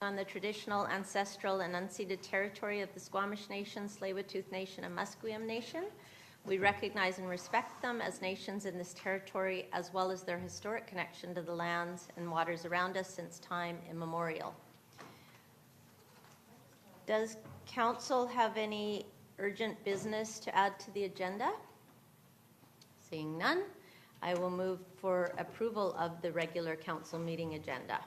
on the traditional, ancestral, and unceded territory of the Squamish Nation, Tsleil-Waututh Nation, and Musqueam Nation. We recognize and respect them as nations in this territory, as well as their historic connection to the lands and waters around us since time immemorial. Does Council have any urgent business to add to the agenda? Seeing none, I will move for approval of the regular Council meeting agenda.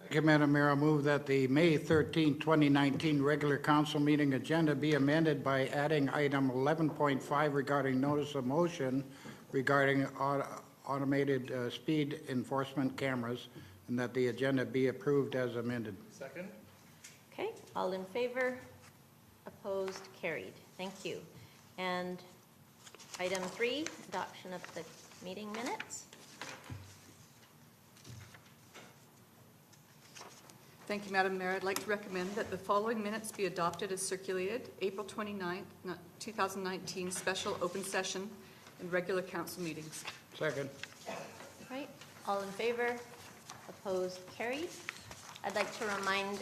Thank you, Madam Mayor. I move that the May 13, 2019 regular council meeting agenda be amended by adding item 11.5 regarding notice of motion regarding automated speed enforcement cameras, and that the agenda be approved as amended. Second. Okay, all in favor? Opposed? Carried. Thank you. And item 3, adoption of the meeting minutes. Thank you, Madam Mayor. I'd like to recommend that the following minutes be adopted as circulated: April 29th, 2019 special open session and regular council meetings. Second. Right, all in favor? Opposed? Carried. I'd like to remind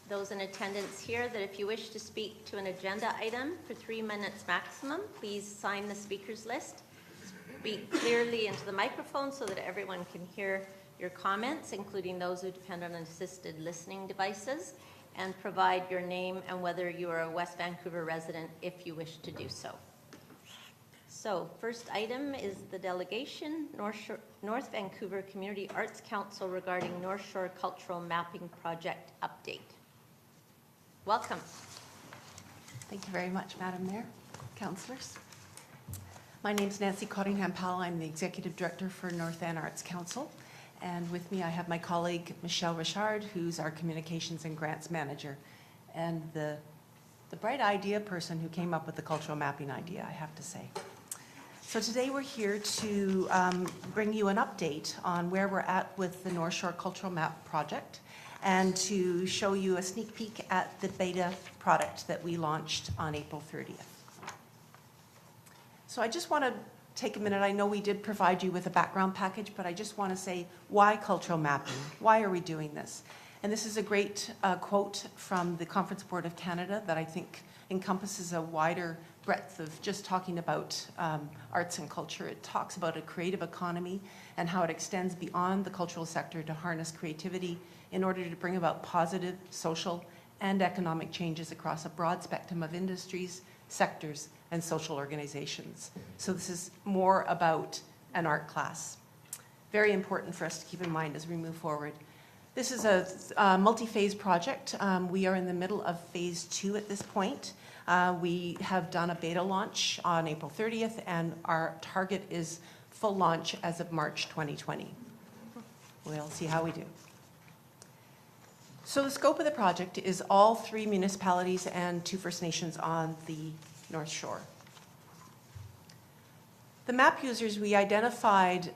those in attendance here that if you wish to speak to an agenda item for 3 minutes maximum, please sign the speakers list. Speak clearly into the microphone so that everyone can hear your comments, including those who depend on assisted listening devices, and provide your name and whether you are a West Vancouver resident if you wish to do so. So, first item is the delegation, North Vancouver Community Arts Council regarding North Shore Cultural Mapping Project update. Welcome. Thank you very much, Madam Mayor, councillors. My name is Nancy Cottingham-Powell. I'm the Executive Director for North Van Arts Council. And with me, I have my colleague, Michelle Richard, who's our Communications and Grants Manager, and the bright idea person who came up with the cultural mapping idea, I have to say. So today we're here to bring you an update on where we're at with the North Shore Cultural Map project, and to show you a sneak peek at the beta product that we launched on April 30th. So I just want to take a minute. I know we did provide you with a background package, but I just want to say, why cultural mapping? Why are we doing this? And this is a great quote from the Conference Board of Canada that I think encompasses a wider breadth of just talking about arts and culture. It talks about a creative economy and how it extends beyond the cultural sector to harness creativity in order to bring about positive social and economic changes across a broad spectrum of industries, sectors, and social organizations. So this is more about an art class. Very important for us to keep in mind as we move forward. This is a multi-phase project. We are in the middle of phase 2 at this point. We have done a beta launch on April 30th, and our target is full launch as of March 2020. We'll see how we do. So the scope of the project is all 3 municipalities and 2 First Nations on the North Shore. The map users, we identified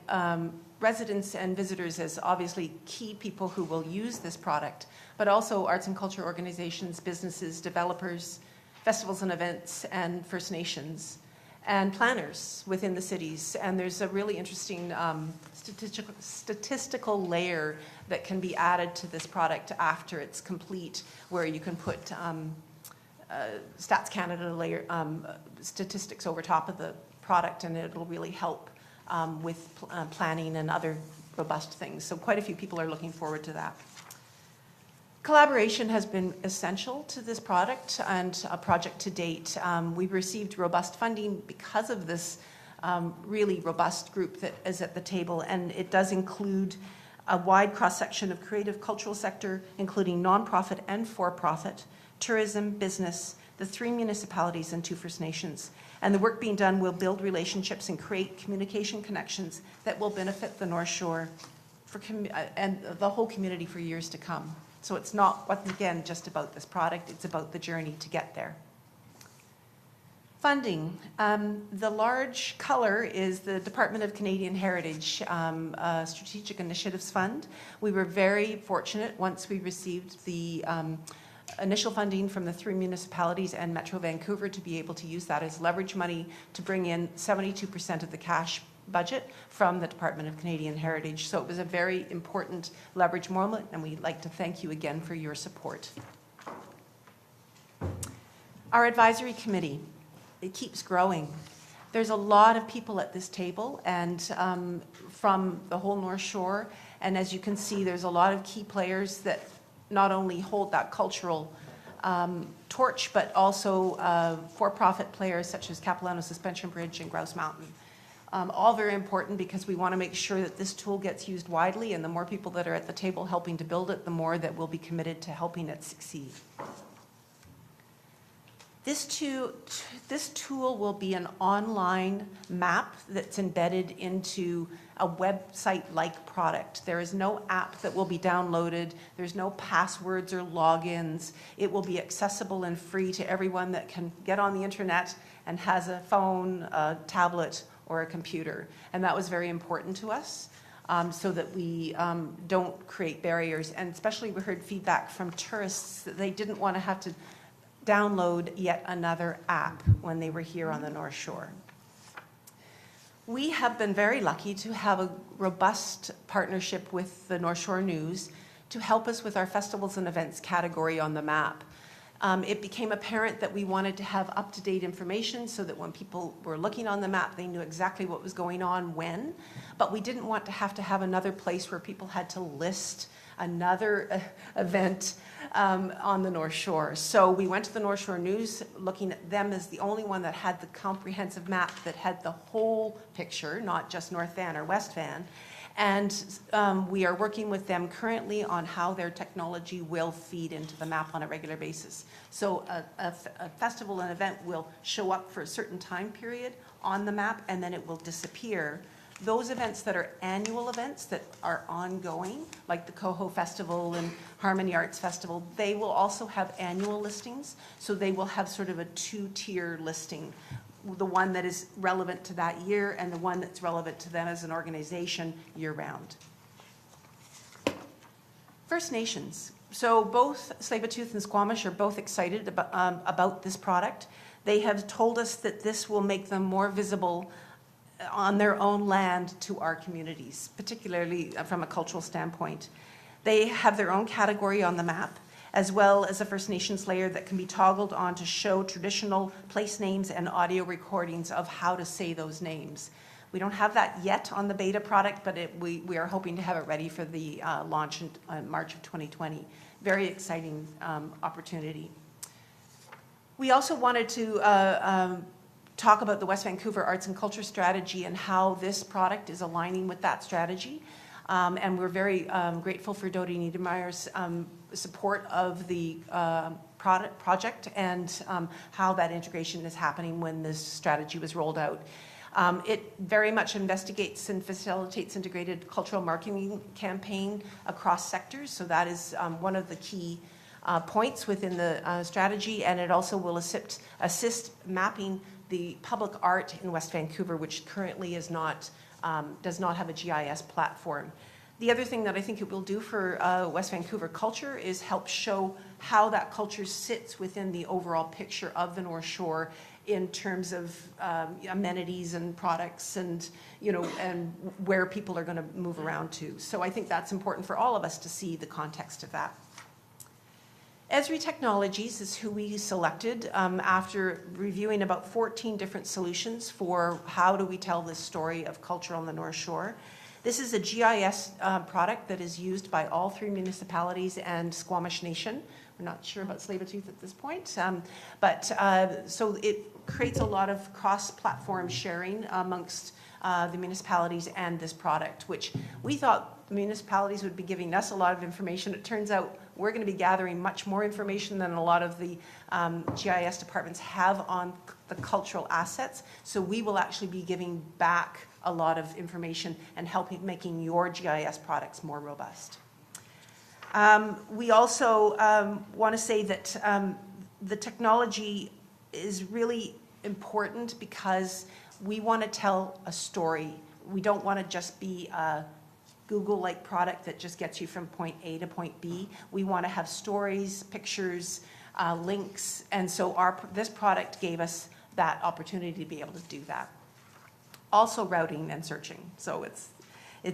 residents and visitors as obviously key people who will use this product, but also arts and culture organizations, businesses, developers, festivals and events, and First Nations, and planners within the cities. And there's a really interesting statistical layer that can be added to this product after it's complete, where you can put Stats Canada layer statistics over top of the product, and it'll really help with planning and other robust things. So quite a few people are looking forward to that. Collaboration has been essential to this product and a project to date. We've received robust funding because of this really robust group that is at the table, and it does include a wide cross-section of creative cultural sector, including nonprofit and for-profit, tourism, business, the 3 municipalities and 2 First Nations. And the work being done will build relationships and create communication connections that will benefit the North Shore and the whole community for years to come. So it's not, once again, just about this product, it's about the journey to get there. Funding. The large color is the Department of Canadian Heritage Strategic Initiatives Fund. We were very fortunate once we received the initial funding from the 3 municipalities and Metro Vancouver to be able to use that as leverage money to bring in 72% of the cash budget from the Department of Canadian Heritage. So it was a very important leverage moment, and we'd like to thank you again for your support. Our advisory committee, it keeps growing. There's a lot of people at this table, and from the whole North Shore, and as you can see, there's a lot of key players that not only hold that cultural torch, but also for-profit players such as Capilano Suspension Bridge and Grouse Mountain. All very important because we want to make sure that this tool gets used widely, and the more people that are at the table helping to build it, the more that will be committed to helping it succeed. This tool will be an online map that's embedded into a website-like product. There is no app that will be downloaded. There's no passwords or logins. It will be accessible and free to everyone that can get on the internet and has a phone, a tablet, or a computer. And that was very important to us so that we don't create barriers. And especially we heard feedback from tourists that they didn't want to have to download yet another app when they were here on the North Shore. We have been very lucky to have a robust partnership with the North Shore News to help us with our festivals and events category on the map. It became apparent that we wanted to have up-to-date information so that when people were looking on the map, they knew exactly what was going on when, but we didn't want to have another place where people had to list another event on the North Shore. So we went to the North Shore News, looking at them as the only one that had the comprehensive map that had the whole picture, not just North Van or West Van. And we are working with them currently on how their technology will feed into the map on a regular basis. So a festival, an event will show up for a certain time period on the map, and then it will disappear. Those events that are annual events that are ongoing, like the Coho Festival and Harmony Arts Festival, they will also have annual listings. So they will have sort of a two-tier listing, the one that is relevant to that year and the one that's relevant to them as an organization year-round. First Nations. So both Tsleil-Waututh and Squamish are both excited about this product. They have told us that this will make them more visible on their own land to our communities, particularly from a cultural standpoint. They have their own category on the map, as well as a First Nations layer that can be toggled on to show traditional place names and audio recordings of how to say those names. We don't have that yet on the beta product, but we are hoping to have it ready for the launch in March of 2020. Very exciting opportunity. We also wanted to talk about the West Vancouver Arts and Culture Strategy and how this product is aligning with that strategy. And we're very grateful for Dodie Niedermeyer's support of the project and how that integration is happening when this strategy was rolled out. It very much investigates and facilitates integrated cultural marketing campaign across sectors. So that is one of the key points within the strategy, and it also will assist mapping the public art in West Vancouver, which currently is not, does not have a GIS platform. The other thing that I think it will do for West Vancouver culture is help show how that culture sits within the overall picture of the North Shore in terms of amenities and products and, you know, and where people are going to move around to. So I think that's important for all of us to see the context of that. Esri Technologies is who we selected after reviewing about 14 different solutions for how do we tell this story of culture on the North Shore. This is a GIS product that is used by all 3 municipalities and Squamish Nation. We're not sure about Tsleil-Waututh at this point, so it creates a lot of cross-platform sharing amongst the municipalities and this product, which we thought the municipalities would be giving us a lot of information. It turns out we're going to be gathering much more information than a lot of the GIS departments have on the cultural assets. So we will actually be giving back a lot of information and helping making your GIS products more robust. We also want to say that the technology is really important because we want to tell a story. We don't want to just be a Google-like product that just gets you from point A to point B. We want to have stories, pictures, links, and so this product gave us that opportunity to be able to do that. Also routing and searching, so it's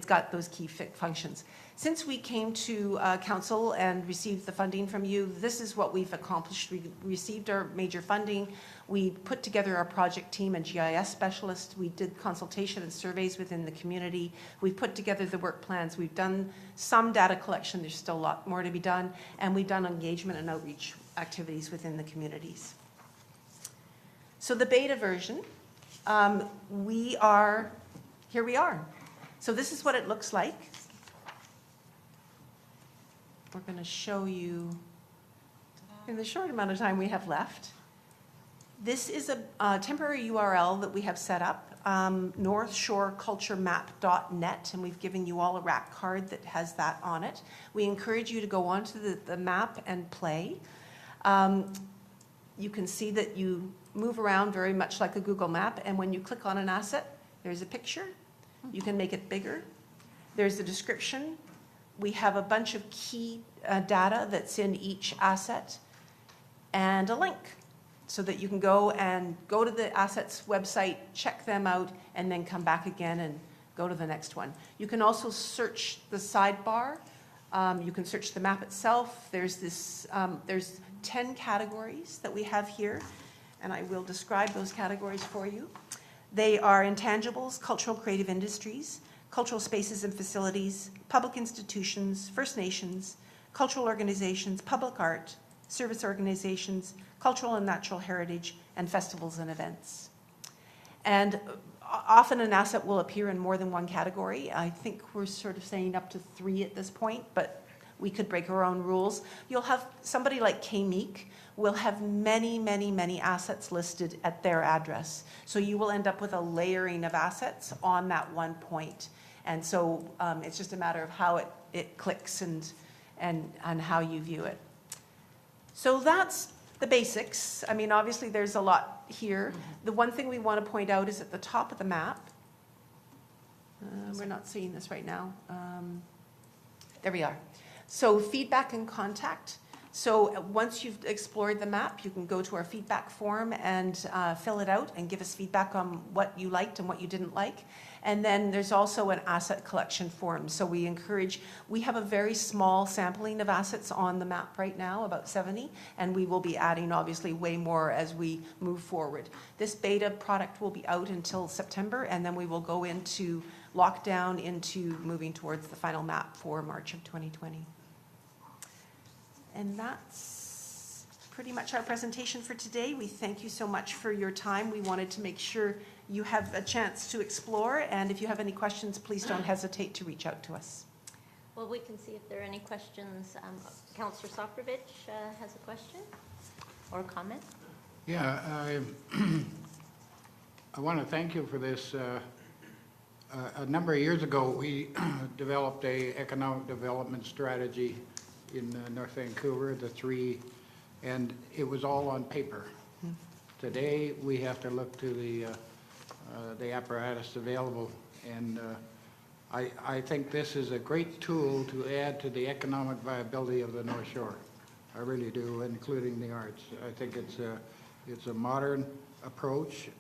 got those key functions. Since we came to council and received the funding from you, this is what we've accomplished. We received our major funding. We put together our project team and GIS specialists. We did consultation and surveys within the community. We've put together the work plans. We've done some data collection. There's still a lot more to be done. And we've done engagement and outreach activities within the communities. So the beta version, here we are. So this is what it looks like. We're going to show you in the short amount of time we have left. This is a temporary URL that we have set up, northshoreculturemap.net, and we've given you all a rack card that has that on it. We encourage you to go onto the map and play. You can see that you move around very much like a Google map, and when you click on an asset, there's a picture. You can make it bigger. There's a description. We have a bunch of key data that's in each asset and a link so that you can go to the assets website, check them out, and then come back again and go to the next one. You can also search the sidebar. You can search the map itself. There's 10 categories that we have here, and I will describe those categories for you. They are intangibles, cultural creative industries, cultural spaces and facilities, public institutions, First Nations, cultural organizations, public art, service organizations, cultural and natural heritage, and festivals and events. And often an asset will appear in more than one category. I think we're sort of saying up to 3 at this point, but we could break our own rules. You'll have somebody like K-Meek will have many, many, many assets listed at their address. So you will end up with a layering of assets on that one point. And so it's just a matter of how it clicks and how you view it. So that's the basics. I mean, obviously there's a lot here. The one thing we want to point out is at the top of the map. We're not seeing this right now. There we are. So feedback and contact. So once you've explored the map, you can go to our feedback form and fill it out and give us feedback on what you liked and what you didn't like. And then there's also an asset collection form. So we have a very small sampling of assets on the map right now, about 70, and we will be adding obviously way more as we move forward. This beta product will be out until September, and then we will go into lockdown into moving towards the final map for March of 2020. And that's pretty much our presentation for today. We thank you so much for your time. We wanted to make sure you have a chance to explore, and if you have any questions, please don't hesitate to reach out to us. Well, we can see if there are any questions. Councillor Soprovich has a question or comment. Yeah, I want to thank you for this. A number of years ago, we developed a economic development strategy in North Vancouver, and it was all on paper. Today, we have to look to the apparatus available, and I think this is a great tool to add to the economic viability of the North Shore. I really do, including the arts. I think it's a modern approach.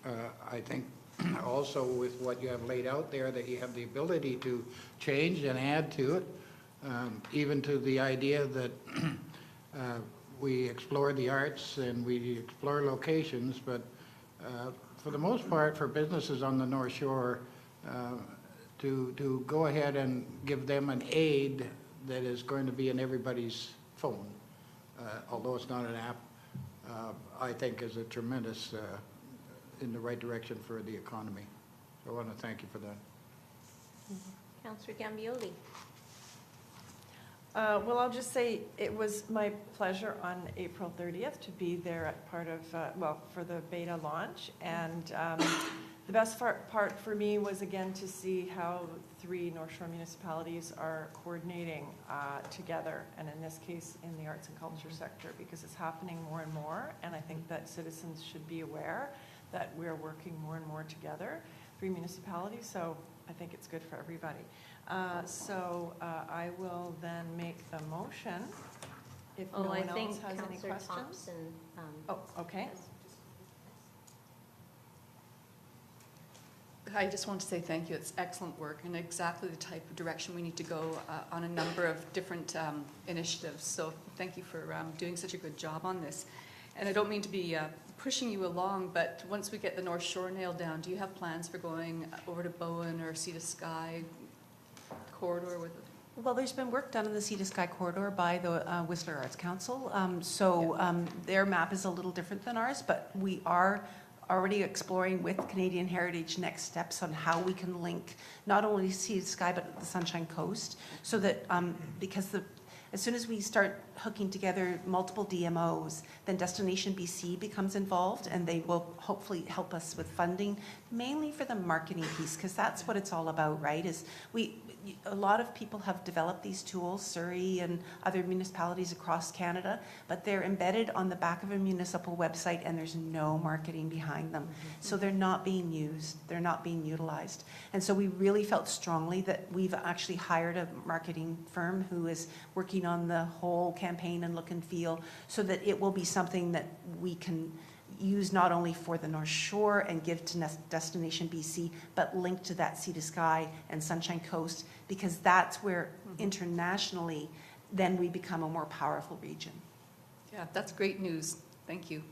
I think also with what you have laid out there, that you have the ability to change and add to it, even to the idea that we explore the arts and we explore locations, but for the most part, for businesses on the North Shore, to go ahead and give them an aid that is going to be in everybody's phone, although it's not an app, I think is a tremendous in the right direction for the economy. So I want to thank you for that. Councillor Gambioli. Well, I'll just say it was my pleasure on April 30th to be there at part of, for the beta launch. And the best part for me was, again, to see how 3 North Shore municipalities are coordinating together, and in this case, in the arts and culture sector, because it's happening more and more. And I think that citizens should be aware that we're working more and more together, 3 municipalities. So I think it's good for everybody. So I will then make the motion if no Oh, I one think else has any Councillor questions. Thompson. Oh, okay. I just want to say thank you. It's excellent work and exactly the type of direction we need to go on a number of different initiatives. So thank you for doing such a good job on this. And I don't mean to be pushing you along, but once we get the North Shore nailed down, do you have plans for going over to Bowen or Sea to Sky corridor with it? Well, there's been work done in the Sea to Sky corridor by the Whistler Arts Council. Their map is a little different than ours, but we are already exploring with Canadian Heritage next steps on how we can link not only Sea to Sky but the Sunshine Coast, so that because as soon as we start hooking together multiple DMOs, then Destination BC becomes involved, and they will hopefully help us with funding, mainly for the marketing piece, because that's what it's all about, right? A lot of people have developed these tools, Surrey and other municipalities across Canada, but they're embedded on the back of a municipal website and there's no marketing behind them. So they're not being used, they're not being utilized. And so we really felt strongly that we've actually hired a marketing firm who is working on the whole campaign and look and feel, so that it will be something that we can use not only for the North Shore and give to Destination BC, but link to that Sea to Sky and Sunshine Coast, because that's where internationally then we become a more powerful region. Yeah, that's great news. Thank you.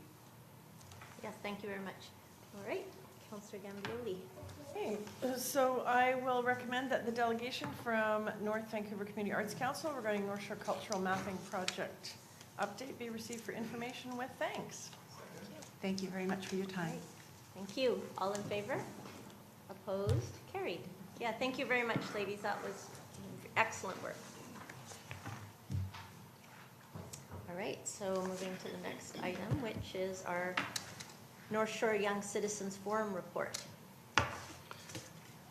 Yes, thank you very much. All right, Councillor Gambioli. Okay, so I will recommend that the delegation from North Vancouver Community Arts Council regarding North Shore Cultural Mapping Project update be received for information with thanks. Thank you very much for your time. Right. Thank you. All in favor? Opposed? Carried. Yeah, thank you very much, ladies. That was excellent work. All right, so moving to the next item, which is our North Shore Young Citizens Forum report.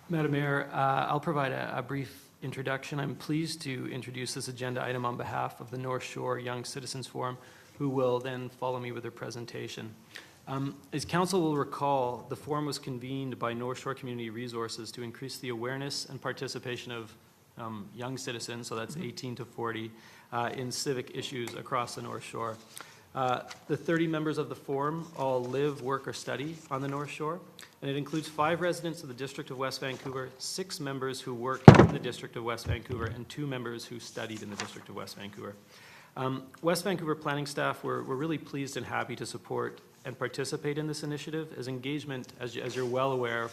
Madam Mayor, I'll provide a brief introduction. I'm pleased to introduce this agenda item on behalf of the North Shore Young Citizens Forum, who will then follow me with their presentation. As Council will recall, the forum was convened by North Shore Community Resources to increase the awareness and participation of young citizens, so that's 18 to 40, in civic issues across the North Shore. The 30 members of the forum all live, work, or study on the North Shore, and it includes 5 residents of the District of West Vancouver, 6 members who work in the District of West Vancouver, and 2 members who studied in the District of West Vancouver. West Vancouver planning staff were really pleased and happy to support and participate in this initiative, as engagement, as you're well aware,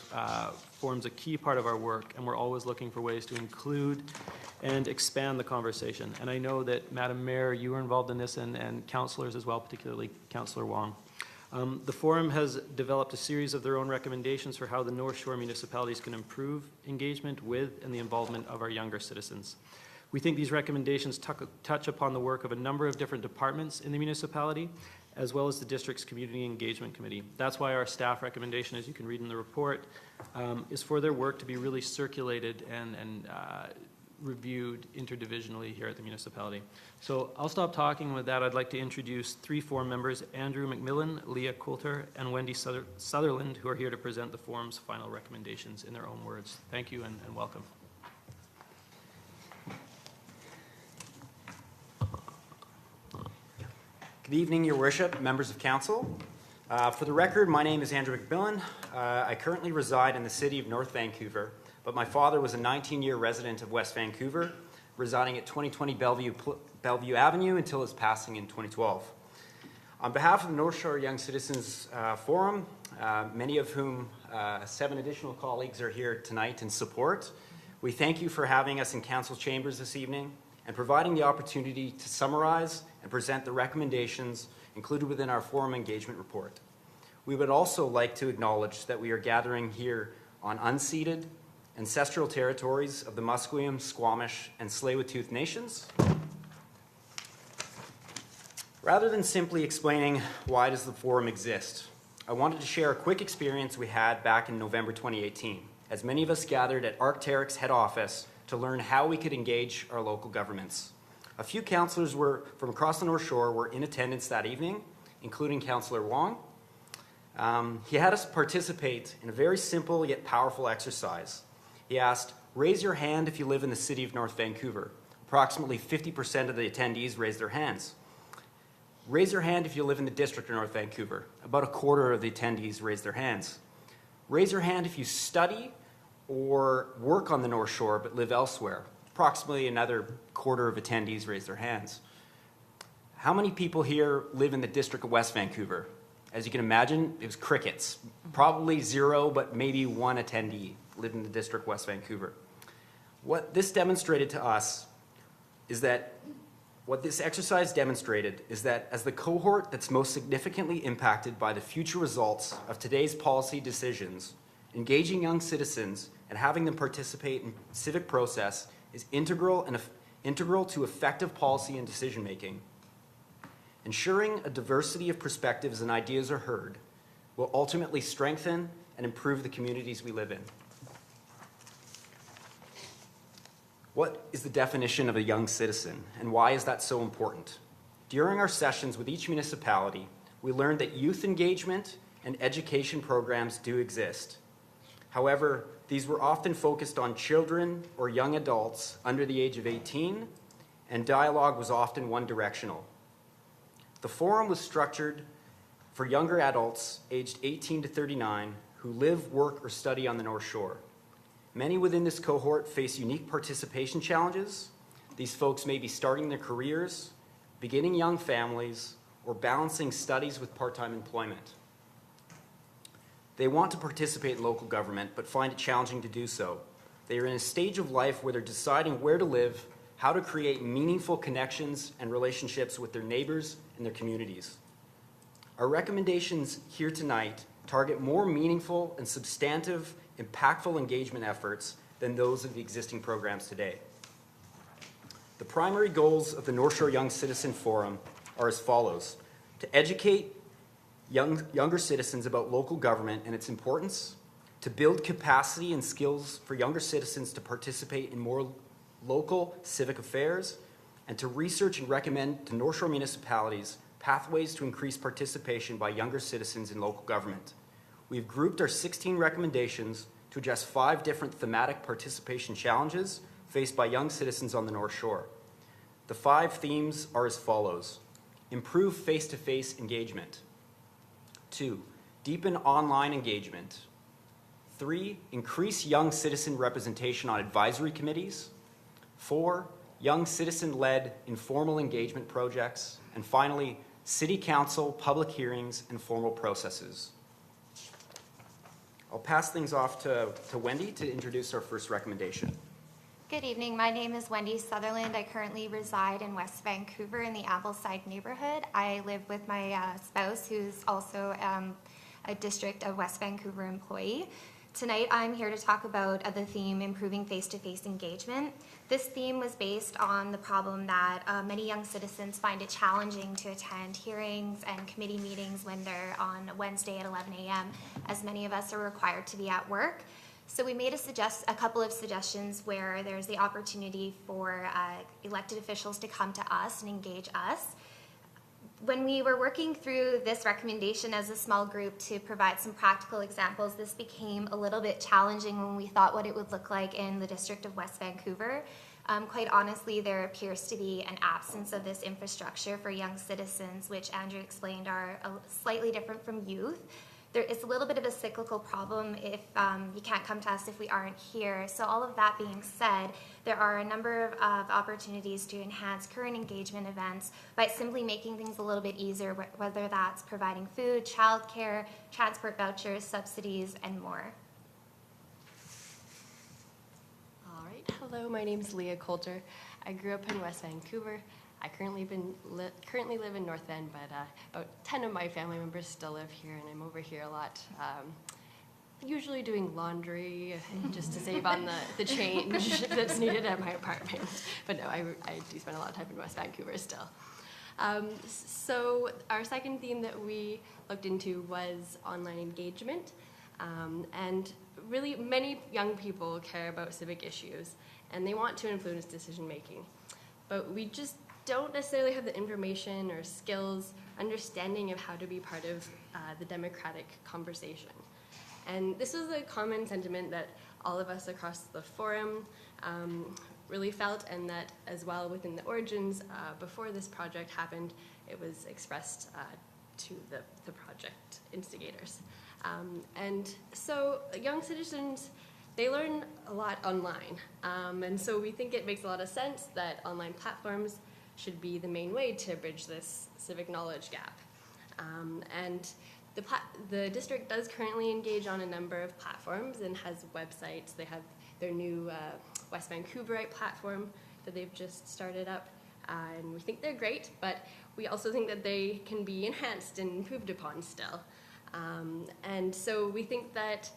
forms a key part of our work, and we're always looking for ways to include and expand the conversation. And I know that, Madam Mayor, you were involved in this, and councillors as well, particularly Councillor Wong. The forum has developed a series of their own recommendations for how the North Shore municipalities can improve engagement with and the involvement of our younger citizens. We think these recommendations touch upon the work of a number of different departments in the municipality, as well as the district's Community Engagement Committee. That's why our staff recommendation, as you can read in the report, is for their work to be really circulated and reviewed interdivisionally here at the municipality. So I'll stop talking. With that, I'd like to introduce 3 forum members, Andrew McMillan, Leah Coulter, and Wendy Sutherland, who are here to present the forum's final recommendations in their own words. Thank you and welcome. Good evening, Your Worship, members of council. For the record, my name is Andrew McMillan. I currently reside in the city of North Vancouver, but my father was a 19-year resident of West Vancouver, residing at 2020 Bellevue Avenue until his passing in 2012. On behalf of the North Shore Young Citizens Forum, many of whom 7 additional colleagues are here tonight in support, we thank you for having us in council chambers this evening and providing the opportunity to summarize and present the recommendations included within our forum engagement report. We would also like to acknowledge that we are gathering here on unceded, ancestral territories of the Musqueam, Squamish, and Tsleil-Waututh nations. Rather than simply explaining why does the forum exist, I wanted to share a quick experience we had back in November 2018, as many of us gathered at Arc'teryx's head office to learn how we could engage our local governments. A few councillors from across the North Shore were in attendance that evening, including Councillor Wong. He had us participate in a very simple yet powerful exercise He asked, raise your hand if you live in the city of North Vancouver. Approximately 50% of the attendees raised their hands. Raise your hand if you live in the district of North Vancouver. About a quarter of the attendees raised their hands. Raise your hand if you study or work on the North Shore but live elsewhere. Approximately another quarter of attendees raised their hands. How many people here live in the district of West Vancouver? As you can imagine, it was crickets. Probably zero, but maybe one attendee lived in the district of West Vancouver. What this demonstrated to us is that what this exercise demonstrated is that as the cohort that's most significantly impacted by the future results of today's policy decisions, engaging young citizens and having them participate in civic process is integral to effective policy and decision making. Ensuring a diversity of perspectives and ideas are heard will ultimately strengthen and improve the communities we live in. What is the definition of a young citizen, and why is that so important? During our sessions with each municipality, we learned that youth engagement and education programs do exist. However, these were often focused on children or young adults under the age of 18, and dialogue was often one-directional. The forum was structured for younger adults aged 18 to 39 who live, work, or study on the North Shore. Many within this cohort face unique participation challenges. These folks may be starting their careers, beginning young families, or balancing studies with part-time employment. They want to participate in local government, but find it challenging to do so. They are in a stage of life where they're deciding where to live, how to create meaningful connections and relationships with their neighbors and their communities. Our recommendations here tonight target more meaningful and substantive, impactful engagement efforts than those of the existing programs today. The primary goals of the North Shore Young Citizen Forum are as follows: to educate younger citizens about local government and its importance, to build capacity and skills for younger citizens to participate in more local civic affairs, and to research and recommend to North Shore municipalities pathways to increase participation by younger citizens in local government. We've grouped our 16 recommendations to address 5 different thematic participation challenges faced by young citizens on the North Shore. The 5 themes are as follows: improve face-to-face engagement. 2, deepen online engagement. 3, increase young citizen representation on advisory committees. 4, young citizen-led informal engagement projects. And finally, city council, public hearings, and formal processes. I'll pass things off to Wendy to introduce our first recommendation. Good evening. My name is Wendy Sutherland. I currently reside in West Vancouver in the Ambleside neighborhood. I live with my spouse, who's also a District of West Vancouver employee. Tonight, I'm here to talk about the theme, improving face-to-face engagement. This theme was based on the problem that many young citizens find it challenging to attend hearings and committee meetings when they're on Wednesday at 11 a.m., as many of us are required to be at work. So we made a couple of suggestions where there's the opportunity for elected officials to come to us and engage us. When we were working through this recommendation as a small group to provide some practical examples, this became a little bit challenging when we thought what it would look like in the District of West Vancouver. Quite honestly, there appears to be an absence of this infrastructure for young citizens, which Andrew explained are slightly different from youth. There is a little bit of a cyclical problem if you can't come to us if we aren't here. So all of that being said, there are a number of opportunities to enhance current engagement events by simply making things a little bit easier, whether that's providing food, childcare, transport vouchers, subsidies, and more. All right. Hello, my name is Leah Coulter. I grew up in West Vancouver. I currently live in North End, but about 10 of my family members still live here, and I'm over here a lot, usually doing laundry just to save on the change that's needed at my apartment. But no, I do spend a lot of time in West Vancouver still. So our second theme that we looked into was online engagement, and really many young people care about civic issues, and they want to influence decision making, but we just don't necessarily have the information or skills, understanding of how to be part of the democratic conversation. And this is a common sentiment that all of us across the forum really felt, and that as well within the origins, before this project happened, it was expressed to the project instigators. And so young citizens, they learn a lot online. And so we think it makes a lot of sense that online platforms should be the main way to bridge this civic knowledge gap. And the district does currently engage on a number of platforms and has websites. They have their new West Vancouverite platform that they've just started up. And we think they're great, but we also think that they can be enhanced and improved upon still. And so we think that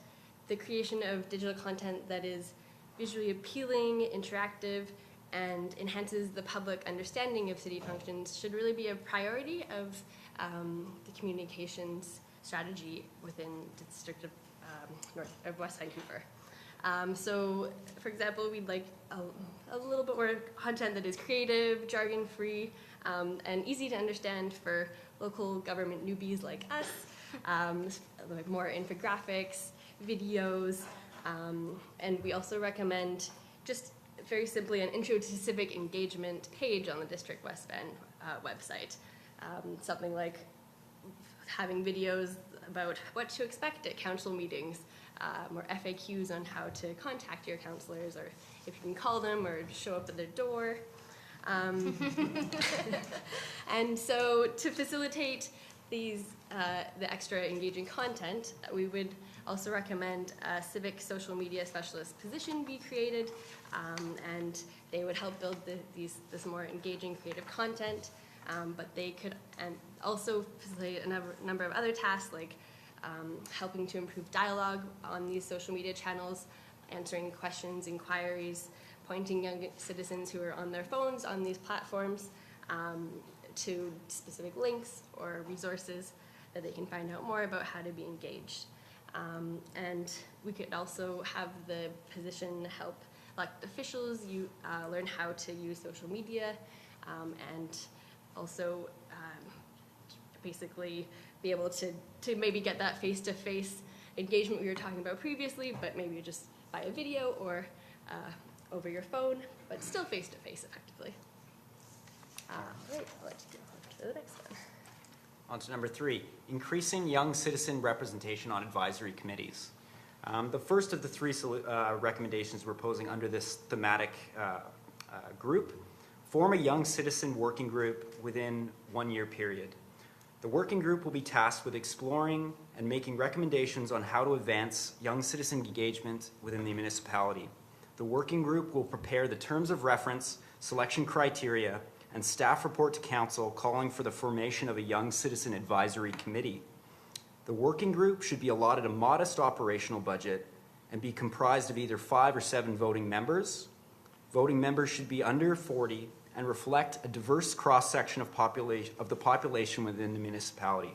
the creation of digital content that is visually appealing, interactive, and enhances the public understanding of city functions should really be a priority of the communications strategy within the district of West Vancouver. So, for example, we'd like a little bit more content that is creative, jargon-free, and easy to understand for local government newbies like us, like more infographics, videos, and we also recommend just very simply an intro to civic engagement page on the District West Van website. Something like having videos about what to expect at council meetings, or FAQs on how to contact your councillors, or if you can call them or show up at their door. And so to facilitate these, the extra engaging content, we would also recommend a civic social media specialist position be created, and they would help build this more engaging creative content, but they could also facilitate a number of other tasks like helping to improve dialogue on these social media channels, answering questions, inquiries, pointing young citizens who are on their phones on these platforms to specific links or resources that they can find out more about how to be engaged. And we could also have the position help elected officials learn how to use social media, and also basically be able to maybe get that face-to-face engagement we were talking about previously, but maybe just by a video or over your phone, but still face-to-face effectively. Right, I'll let you go to the next one. On to number 3, increasing young citizen representation on advisory committees. The first of the 3 recommendations we're posing under this thematic group: form a young citizen working group within 1 year period. The working group will be tasked with exploring and making recommendations on how to advance young citizen engagement within the municipality. The working group will prepare the terms of reference, selection criteria, and staff report to council calling for the formation of a young citizen advisory committee. The working group should be allotted a modest operational budget and be comprised of either 5 or 7 voting members. Voting members should be under 40 and reflect a diverse cross-section of the population within the municipality.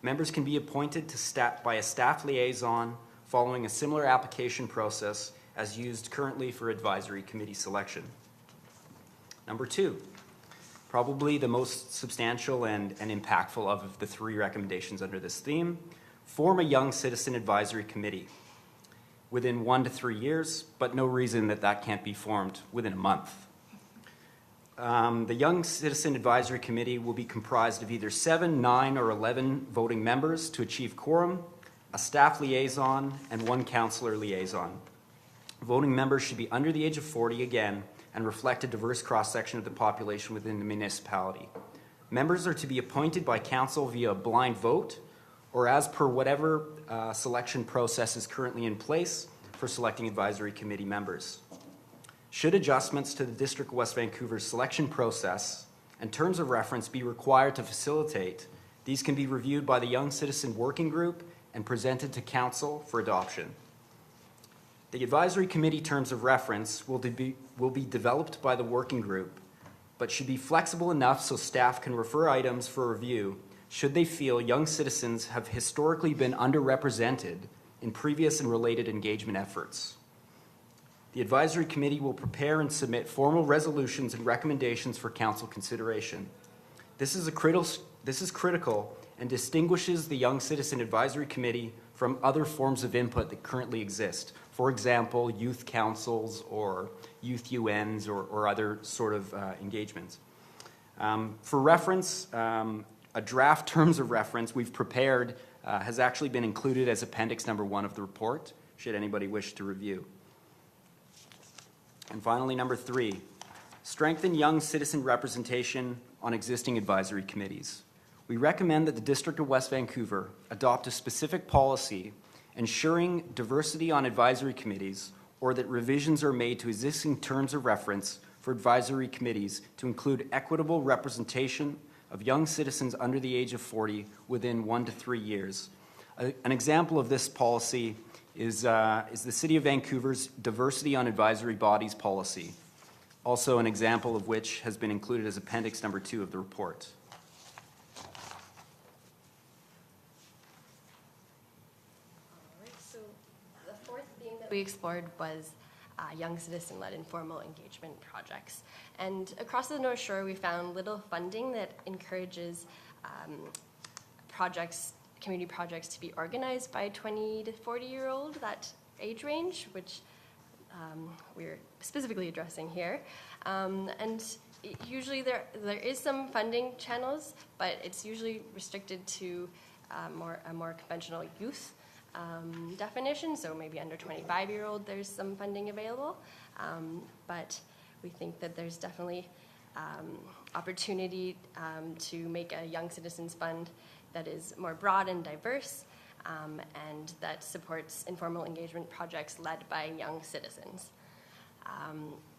Members can be appointed by a staff liaison following a similar application process as used currently for advisory committee selection. Number 2, probably the most substantial and impactful of the 3 recommendations under this theme: form a young citizen advisory committee within 1 to 3 years, but no reason that can't be formed within a month. The Young Citizen Advisory Committee will be comprised of either 7, 9, or 11 voting members to achieve quorum, a staff liaison, and 1 councillor liaison. Voting members should be under the age of 40 again and reflect a diverse cross-section of the population within the municipality. Members are to be appointed by council via a blind vote or as per whatever selection process is currently in place for selecting advisory committee members. Should adjustments to the District of West Vancouver's selection process and terms of reference be required to facilitate, these can be reviewed by the Young Citizen Working Group and presented to council for adoption. The advisory committee terms of reference will be developed by the working group, but should be flexible enough so staff can refer items for review should they feel young citizens have historically been underrepresented in previous and related engagement efforts. The advisory committee will prepare and submit formal resolutions and recommendations for council consideration. This is critical and distinguishes the Young Citizen Advisory Committee from other forms of input that currently exist. For example, youth councils or youth UNs or other sort of engagements. For reference, a draft terms of reference we've prepared has actually been included as appendix number 1 of the report, should anybody wish to review. And finally, number 3, strengthen young citizen representation on existing advisory committees. We recommend that the District of West Vancouver adopt a specific policy ensuring diversity on advisory committees, or that revisions are made to existing terms of reference for advisory committees to include equitable representation of young citizens under the age of 40 within 1 to 3 years. An example of this policy is the City of Vancouver's Diversity on Advisory Bodies policy, also an example of which has been included as appendix number 2 of the report. So the fourth theme that we explored was young citizen-led informal engagement projects. And across the North Shore, we found little funding that encourages community projects to be organized by 20 to 40-year-old, that age range, which we're specifically addressing here. And usually there is some funding channels, but it's usually restricted to a more conventional youth definition, so maybe under 25-year-old there's some funding available, but we think that there's definitely opportunity to make a Young Citizens Fund that is more broad and diverse, and that supports informal engagement projects led by young citizens.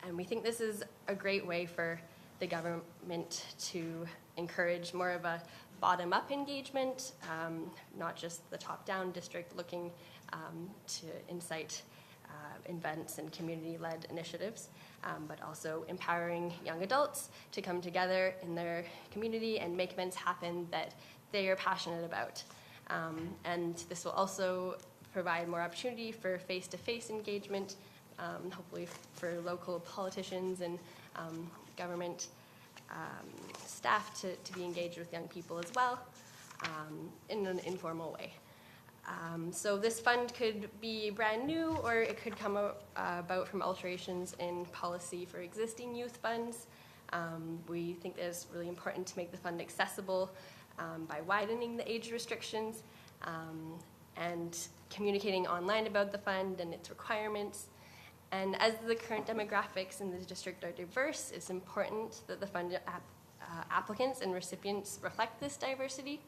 And we think this is a great way for the government to encourage more of a bottom-up engagement, not just the top-down district looking to incite events and community-led initiatives, but also empowering young adults to come together in their community and make events happen that they are passionate about. And this will also provide more opportunity for face-to-face engagement, hopefully for local politicians and government staff to be engaged with young people as well, in an informal way. So this fund could be brand new, or it could come about from alterations in policy for existing youth funds. We think that it's really important to make the fund accessible by widening the age restrictions and communicating online about the fund and its requirements. And as the current demographics in the district are diverse, it's important that the fund applicants and recipients reflect this diversity.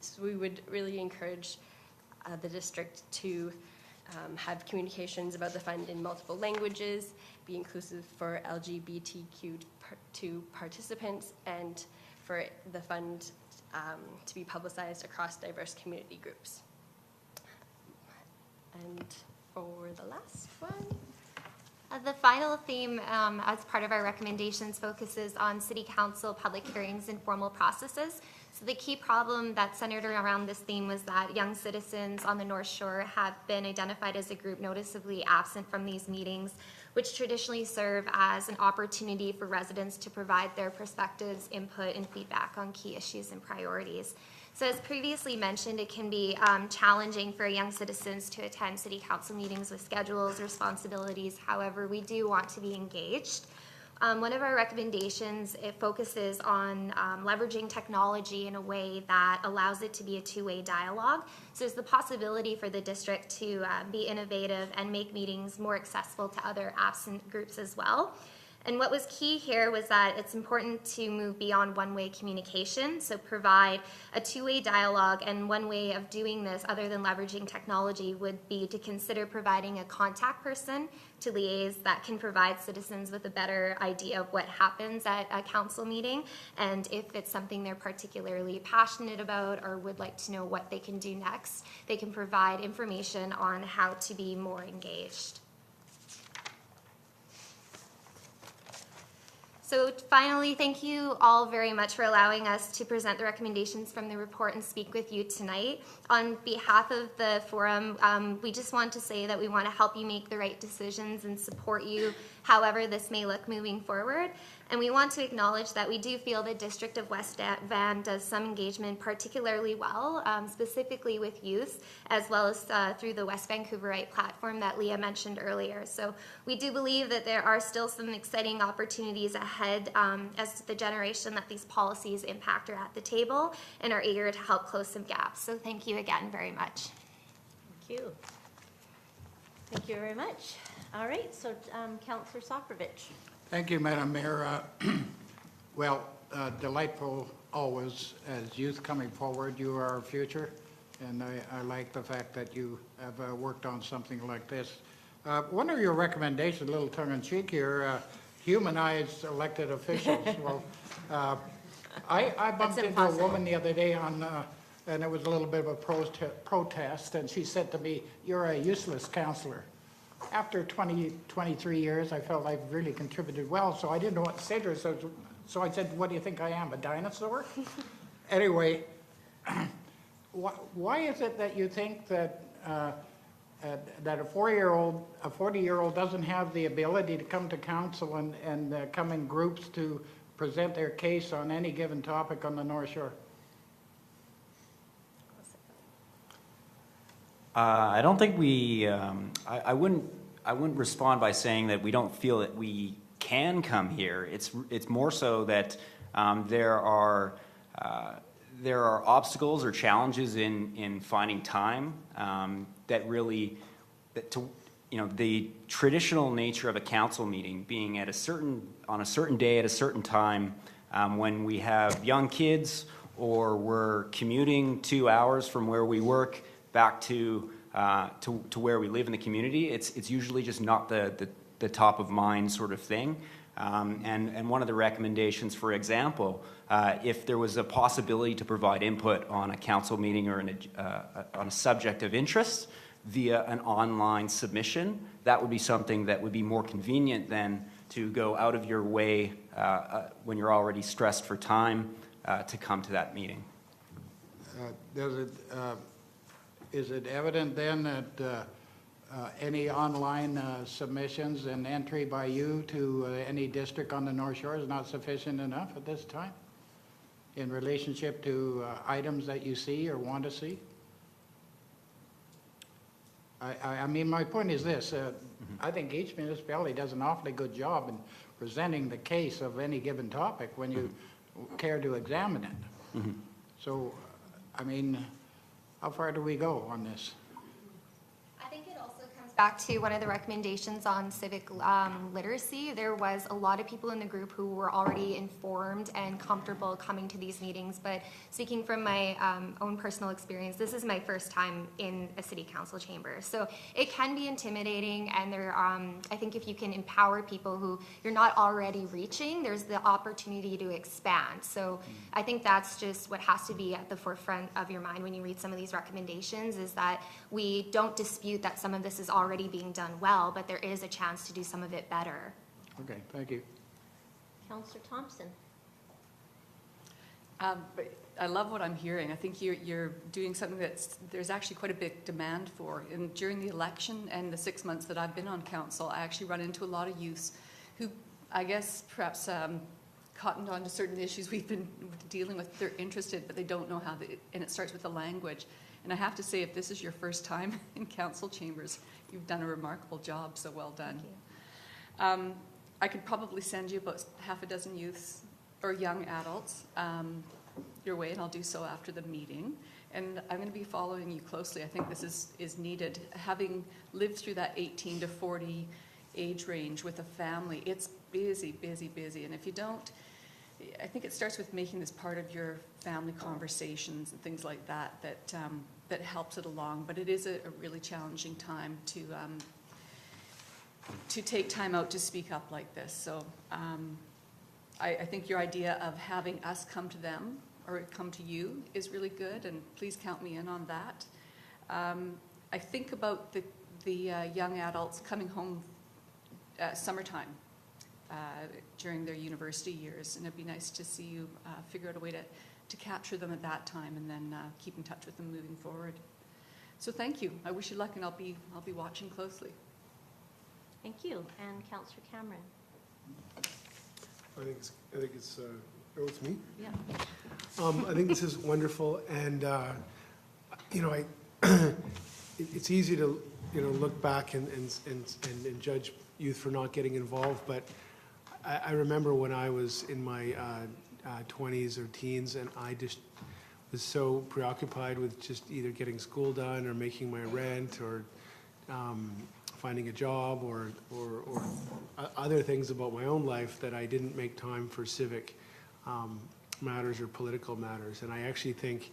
So we would really encourage the district to have communications about the fund in multiple languages, be inclusive for LGBTQ2 participants, and for the fund to be publicized across diverse community groups. And for the last one. The final theme, as part of our recommendations, focuses on City Council public hearings and formal processes. So the key problem that centered around this theme was that young citizens on the North Shore have been identified as a group noticeably absent from these meetings, which traditionally serve as an opportunity for residents to provide their perspectives, input, and feedback on key issues and priorities. So as previously mentioned, it can be challenging for young citizens to attend city council meetings with schedules, responsibilities. However, we do want to be engaged. One of our recommendations, it focuses on leveraging technology in a way that allows it to be a two-way dialogue. So there's the possibility for the district to be innovative and make meetings more accessible to other absent groups as well. And what was key here was that it's important to move beyond one-way communication, so provide a two-way dialogue, and one way of doing this, other than leveraging technology, would be to consider providing a contact person to liaise that can provide citizens with a better idea of what happens at a council meeting, and if it's something they're particularly passionate about or would like to know what they can do next, they can provide information on how to be more engaged. So finally, thank you all very much for allowing us to present the recommendations from the report and speak with you tonight. On behalf of the forum, we just want to say that we want to help you make the right decisions and support you however this may look moving forward. And we want to acknowledge that we do feel the District of West Van does some engagement particularly well, specifically with youth, as well as through the West Vancouverite platform that Leah mentioned earlier. So we do believe that there are still some exciting opportunities ahead as the generation that these policies impact are at the table and are eager to help close some gaps. So thank you again very much. Thank you. Thank you very much. All right, so Councillor Soprovich. Thank you, Madam Mayor. Well, delightful always as youth coming forward. You are our future, and I like the fact that you have worked on something like this. One of your recommendations, a little tongue-in-cheek here, humanize elected officials. Well, I bumped into a woman the other day on, and it was a little bit of a protest, and she said to me, "You're a useless councillor." After 23 years, I felt I've really contributed well, so I didn't know what to say to her. So I said, "What do you think I am, a dinosaur?" Anyway, why is it that you think that that a 40-year-old doesn't have the ability to come to council and come in groups to present their case on any given topic on the North Shore? I don't think we. I wouldn't respond by saying that we don't feel that we can come here. It's more so that there are obstacles or challenges in finding time that really the traditional nature of a council meeting being on a certain day at a certain time when we have young kids or we're commuting 2 hours from where we work back to where we live in the community. It's usually just not the top of mind sort of thing. And one of the recommendations, for example, if there was a possibility to provide input on a council meeting or on a subject of interest via an online submission, that would be something that would be more convenient than to go out of your way when you're already stressed for time to come to that meeting. Is it evident then that any online submissions and entry by you to any district on the North Shore is not sufficient enough at this time in relationship to items that you see or want to see? I mean, my point is this. I think each municipality does an awfully good job in presenting the case of any given topic when you care to examine it. Mm-hmm. So, I mean, how far do we go on this? I think it also comes back to one of the recommendations on civic literacy. There was a lot of people in the group who were already informed and comfortable coming to these meetings, but speaking from my own personal experience, this is my first time in a city council chamber. So it can be intimidating, and I think if you can empower people who you're not already reaching, there's the opportunity to expand. So I think that's just what has to be at the forefront of your mind when you read some of these recommendations, is that we don't dispute that some of this is already being done well, but there is a chance to do some of it better. Okay, thank you. Councillor Thompson. But I love what I'm hearing. I think you're doing something there's actually quite a big demand for. And during the election and the 6 months that I've been on council, I actually run into a lot of youths who, I guess, perhaps cottoned on to certain issues we've been dealing with. They're interested, but they don't know how, and it starts with the language. And I have to say, if this is your first time in council chambers, you've done a remarkable job, so well done. Thank you. I could probably send you about half a dozen youths or young adults your way, and I'll do so after the meeting. And I'm going to be following you closely. I think this is needed. Having lived through that 18 to 40 age range with a family, it's busy, busy, busy. And if you don't, I think it starts with making this part of your family conversations and things like that that helps it along. But it is a really challenging time to take time out to speak up like this. So I think your idea of having us come to them or come to you is really good, and please count me in on that. I think about the young adults coming home summertime during their university years, and it'd be nice to see you figure out a way to capture them at that time and then keep in touch with them moving forward. So thank you. I wish you luck, and I'll be watching closely. Thank you. And Councillor Cameron? I think it's oh, it's me? Yeah. I think this is wonderful, and, you know, it's easy to, you know, look back and judge youth for not getting involved, but I remember when I was in my 20s or teens, and I just was so preoccupied with just either getting school done or making my rent or finding a job or other things about my own life that I didn't make time for civic matters or political matters. And I actually think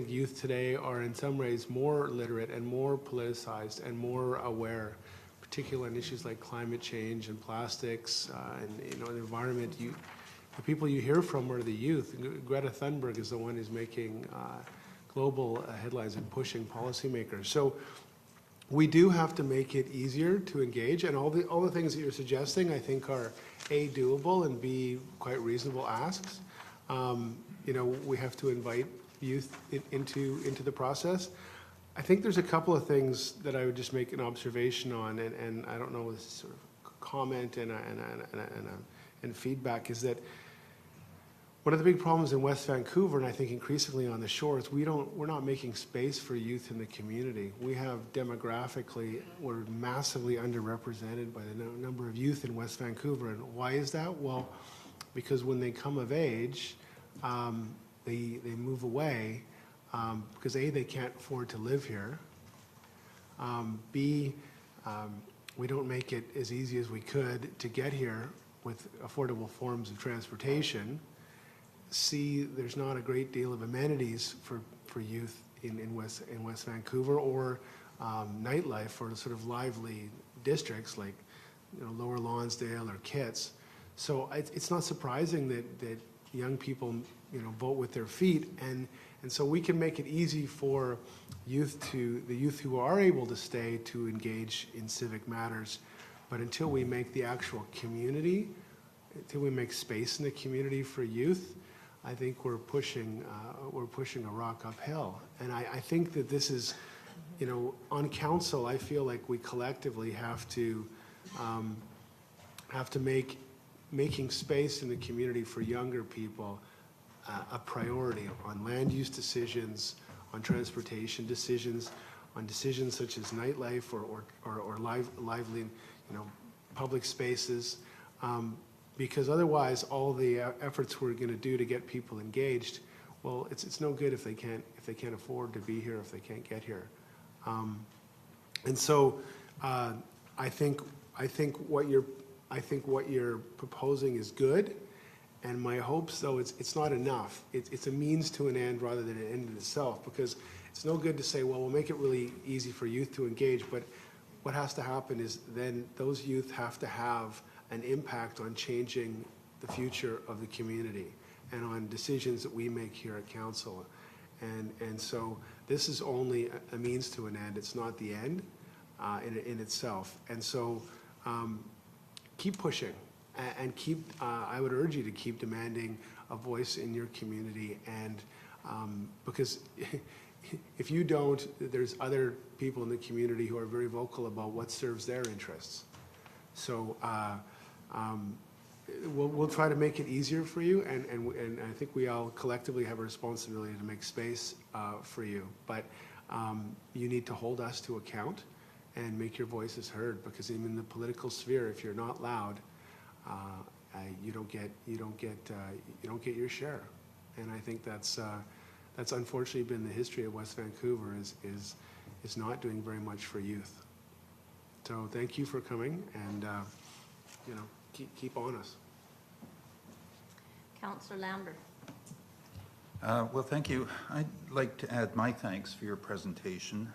youth today are in some ways more literate and more politicized and more aware, particularly on issues like climate change and plastics and, you know, the environment. The people you hear from are the youth. Greta Thunberg is the one who's making global headlines and pushing policymakers. So we do have to make it easier to engage, and all the things that you're suggesting, I think, are A, doable, and B, quite reasonable asks. You know, we have to invite youth into the process. I think there's a couple of things that I would just make an observation on, and I don't know, this sort of comment and feedback, is that one of the big problems in West Vancouver, and I think increasingly on the shores, we're not making space for youth in the community. We have demographically, we're massively underrepresented by the number of youth in West Vancouver. And why is that? Well, because when they come of age, they move away because A, they can't afford to live here. B, we don't make it as easy as we could to get here with affordable forms of transportation. C, there's not a great deal of amenities for youth in West Vancouver, or nightlife or sort of lively districts like, you know, Lower Lonsdale or Kitts. So it's not surprising that young people, you know, vote with their feet, and so we can make it easy for the youth who are able to stay to engage in civic matters. But until we make the actual community, until we make space in the community for youth, I think we're pushing a rock uphill. And I think that this is, you know, on council, I feel like we collectively have to make making space in the community for younger people a priority on land use decisions, on transportation decisions, on decisions such as nightlife or lively, you know, public spaces. Because otherwise, all the efforts we're going to do to get people engaged, well, it's no good if they can't afford to be here, if they can't get here. And so, I think what you're proposing is good, and my hopes, though, it's not enough. It's a means to an end rather than an end in itself, because it's no good to say, well, we'll make it really easy for youth to engage, but what has to happen is then those youth have to have an impact on changing the future of the community and on decisions that we make here at council. And so this is only a means to an end. It's not the end in itself. And so keep pushing and keep, I would urge you to keep demanding a voice in your community, and because if you don't, there's other people in the community who are very vocal about what serves their interests. So we'll try to make it easier for you, and I think we all collectively have a responsibility to make space for you. But you need to hold us to account and make your voices heard, because even in the political sphere, if you're not loud, you don't get your share. And I think that's unfortunately been the history of West Vancouver, is not doing very much for youth. So thank you for coming, and you know, keep on us. Councillor Lambert. Well, thank you. I'd like to add my thanks for your presentation.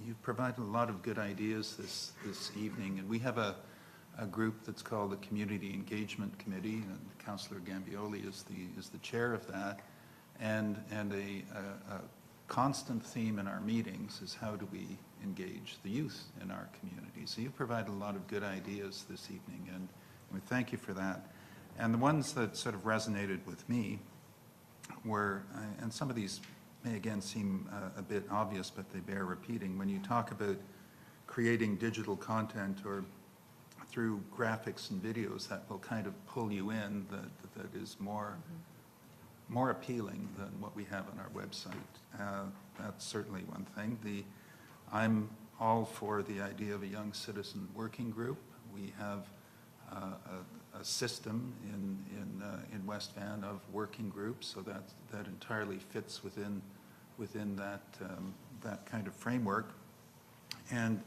You've provided a lot of good ideas this evening, and we have a group that's called the Community Engagement Committee, and Councillor Gambioli is the chair of that. And a constant theme in our meetings is, how do we engage the youth in our community? So you provide a lot of good ideas this evening, and we thank you for that. And the ones that sort of resonated with me were, and some of these may again seem a bit obvious, but they bear repeating. When you talk about creating digital content or through graphics and videos that will kind of pull you in, that is more appealing than what we have on our website. That's certainly one thing. I'm all for the idea of a young citizen working group. We have a system in West Van of working groups, so that entirely fits within that kind of framework, and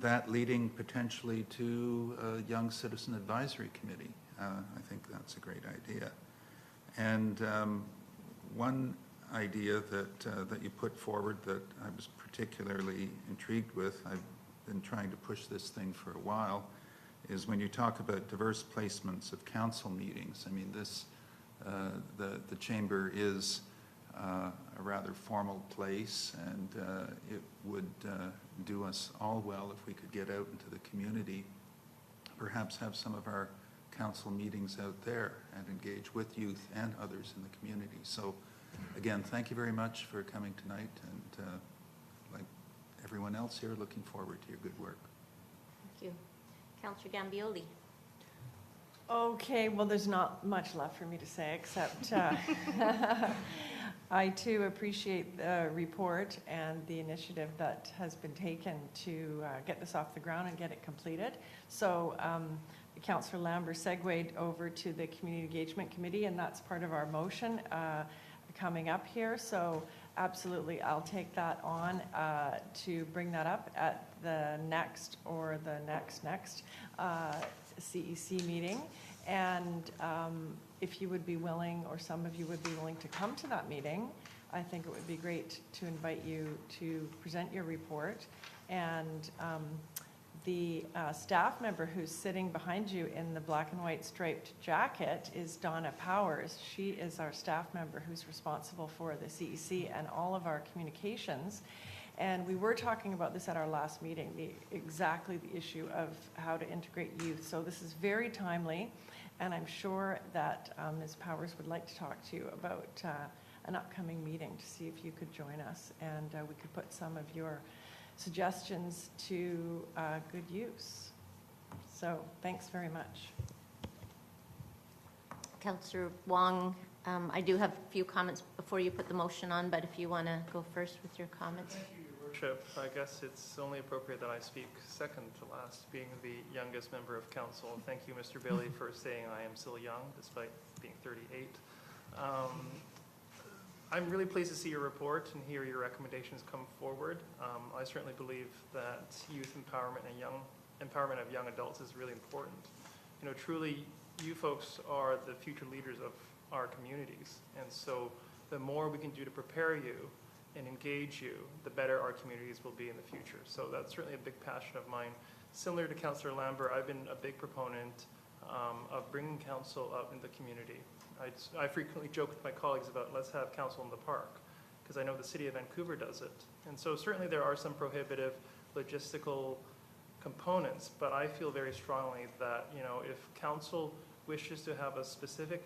that leading potentially to a young citizen advisory committee. I think that's a great idea. And one idea that you put forward that I was particularly intrigued with, I've been trying to push this thing for a while, is when you talk about diverse placements of council meetings. I mean, the chamber is a rather formal place, and it would do us all well if we could get out into the community, perhaps have some of our council meetings out there and engage with youth and others in the community. So again, thank you very much for coming tonight, and like everyone else here, looking forward to your good work. Thank you. Councillor Gambioli. Okay, well, there's not much left for me to say, except I too appreciate the report and the initiative that has been taken to get this off the ground and get it completed. So Councillor Lambert segued over to the Community Engagement Committee, and that's part of our motion coming up here. So absolutely, I'll take that on to bring that up at the next or the next CEC meeting. And if you would be willing, or some of you would be willing to come to that meeting, I think it would be great to invite you to present your report. And the staff member who's sitting behind you in the black and white striped jacket is Donna Powers. She is our staff member who's responsible for the CEC and all of our communications. And we were talking about this at our last meeting, exactly the issue of how to integrate youth. So this is very timely, and I'm sure that Ms. Powers would like to talk to you about an upcoming meeting to see if you could join us, and we could put some of your suggestions to good use. So thanks very much. Councillor Wong, I do have a few comments before you put the motion on, but if you want to go first with your comments. Thank you, Your Worship. I guess it's only appropriate that I speak second to last, being the youngest member of council. Thank you, Mr. Bailey, for saying I am still young, despite being 38. I'm really pleased to see your report and hear your recommendations come forward. I certainly believe that youth empowerment and empowerment of young adults is really important. You know, truly, you folks are the future leaders of our communities, and so the more we can do to prepare you and engage you, the better our communities will be in the future. So that's certainly a big passion of mine. Similar to Councillor Lambert, I've been a big proponent of bringing council up in the community. I frequently joke with my colleagues about let's have council in the park, because I know the city of Vancouver does it. And so certainly there are some prohibitive logistical components, but I feel very strongly that, you know, if council wishes to have a specific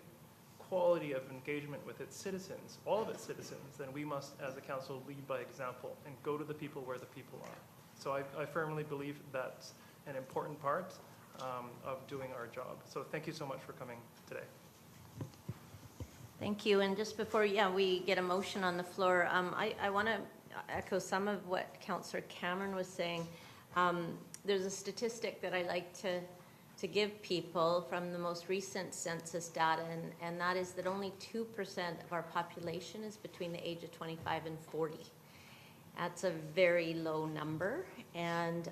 quality of engagement with its citizens, all of its citizens, then we must, as a council, lead by example and go to the people where the people are. So I firmly believe that's an important part of doing our job. So thank you so much for coming today. Thank you. And just before we get a motion on the floor, I want to echo some of what Councillor Cameron was saying. There's a statistic that I like to give people from the most recent census data, and that is that only 2% of our population is between the age of 25 and 40. That's a very low number, and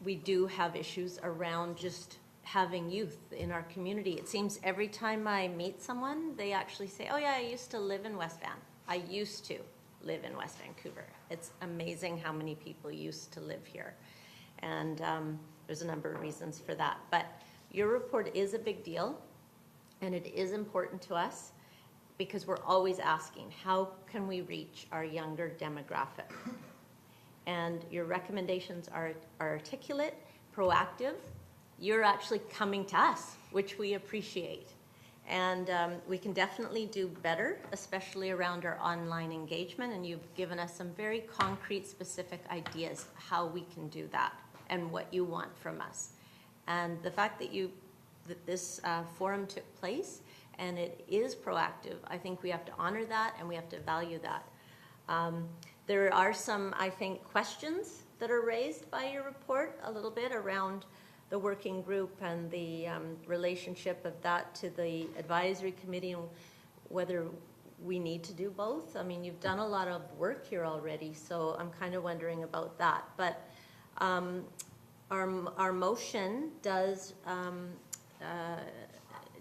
we do have issues around just having youth in our community. It seems every time I meet someone, they actually say, oh yeah, I used to live in West Van. I used to live in West Vancouver. It's amazing how many people used to live here. And there's a number of reasons for that. But your report is a big deal, and it is important to us because we're always asking, how can we reach our younger demographic? And your recommendations are articulate, proactive. You're actually coming to us, which we appreciate. And we can definitely do better, especially around our online engagement. And you've given us some very concrete, specific ideas how we can do that and what you want from us. And the fact that this forum took place and it is proactive, I think we have to honor that and we have to value that. There are some, I think, questions that are raised by your report a little bit around the working group and the relationship of that to the advisory committee and whether we need to do both. I mean, you've done a lot of work here already, so I'm kind of wondering about that. But our motion does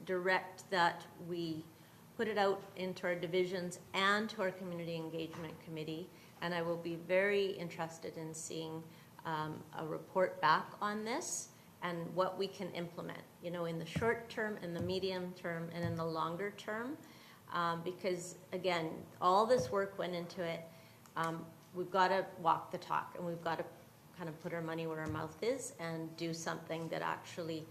direct that we put it out into our divisions and to our community engagement committee, and I will be very interested in seeing a report back on this and what we can implement, you know, in the short term, in the medium term, and in the longer term. Because, again, all this work went into it. We've got to walk the talk, and we've got to kind of put our money where our mouth is and do something that actually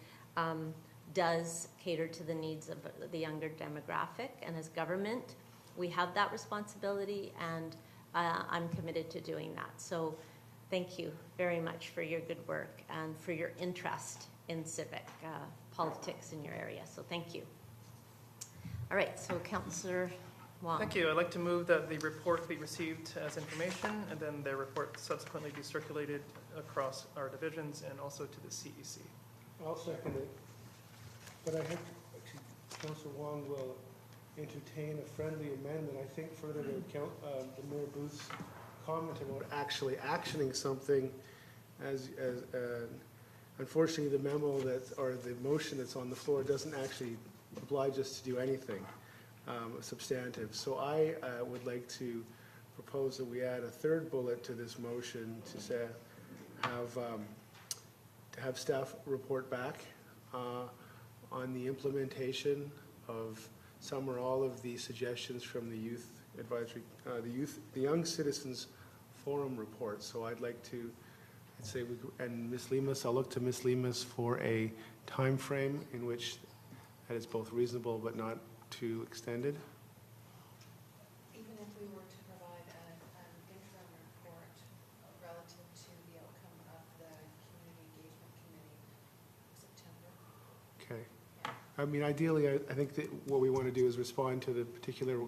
does cater to the needs of the younger demographic. And as government, we have that responsibility, and I'm committed to doing that. So thank you very much for your good work and for your interest in civic politics in your area. So thank you. All right, so Councillor Wong. Thank you. I'd like to move that the report be received as information and then their report subsequently be circulated across our divisions and also to the CEC. I'll second it. But I hope Councillor Wong will entertain a friendly amendment. I think further to the Mayor Booth's comment about actually actioning something, as unfortunately the memo or the motion that's on the floor doesn't actually oblige us to do anything substantive. So I would like to propose that we add a third bullet to this motion to say have staff report back on the implementation of some or all of the suggestions from the youth advisory, the Young Citizens Forum report. So I'd like to, and Ms. Lemus, I'll look to Ms. Lemus for a time frame in which that is both reasonable but not too extended. Even if we were to provide an interim report relative to the outcome of the Community Engagement Committee, September. Okay. I mean, ideally, I think that what we want to do is respond to the particular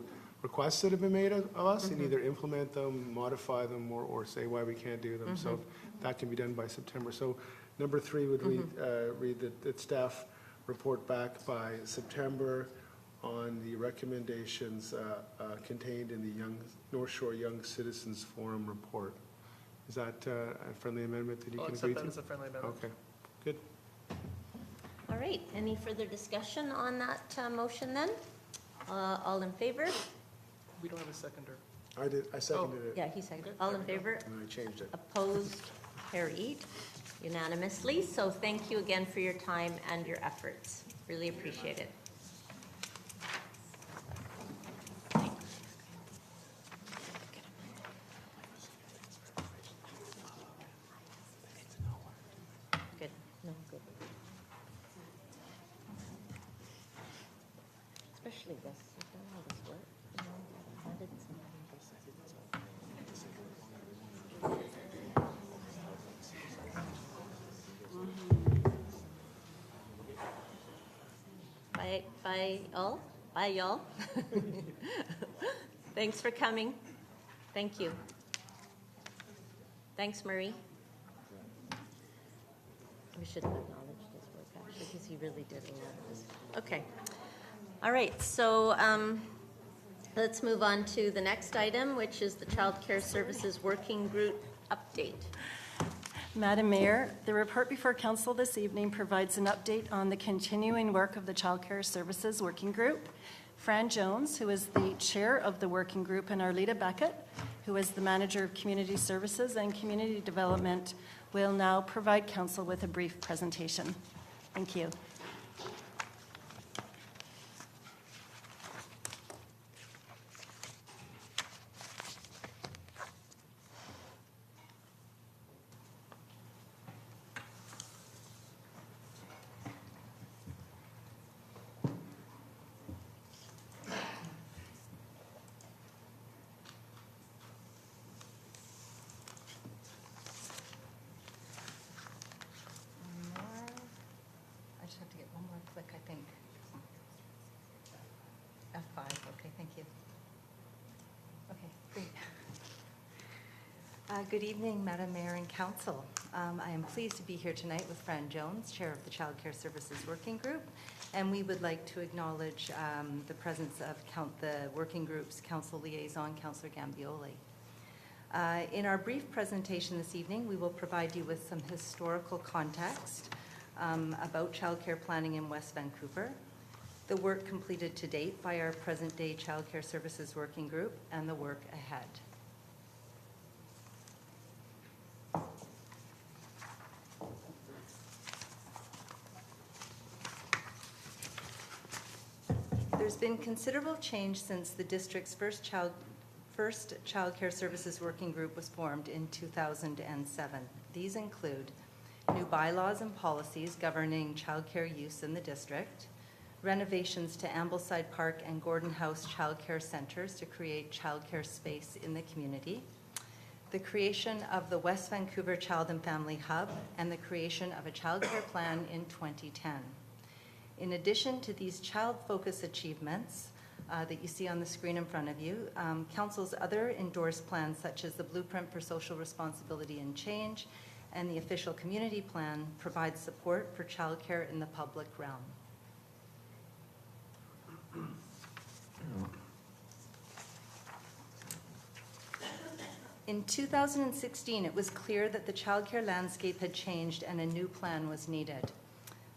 requests that have been made of us and either implement them, modify them, or say why we can't do them. So that can be done by September. So number 3 would read that staff report back by September on the recommendations contained in the North Shore Young Citizens Forum report. Is that a friendly amendment that you I'll can accept agree that to? as a friendly amendment. Okay, good. All right, any further discussion on that motion then? All in favor? We don't have a seconder. I seconded it. Yeah, he seconded. All in favor? And I changed it. Opposed? Carried unanimously. So thank you again for your time and your efforts. Really appreciate it. Good. No, good. Especially this. You've done all this work. You know, you've added some. Bye all. Bye y'all. Thanks for coming. Thank you. Thanks, Marie. We should have acknowledged his work actually, because he really did a lot of this. Okay. All right, so let's move on to the next item, which is the Child Care Services Working Group update. Madam Mayor, the report before Council this evening provides an update on the continuing work of the Child Care Services Working Group. Fran Jones, who is the chair of the working group, and Arleta Beckett, who is the manager of Community Services and Community Development, will now provide Council with a brief presentation. Thank you. just have to get one more click, I think. F5, okay, thank you. Okay, great. Good evening, Madam Mayor and Council. I am pleased to be here tonight with Fran Jones, Chair of the Child Care Services Working Group, and we would like to acknowledge the presence of the Working Group's Council Liaison, Councillor Gambioli. In our brief presentation this evening, we will provide you with some historical context about childcare planning in West Vancouver, the work completed to date by our present-day Childcare Services Working Group, and the work ahead. There's been considerable change since the district's first Child Care Services Working Group was formed in 2007. These include new bylaws and policies governing childcare use in the district, renovations to Ambleside Park and Gordon House childcare centers to create childcare space in the community, the creation of the West Vancouver Child and Family Hub, and the creation of a childcare plan in 2010. In addition to these child-focused achievements that you see on the screen in front of you, Council's other endorsed plans, such as the Blueprint for Social Responsibility and Change and the Official Community Plan, provide support for childcare in the public realm. In 2016, it was clear that the childcare landscape had changed and a new plan was needed.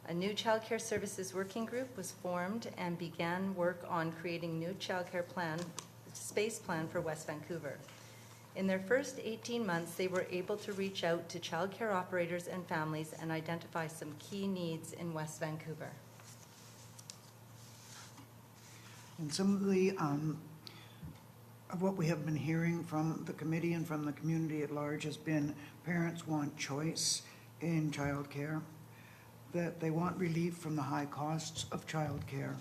A new Child Care Services Working Group was formed and began work on creating new childcare space plan for West Vancouver. In their first 18 months, they were able to reach out to childcare operators and families and identify some key needs in West Vancouver. And some of the of what we have been hearing from the committee and from the community at large has been parents want choice in childcare, that they want relief from the high costs of childcare,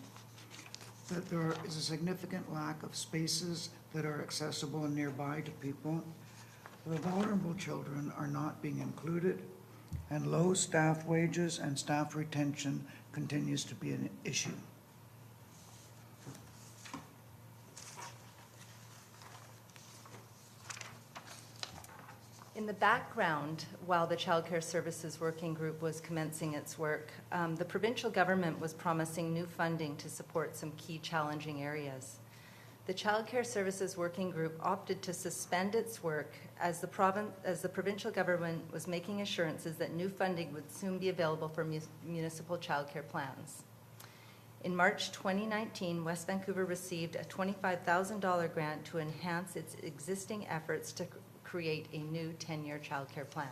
that there is a significant lack of spaces that are accessible and nearby to people, the vulnerable children are not being included, and low staff wages and staff retention continues to be an issue. In the background, while the Child Care Services Working Group was commencing its work, the provincial government was promising new funding to support some key challenging areas. The Child Care Services Working Group opted to suspend its work as the provincial government was making assurances that new funding would soon be available for municipal childcare plans. In March 2019, West Vancouver received a $25,000 grant to enhance its existing efforts to create a new 10-year childcare plan.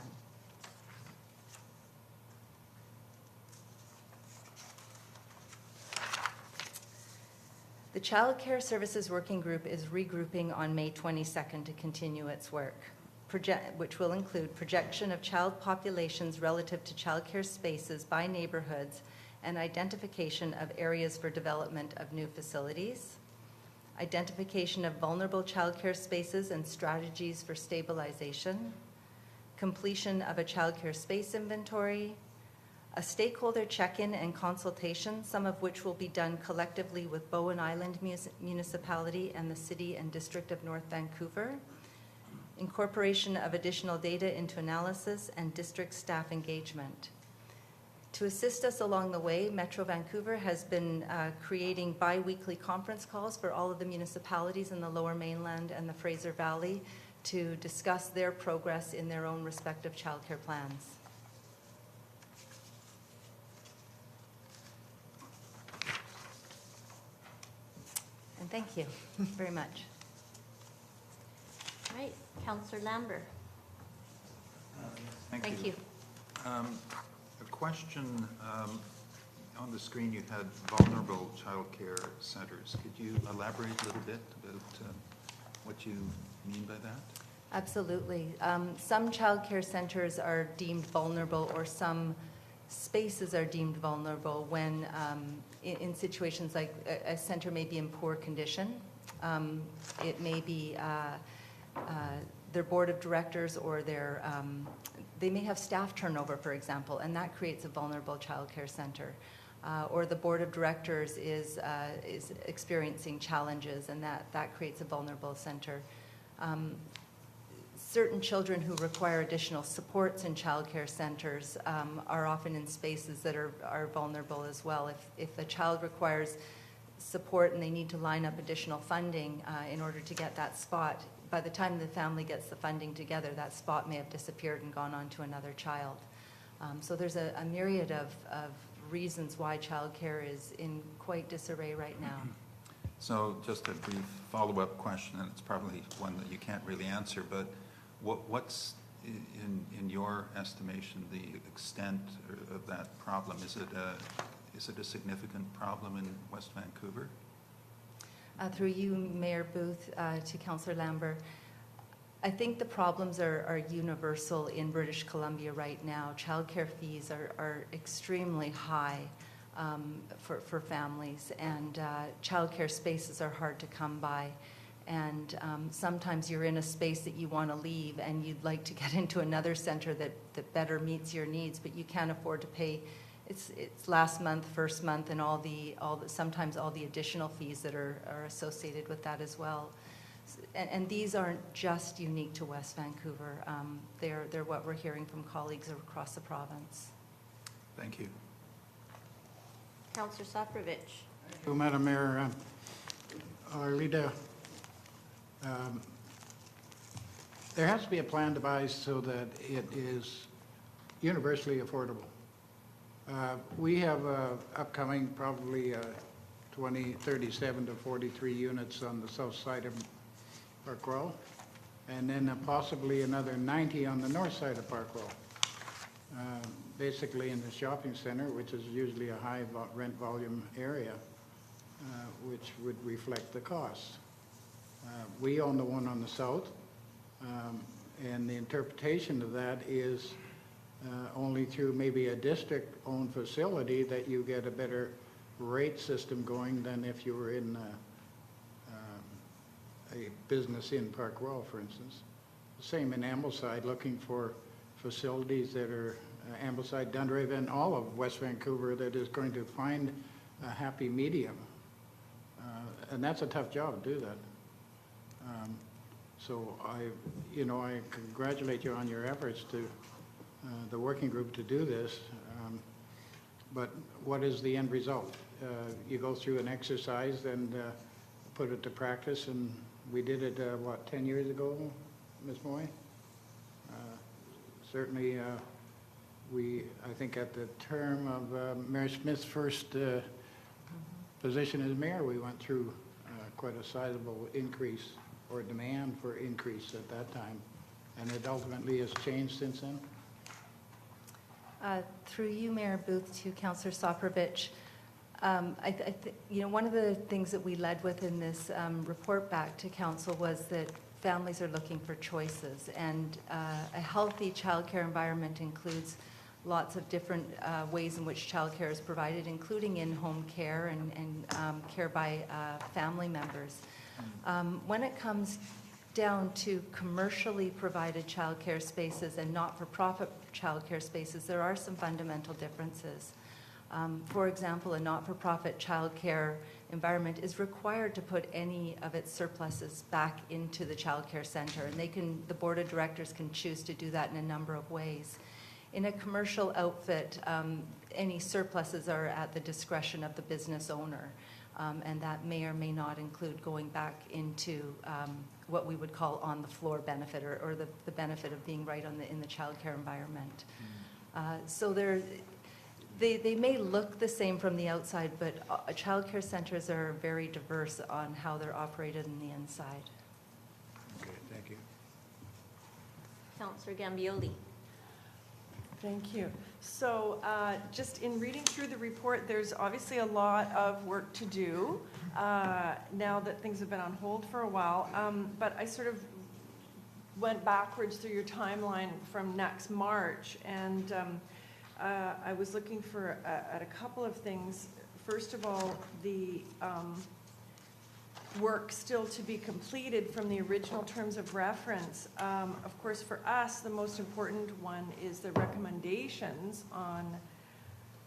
The Child Care Services Working Group is regrouping on May 22nd to continue its work, which will include projection of child populations relative to childcare spaces by neighborhoods and identification of areas for development of new facilities, identification of vulnerable childcare spaces and strategies for stabilization, completion of a childcare space inventory, a stakeholder check-in and consultation, some of which will be done collectively with Bowen Island Municipality and the City and District of North Vancouver, incorporation of additional data into analysis, and district staff engagement. To assist us along the way, Metro Vancouver has been creating bi-weekly conference calls for all of the municipalities in the Lower Mainland and the Fraser Valley to discuss their progress in their own respective childcare plans. And thank you very much. All right, Councillor Lambert. Thank you. A question, on the screen you had vulnerable childcare centers. Could you elaborate a little bit about what you mean by that? Absolutely. Some childcare centers are deemed vulnerable, or some spaces are deemed vulnerable when in situations like a center may be in poor condition. It may be their board of directors or they may have staff turnover, for example, and that creates a vulnerable childcare center. Or the board of directors is experiencing challenges, and that creates a vulnerable center. Certain children who require additional supports in childcare centers are often in spaces that are vulnerable as well. If a child requires support and they need to line up additional funding in order to get that spot, by the time the family gets the funding together, that spot may have disappeared and gone on to another child. So there's a myriad of reasons why childcare is in quite disarray right now. So just a brief follow-up question, and it's probably one that you can't really answer, but what's, in your estimation, the extent of that problem? Is it a significant problem in West Vancouver? Through you, Mayor Booth, to Councillor Lambert, I think the problems are universal in British Columbia right now. Childcare fees are extremely high for families, and childcare spaces are hard to come by. And sometimes you're in a space that you want to leave and you'd like to get into another center that better meets your needs, but you can't afford to pay. It's last month, first month, and sometimes all the additional fees that are associated with that as well. And these aren't just unique to West Vancouver. They're what we're hearing from colleagues across the province. Thank you. Councillor Soprovich. Thank you, Madam Mayor. Rita, there has to be a plan devised so that it is universally affordable. We have upcoming probably 37 to 43 units on the south side of Park Royal, and then possibly another 90 on the north side of Park Royal. Basically in the shopping center, which is usually a high rent volume area, which would reflect the cost. We own the one on the south, and the interpretation of that is only through maybe a district-owned facility that you get a better rate system going than if you were in a business in Park Royal, for instance. Same in Ambleside, looking for facilities that are Ambleside, Dundraven, all of West Vancouver that is going to find a happy medium. And that's a tough job to do that. So I congratulate you on your efforts to the working group to do this. But what is the end result? You go through an exercise and put it to practice, and we did it, 10 years ago, Ms. Moy? Certainly, I think at the term of Mayor Smith's first position as mayor, we went through quite a sizable increase or demand for increase at that time. And it ultimately has changed since then? Through you, Mayor Booth, to Councillor Soprovich, one of the things that we led with in this report back to council was that families are looking for choices, and a healthy childcare environment includes lots of different ways in which childcare is provided, including in-home care and care by family members. When it comes down to commercially provided childcare spaces and not-for-profit childcare spaces, there are some fundamental differences. For example, a not-for-profit childcare environment is required to put any of its surpluses back into the childcare center, and the board of directors can choose to do that in a number of ways. In a commercial outfit, any surpluses are at the discretion of the business owner, and that may or may not include going back into what we would call on-the-floor benefit, or the benefit of being right in the childcare environment. So they may look the same from the outside, but childcare centers are very diverse on how they're operated on the inside. Okay, thank you. Councillor Gambioli. Thank you. So just in reading through the report, there's obviously a lot of work to do now that things have been on hold for a while. But I sort of went backwards through your timeline from next March, and I was looking at a couple of things. First of all, work still to be completed from the original terms of reference. Of course, for us, the most important one is the recommendations on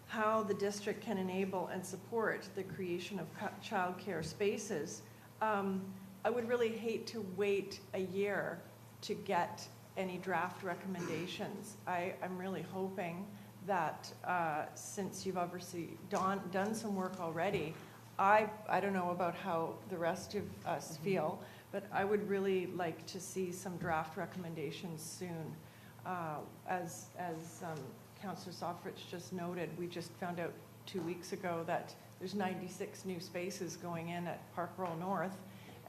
how the district can enable and support the creation of childcare spaces. I would really hate to wait a year to get any draft recommendations. I'm really hoping that since you've obviously done some work already, I don't know about how the rest of us feel, but I would really like to see some draft recommendations soon. As Councillor Sofrich just noted, we just found out 2 weeks ago that there's 96 new spaces going in at Park Royal North,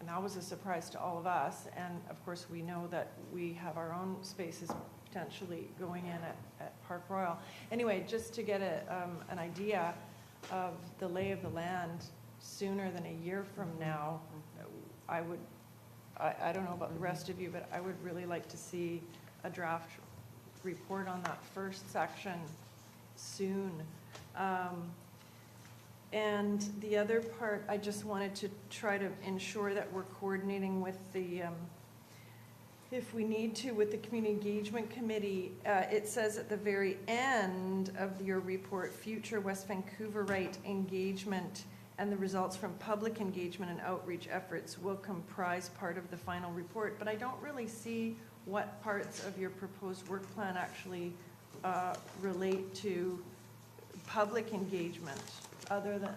and that was a surprise to all of us. And of course, we know that we have our own spaces potentially going in at Park Royal. Anyway, just to get an idea of the lay of the land sooner than a year from now, I don't know about the rest of you, but I would really like to see a draft report on that first section soon. And the other part, I just wanted to try to ensure that we're coordinating with the, if we need to, with the Community Engagement Committee. It says at the very end of your report, future West Vancouverite engagement and the results from public engagement and outreach efforts will comprise part of the final report, but I don't really see what parts of your proposed work plan actually relate to public engagement, other than,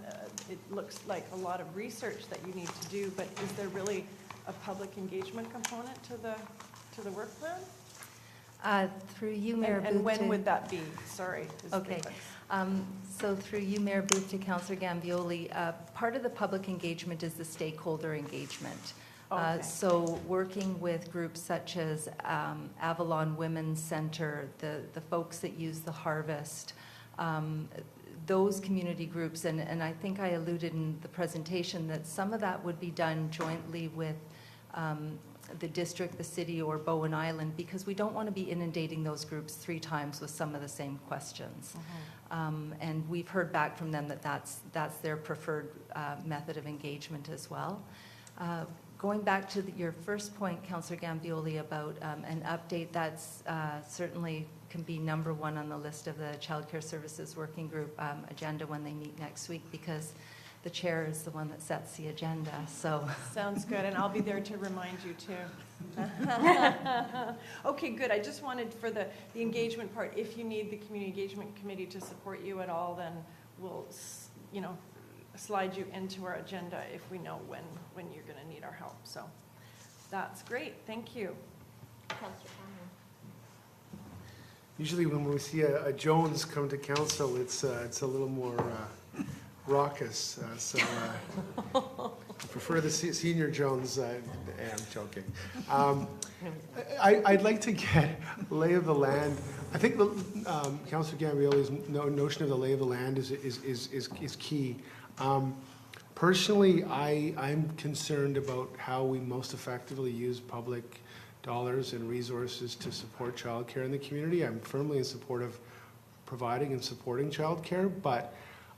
it looks like a lot of research that you need to do, but is there really a public engagement component to the work plan? Through you, Mayor Booth. And when would that be? Sorry. Okay. So through you, Mayor Booth, to Councillor Gambioli, part of the public engagement is the stakeholder engagement. Okay. So working with groups such as Avalon Women's Centre, the folks that use the Harvest, those community groups, and I think I alluded in the presentation that some of that would be done jointly with the district, the city, or Bowen Island, because we don't want to be inundating those groups 3 times with some of the same questions. And we've heard back from them that that's their preferred method of engagement as well. Going back to your first point, Councillor Gambioli, about an update, that's certainly can be number 1 on the list of the Child Care Services Working Group agenda when they meet next week, because the chair is the one that sets the agenda. So sounds good, and I'll be there to remind you too. Okay, good. I just wanted for the engagement part, if you need the Community Engagement Committee to support you at all, then we'll, slide you into our agenda if we know when you're going to need our help. So that's great. Thank you. Councillor Cameron. Usually when we see a Jones come to council, it's a little more raucous. I prefer the senior Jones. I'm joking. I'd like to get lay of the land. I think Councillor Gambioli's notion of the lay of the land is key. Personally, I'm concerned about how we most effectively use public dollars and resources to support childcare in the community. I'm firmly in support of providing and supporting childcare, but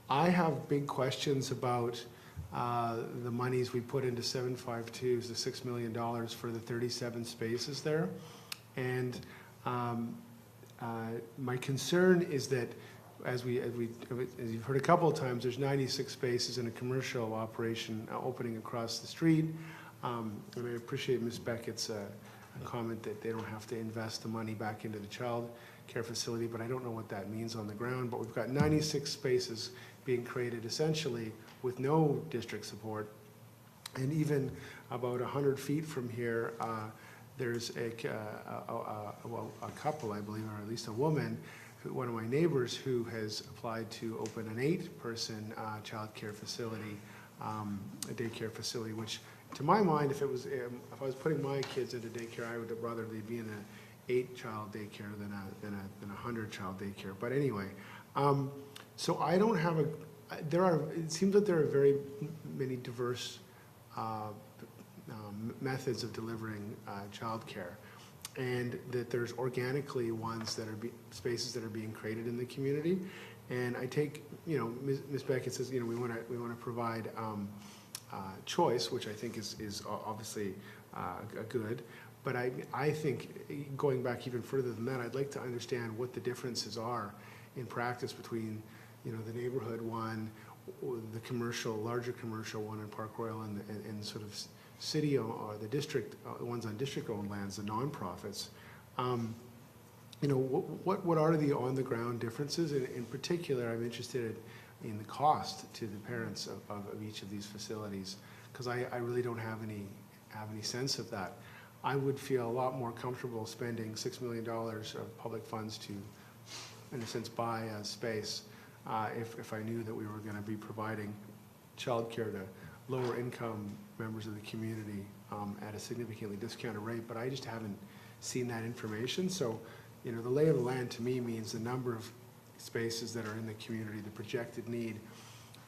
I have big questions about the monies we put into 752, the $6 million for the 37 spaces there. And my concern is that as you've heard a couple of times, there's 96 spaces in a commercial operation opening across the street. And I appreciate Ms. Beckett's comment that they don't have to invest the money back into the child care facility, but I don't know what that means on the ground. But we've got 96 spaces being created essentially with no district support. And even about 100 feet from here, there's a couple, I believe, or at least a woman, one of my neighbors, who has applied to open an 8-person child care facility, a daycare facility, which to my mind, if I was putting my kids into daycare, I would rather they be in an 8-child daycare than a 100-child daycare. But anyway, so I don't have it seems that there are very many diverse methods of delivering child care, and that there's organically ones that are spaces that are being created in the community. And I take, Ms. Beckett says, we want to provide choice, which I think is obviously good. But I think, going back even further than that, I'd like to understand what the differences are in practice between, the neighborhood one, or the commercial, larger commercial one in Park Royal, and sort of city or the district ones on district-owned lands, the nonprofits. What are the on-the-ground differences? In particular, I'm interested in the cost to the parents of each of these facilities, because I really don't have any sense of that. I would feel a lot more comfortable spending $6 million of public funds to, in a sense, buy a space if I knew that we were going to be providing childcare to lower income members of the community at a significantly discounted rate, but I just haven't seen that information. So, the lay of the land to me means the number of spaces that are in the community, the projected need,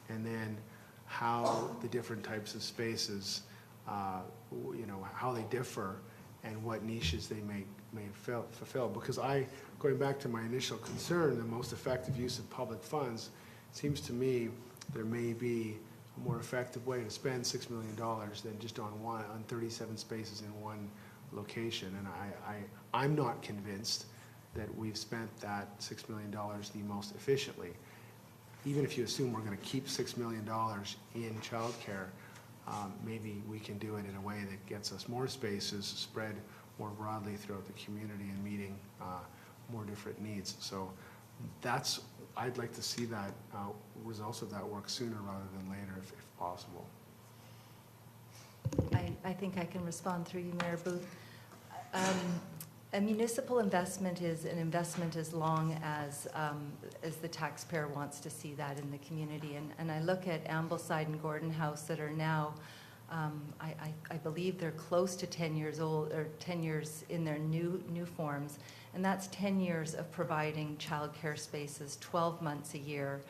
and then how the different types of spaces, how they differ and what niches they may fulfill. Because going back to my initial concern, the most effective use of public funds, it seems to me there may be a more effective way to spend $6 million than just on 37 spaces in one location. And I'm not convinced that we've spent that $6 million the most efficiently. Even if you assume we're going to keep $6 million in childcare, maybe we can do it in a way that gets us more spaces spread more broadly throughout the community and meeting more different needs. So I'd like to see that results of that work sooner rather than later if possible. I think I can respond through you, Mayor Booth. A municipal investment is an investment as long as the taxpayer wants to see that in the community. And I look at Ambleside and Gordon House that are now, I believe they're close to 10 years old, or 10 years in their new forms. And that's 10 years of providing childcare spaces 12 months a year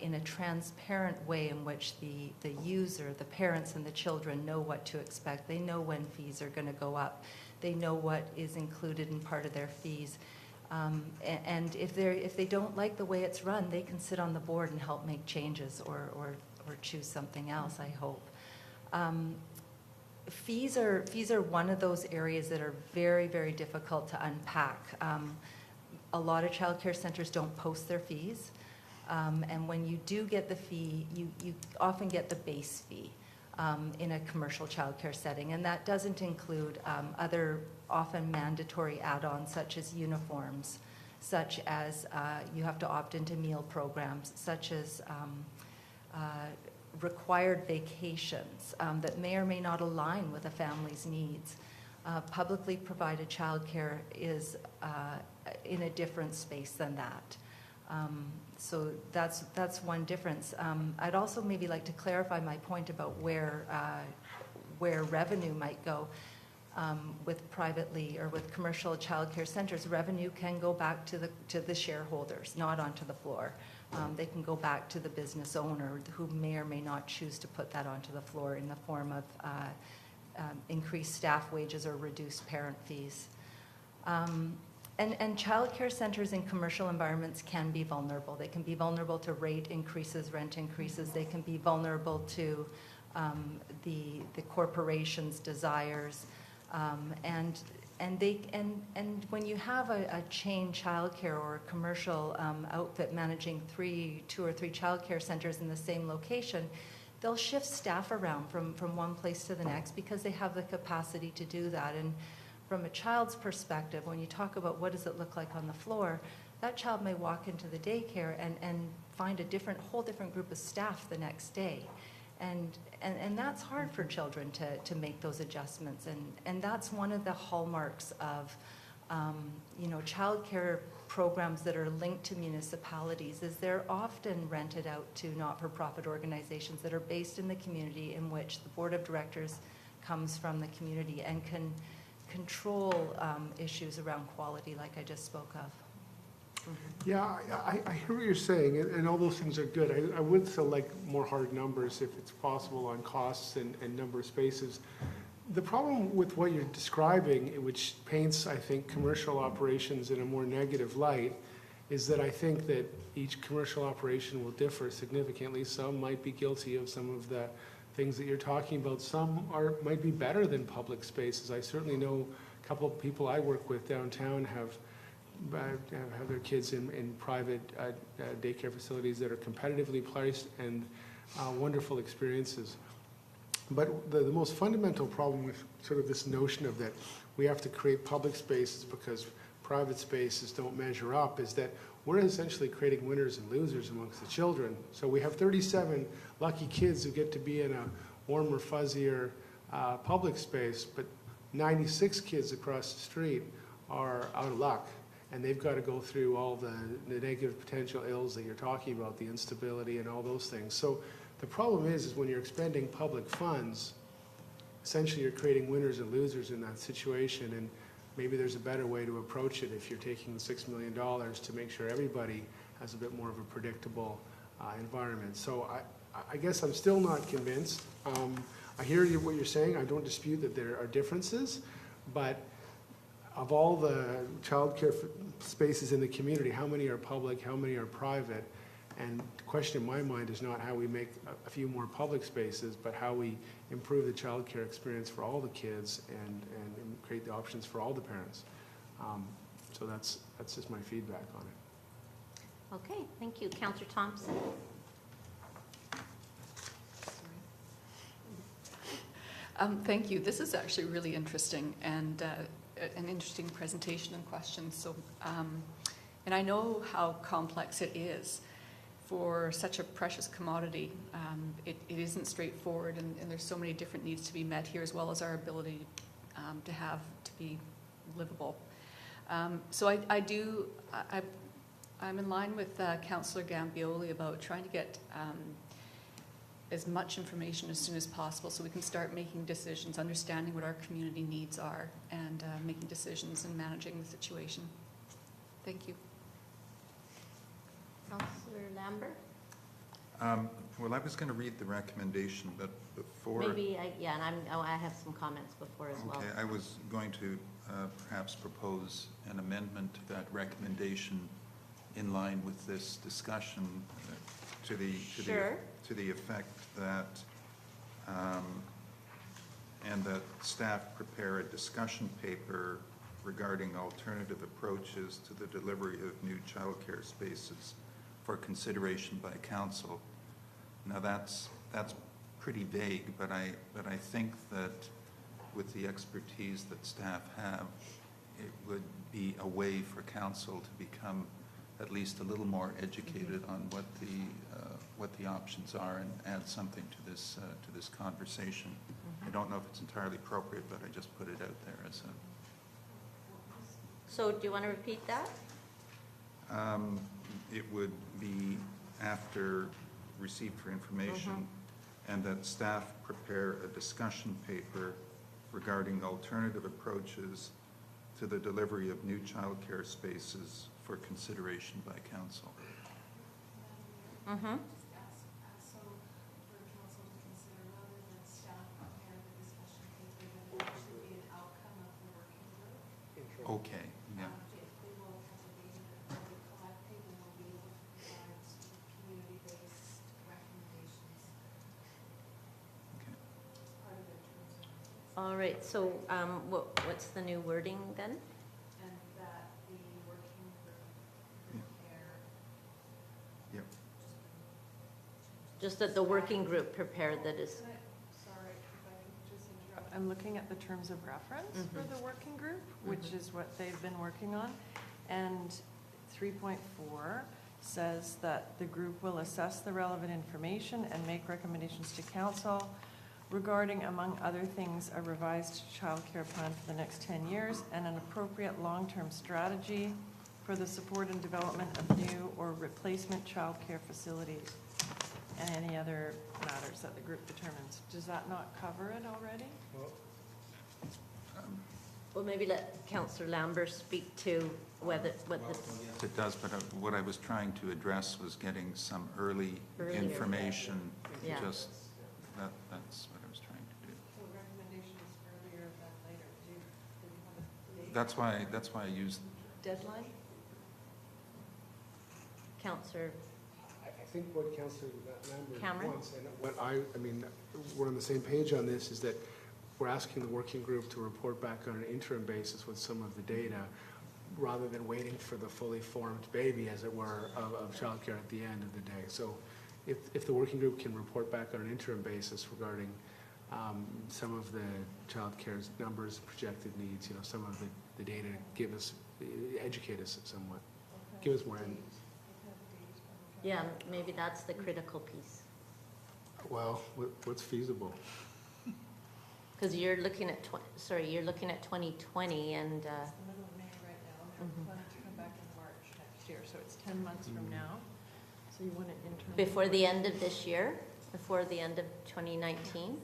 in a transparent way in which the user, the parents and the children know what to expect. They know when fees are going to go up. They know what is included in part of their fees. And if they don't like the way it's run, they can sit on the board and help make changes or choose something else, I hope. Fees are one of those areas that are very, very difficult to unpack. A lot of childcare centers don't post their fees. And when you do get the fee, you often get the base fee. In a commercial childcare setting, and that doesn't include other often mandatory add-ons such as uniforms, such as you have to opt into meal programs, such as required vacations that may or may not align with a family's needs. Publicly provided childcare is in a different space than that. So that's one difference. I'd also maybe like to clarify my point about where revenue might go with privately or with commercial childcare centers. Revenue can go back to the shareholders, not onto the floor. They can go back to the business owner who may or may not choose to put that onto the floor in the form of increased staff wages or reduced parent fees. And childcare centers in commercial environments can be vulnerable. They can be vulnerable to rate increases, rent increases. They can be vulnerable to the corporation's desires. And when you have a chain childcare or a commercial outfit managing two or three childcare centers in the same location, they'll shift staff around from one place to the next because they have the capacity to do that. And from a child's perspective, when you talk about what does it look like on the floor, that child may walk into the daycare and find a whole different group of staff the next day. And that's hard for children to make those adjustments. And that's one of the hallmarks of childcare programs that are linked to municipalities is they're often rented out to not-for-profit organizations that are based in the community in which the board of directors comes from the community and can control issues around quality like I just spoke of. Yeah, I hear what you're saying, and all those things are good. I would still like more hard numbers if it's possible on costs and number of spaces. The problem with what you're describing, which paints, I think, commercial operations in a more negative light, is that I think that each commercial operation will differ significantly. Some might be guilty of some of the things that you're talking about, some might be better than public spaces. I certainly know a couple of people I work with downtown have their kids in private daycare facilities that are competitively priced and wonderful experiences. But the most fundamental problem with sort of this notion of that we have to create public spaces because private spaces don't measure up is that we're essentially creating winners and losers amongst the children. So we have 37 lucky kids who get to be in a warmer, fuzzier public space, but 96 kids across the street are out of luck. And they've got to go through all the negative potential ills that you're talking about, the instability and all those things. So the problem is when you're expending public funds, essentially you're creating winners and losers in that situation. And maybe there's a better way to approach it if you're taking the $6 million to make sure everybody has a bit more of a predictable environment. So I guess I'm still not convinced. I hear what you're saying. I don't dispute that there are differences, but of all the childcare spaces in the community, how many are public, how many are private? And the question in my mind is not how we make a few more public spaces, but how we improve the childcare experience for all the kids and create the options for all the parents. So that's just my feedback on it. Okay, thank you. Councillor Thompson? Thank you. This is actually really interesting and an interesting presentation and questions. So, and I know how complex it is for such a precious commodity. It isn't straightforward, and there's so many different needs to be met here, as well as our ability to be livable. So I'm in line with Councillor Gambioli about trying to get as much information as soon as possible so we can start making decisions, understanding what our community needs are, and making decisions and managing the situation. Thank you. Councillor Lambert? Well, I was going to read the recommendation, but before... Maybe, and I have some comments before as well. Okay, I was going to perhaps propose an amendment to that recommendation in line with this discussion to the effect that and that staff prepare a discussion paper regarding alternative approaches to the delivery of new childcare spaces for consideration by council. Now that's pretty vague, but I think that with the expertise that staff have, it would be a way for council to become at least a little more educated on what the options are and add something to this conversation. I don't know if it's entirely appropriate, but I just put it out there as a... So do you want to repeat that? It would be after receipt for information, and that staff prepare a discussion paper regarding alternative approaches to the delivery of new childcare spaces for consideration by council. Okay, yeah. All right, so what's the new wording then? And that the working group prepare. Yep. Just that the working group prepared the Sorry, if I could just interrupt. I'm looking at the terms of reference for the working group, which is what they've been working on. And 3.4 says that the group will assess the relevant information and make recommendations to council regarding, among other things, a revised childcare plan for the next 10 years and an appropriate long-term strategy for the support and development of new or replacement childcare facilities and any other matters that the group determines. Does that not cover it already? Well, maybe let Councillor Lambert speak to what the... It does, but what I was trying to address was getting some earlier information. Yeah. Just that's what I was trying to do. So recommendation is earlier than later. Do you have a date? That's why I used Deadline? Councillor... think what Councillor Lambert Cameron? wants, and what I mean, we're on the same page on this, is that we're asking the working group to report back on an interim basis with some of the data, rather than waiting for the fully formed baby, as it were, of childcare at the end of the day. So if the working group can report back on an interim basis regarding some of the childcare numbers, projected needs, you know, some of the data, educate us somewhat. Give us more. Yeah, maybe that's the critical piece. Well, what's feasible? Because you're looking at, you're looking at 2020 and, It's the middle of May right now, and they're planning to come back in March next year, so it's 10 months from now. So you want an interim. before the end of this year, before the end of 2019?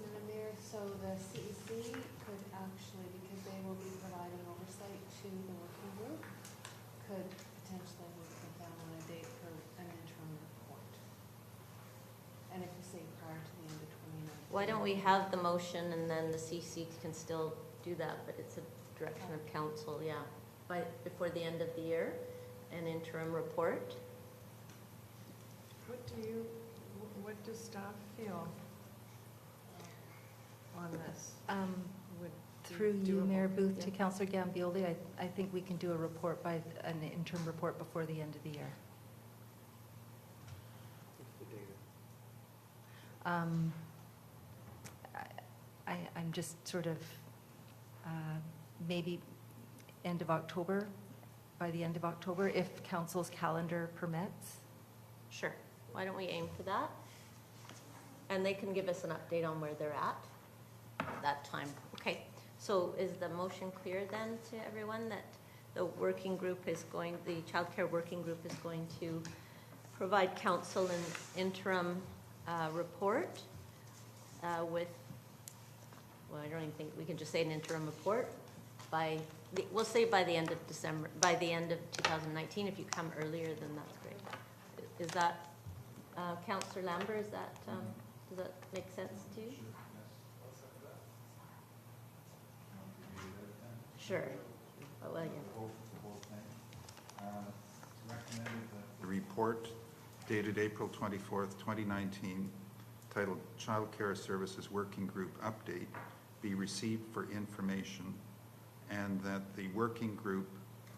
Madam Mayor, so the CEC could actually, because they will be providing oversight to the working group, could potentially move them down on a date for an interim report. And if you say prior to the end of 2019. Why don't we have the motion and then the CC can still do that, but it's a direction of council, yeah. Before the end of the year, an interim report. What does staff feel on this? Would Through do you, a- Mayor Booth, to yeah. Councillor Gambioli, I think we can do a report an interim report before the end of the year. I'm just sort of, maybe end of October, by the end of October, if council's calendar permits. Sure. Why don't we aim for that? And they can give us an update on where they're at that time. Okay. So is the motion clear then to everyone that the working group is going, the childcare working group is going to provide council an interim report with, well, I don't even think, we can just say an interim report we'll say by the end of December, by the end of 2019. If you come earlier, then that's great. Is that, Councillor Lambert, is that, does that make sense to you? Sure. Oh, well, yeah. The report dated April 24th, 2019, titled Child Care Services Working Group Update, be received for information, and that the working group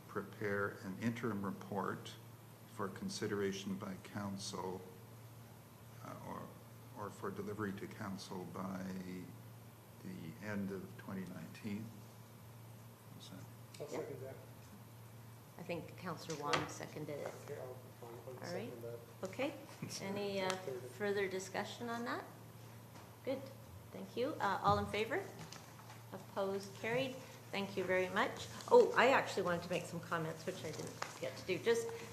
prepare an interim report for consideration by council or for delivery to council by the end of 2019. Is that- I'll second that. I think Councillor Wong seconded it. Okay, I'll All right. second that. Okay. Any further discussion on that? Good. Thank you. All in favor? Opposed? Carried. Thank you very much. Oh, I actually wanted to make some comments, which I didn't get to do.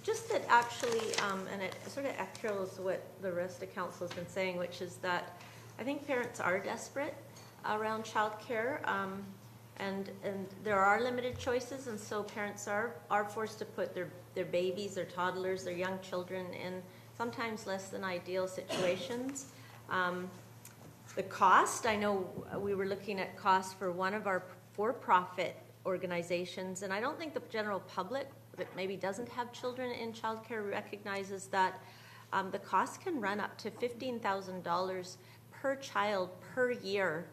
Just that actually, and it sort of echoes what the rest of council has been saying, which is that I think parents are desperate around childcare, and there are limited choices, and so parents are forced to put their babies, their toddlers, their young children in sometimes less than ideal situations. The cost, I know we were looking at cost for one of our for-profit organizations, and I don't think the general public that maybe doesn't have children in childcare recognizes that the cost can run up to $15,000 per child per year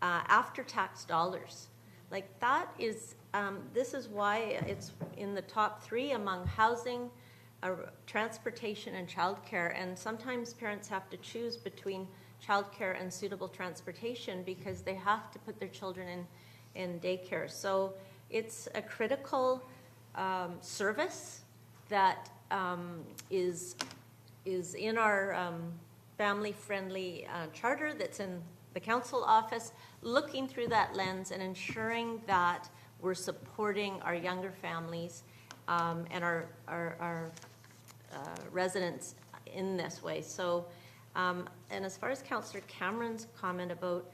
after tax dollars. Like that is, this is why it's in the top 3 among housing, transportation, and childcare. And sometimes parents have to choose between childcare and suitable transportation because they have to put their children in daycare. So it's a critical service that is in our family-friendly charter that's in the council office, looking through that lens and ensuring that we're supporting our younger families and our residents in this way. So, and as far as Councillor Cameron's comment about,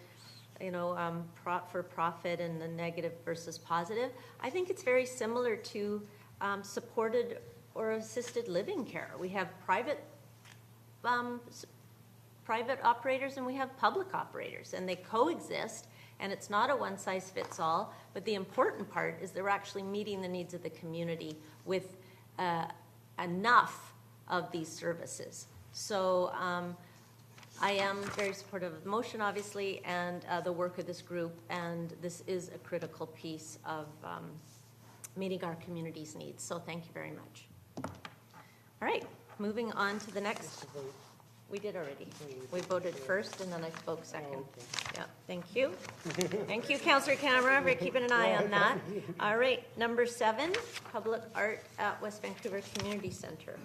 you know, for profit and the negative versus positive, I think it's very similar to supported or assisted living care. We have private operators and we have public operators, and they coexist, and it's not a one-size-fits-all, but the important part is they're actually meeting the needs of the community with enough of these services. So I am very supportive of the motion, obviously, and the work of this group, and this is a critical piece of meeting our community's needs. So thank you very much. All right, moving on to the next. We did already. We voted first, and then I spoke second. Yeah, thank you. Thank you, Councillor Camera, for keeping an eye on that. All right, number 7, public art at West Vancouver Community Centre.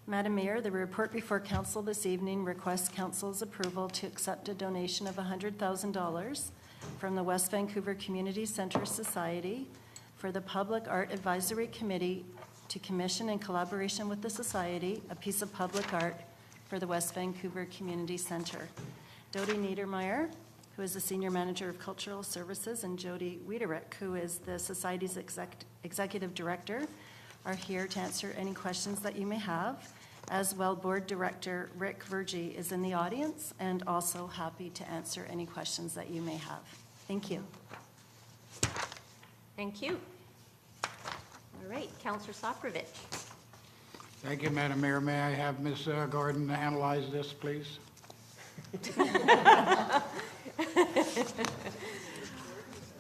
Madam Mayor, the report before council this evening requests council's approval to accept a donation of $100,000 from the West Vancouver Community Centre Society for the Public Art Advisory Committee to commission in collaboration with the Society a piece of public art for the West Vancouver Community Centre. Dodie Niedermeyer, who is the Senior Manager of Cultural Services, and Jody Wiederick, who is the Society's Executive Director, are here to answer any questions that you may have. As well, Board Director Rick Vergy is in the audience and also happy to answer any questions that you may have. Thank you. Thank you. All right, Councillor Soprovich. Thank you, Madam Mayor. May I have Ms. Gordon analyze this, please?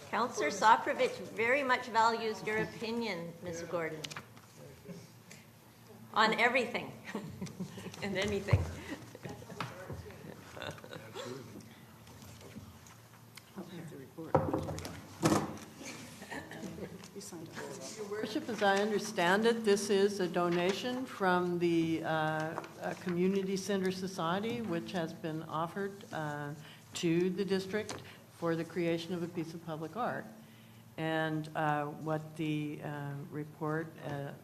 Councillor Soprovich very much values your opinion, Ms. Gordon, on everything and anything. Your Worship, as I understand it, this is a donation from the Community Center Society, which has been offered to the district for the creation of a piece of public art. And what the report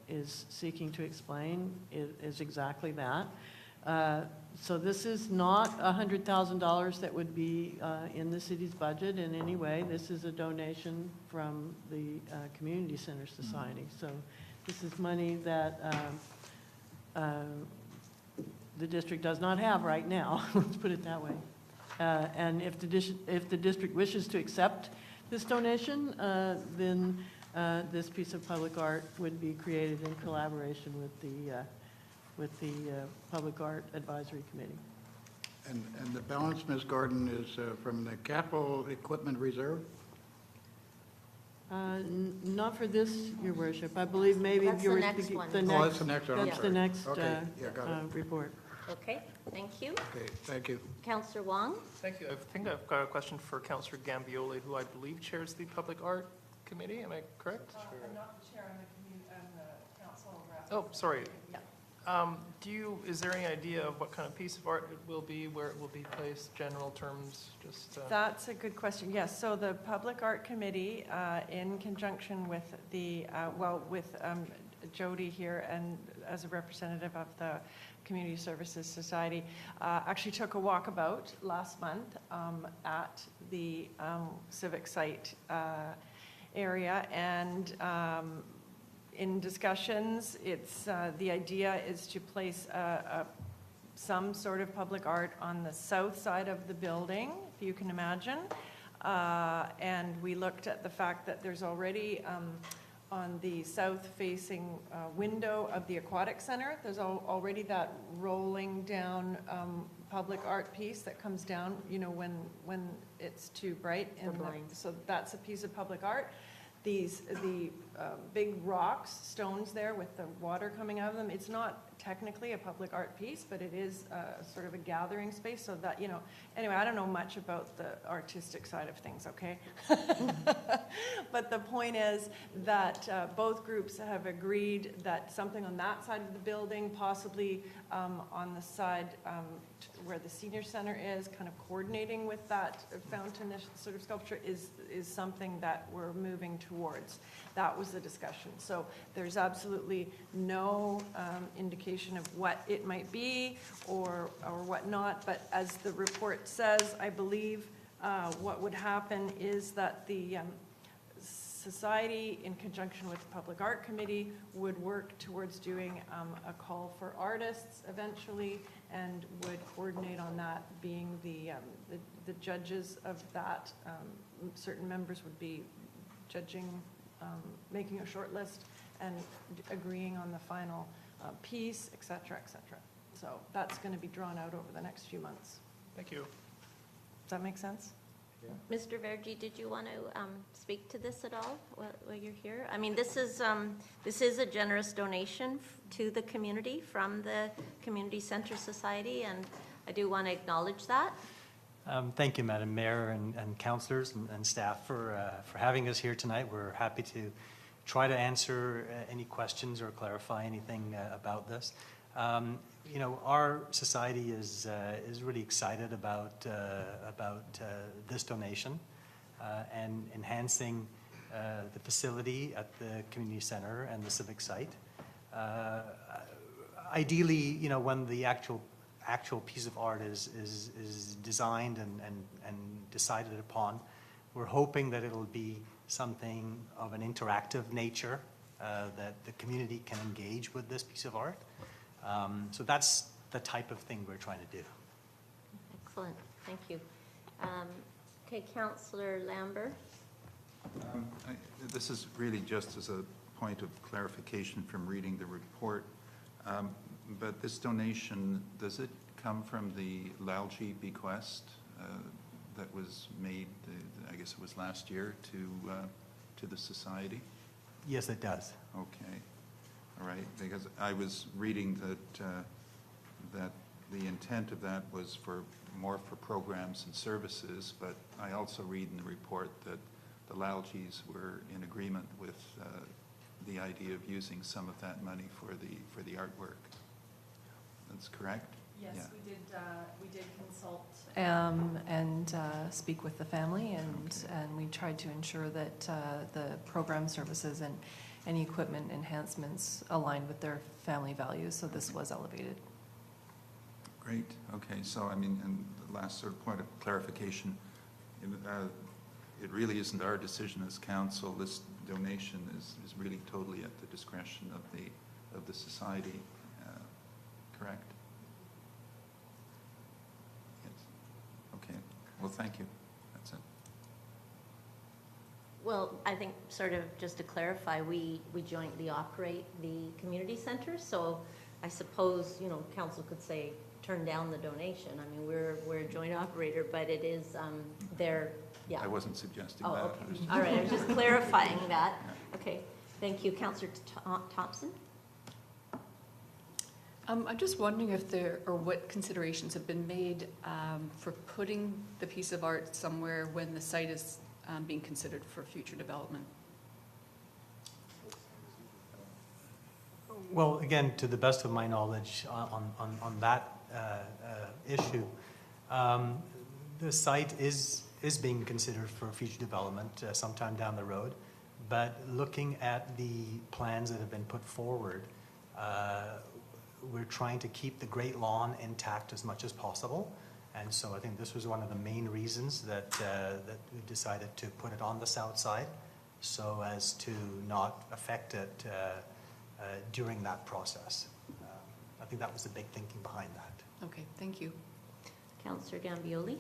is seeking to explain is exactly that. So this is not $100,000 that would be in the city's budget in any way. This is a donation from the Community Center Society. So this is money that the district does not have right now, let's put it that way. And if the district wishes to accept this donation, then this piece of public art would be created in collaboration with the Public Art Advisory Committee. And the balance, Ms. Gordon, is from the Capital Equipment Reserve? Not for this, Your Worship. I believe maybe That's you the were next speaking. one. Oh, that's the next one. I'm That's the sorry. next Okay, yeah, got it. report. Okay, thank you. Okay, thank you. Councillor Wong? Thank you. I think I've got a question for Councillor Gambioli, who I believe chairs the Public Art Committee. Am I correct? I'm not the chair on the council rep. Oh, sorry. Yeah. Is there any idea of what kind of piece of art it will be, where it will be placed, general terms, just? That's a good question. Yes, so the Public Art Committee, in conjunction with with Jody here and as a representative of the Community Services Society, actually took a walkabout last month at the civic site area, and in discussions, it's the idea is to place some sort of public art on the south side of the building, if you can imagine. And we looked at the fact that there's already on the south-facing window of the Aquatic Center, there's already that rolling down public art piece that comes down, you know, when it's too bright. So that's a piece of public art. The big rocks, stones there with the water coming out of them, it's not technically a public art piece, but it is sort of a gathering space, so that, you know, anyway, I don't know much about the artistic side of things, okay? But the point is that both groups have agreed that something on that side of the building, possibly on the side where the senior center is, kind of coordinating with that fountain-ish sort of sculpture, is something that we're moving towards. That was the discussion. So there's absolutely no indication of what it might be or what not, but as the report says, I believe what would happen is that the Society, in conjunction with the Public Art Committee, would work towards doing a call for artists eventually, and would coordinate on that, being the judges of that. Certain members would be judging, making a short list and agreeing on the final piece, et cetera, et cetera. So that's going to be drawn out over the next few months. Thank you. Does that make sense? Mr. Vergy, did you want to speak to this at all while you're here? I mean, this is a generous donation to the community from the Community Center Society, and I do want to acknowledge that. Thank you, Madam Mayor and councillors and staff for having us here tonight. We're happy to try to answer any questions or clarify anything about this. You know, our society is really excited about this donation and enhancing the facility at the community center and the civic site. Ideally, you know, when the actual piece of art is designed and decided upon, we're hoping that it'll be something of an interactive nature, that the community can engage with this piece of art. So that's the type of thing we're trying to do. Excellent, thank you. Okay, Councillor Lambert. This is really just as a point of clarification from reading the report. But this donation, does it come from the Lalji bequest that was made, I guess it was last year, to the society? Yes, it does. Okay. All right, because I was reading that the intent of that was more for programs and services, but I also read in the report that the Laljis were in agreement with the idea of using some of that money for the artwork. That's correct? Yes, Yeah. we did consult and speak with the family, and we tried to ensure that the program services and any equipment enhancements aligned with their family values, so this was elevated. Great, okay, so I mean, and the last sort of point of clarification, it really isn't our decision as council. This donation is really totally at the discretion of the society, correct? Yes, okay, well, thank you, that's it. Well, I think sort of just to clarify, we jointly operate the community center, so I suppose, you know, council could say, turn down the donation. I mean, we're a joint operator, but it is their, yeah. I wasn't suggesting that. that. Okay. All right, I was just clarifying that. Okay, thank you. Councillor Thompson? I'm just wondering if what considerations have been made for putting the piece of art somewhere when the site is being considered for future development. Well, again, to the best of my knowledge on that issue, the site is being considered for future development sometime down the road. But looking at the plans that have been put forward, we're trying to keep the Great Lawn intact as much as possible. And so I think this was one of the main reasons that we decided to put it on the south side, so as to not affect it during that process. I think that was the big thinking behind that. Okay, thank you. Councillor Gambioli?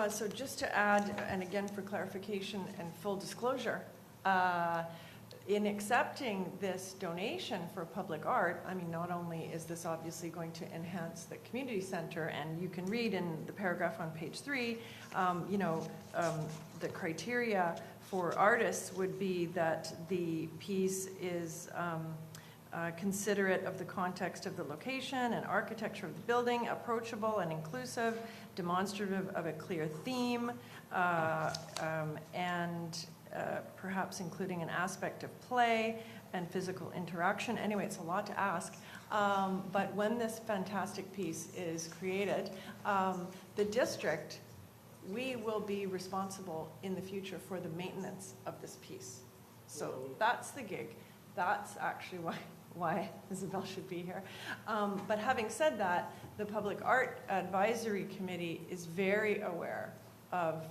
So just to add, and again for clarification and full disclosure, in accepting this donation for public art, I mean, not only is this obviously going to enhance the community center, and you can read in the paragraph on page 3, you know, the criteria for artists would be that the piece is considerate of the context of the location and architecture of the building, approachable and inclusive, demonstrative of a clear theme, and perhaps including an aspect of play and physical interaction. Anyway, it's a lot to ask. But when this fantastic piece is created, the district, we will be responsible in the future for the maintenance of this piece. So that's the gig. That's actually why Isabel should be here. But having said that, the Public Art Advisory Committee is very aware of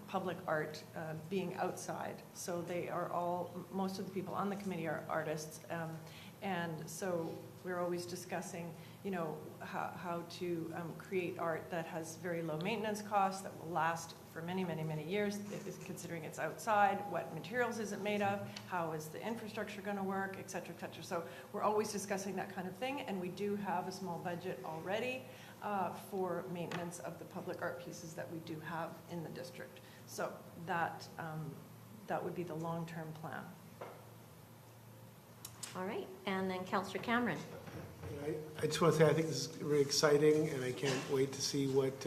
public art being outside. So they are all, most of the people on the committee are artists. And so we're always discussing, you know, how to create art that has very low maintenance costs, that will last for many, many, many years, considering it's outside, what materials is it made of, how is the infrastructure going to work, et cetera, et cetera. So we're always discussing that kind of thing, and we do have a small budget already for maintenance of the public art pieces that we do have in the district. So that would be the long-term plan. All right, and then Councillor Cameron. I just want to say I think this is very exciting, and I can't wait to see what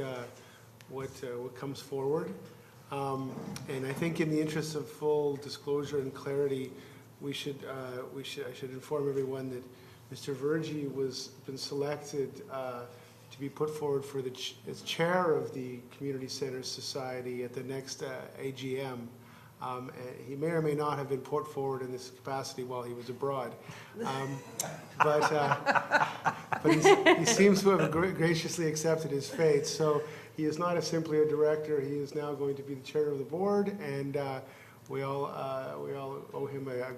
comes forward. And I think in the interest of full disclosure and clarity, I should inform everyone that Mr. Vergy been selected to be put forward for as chair of the Community Center Society at the next AGM. He may or may not have been put forward in this capacity while he was abroad. But he seems to have graciously accepted his fate. So he is not simply a director. He is now going to be the chair of the board, and we all owe him a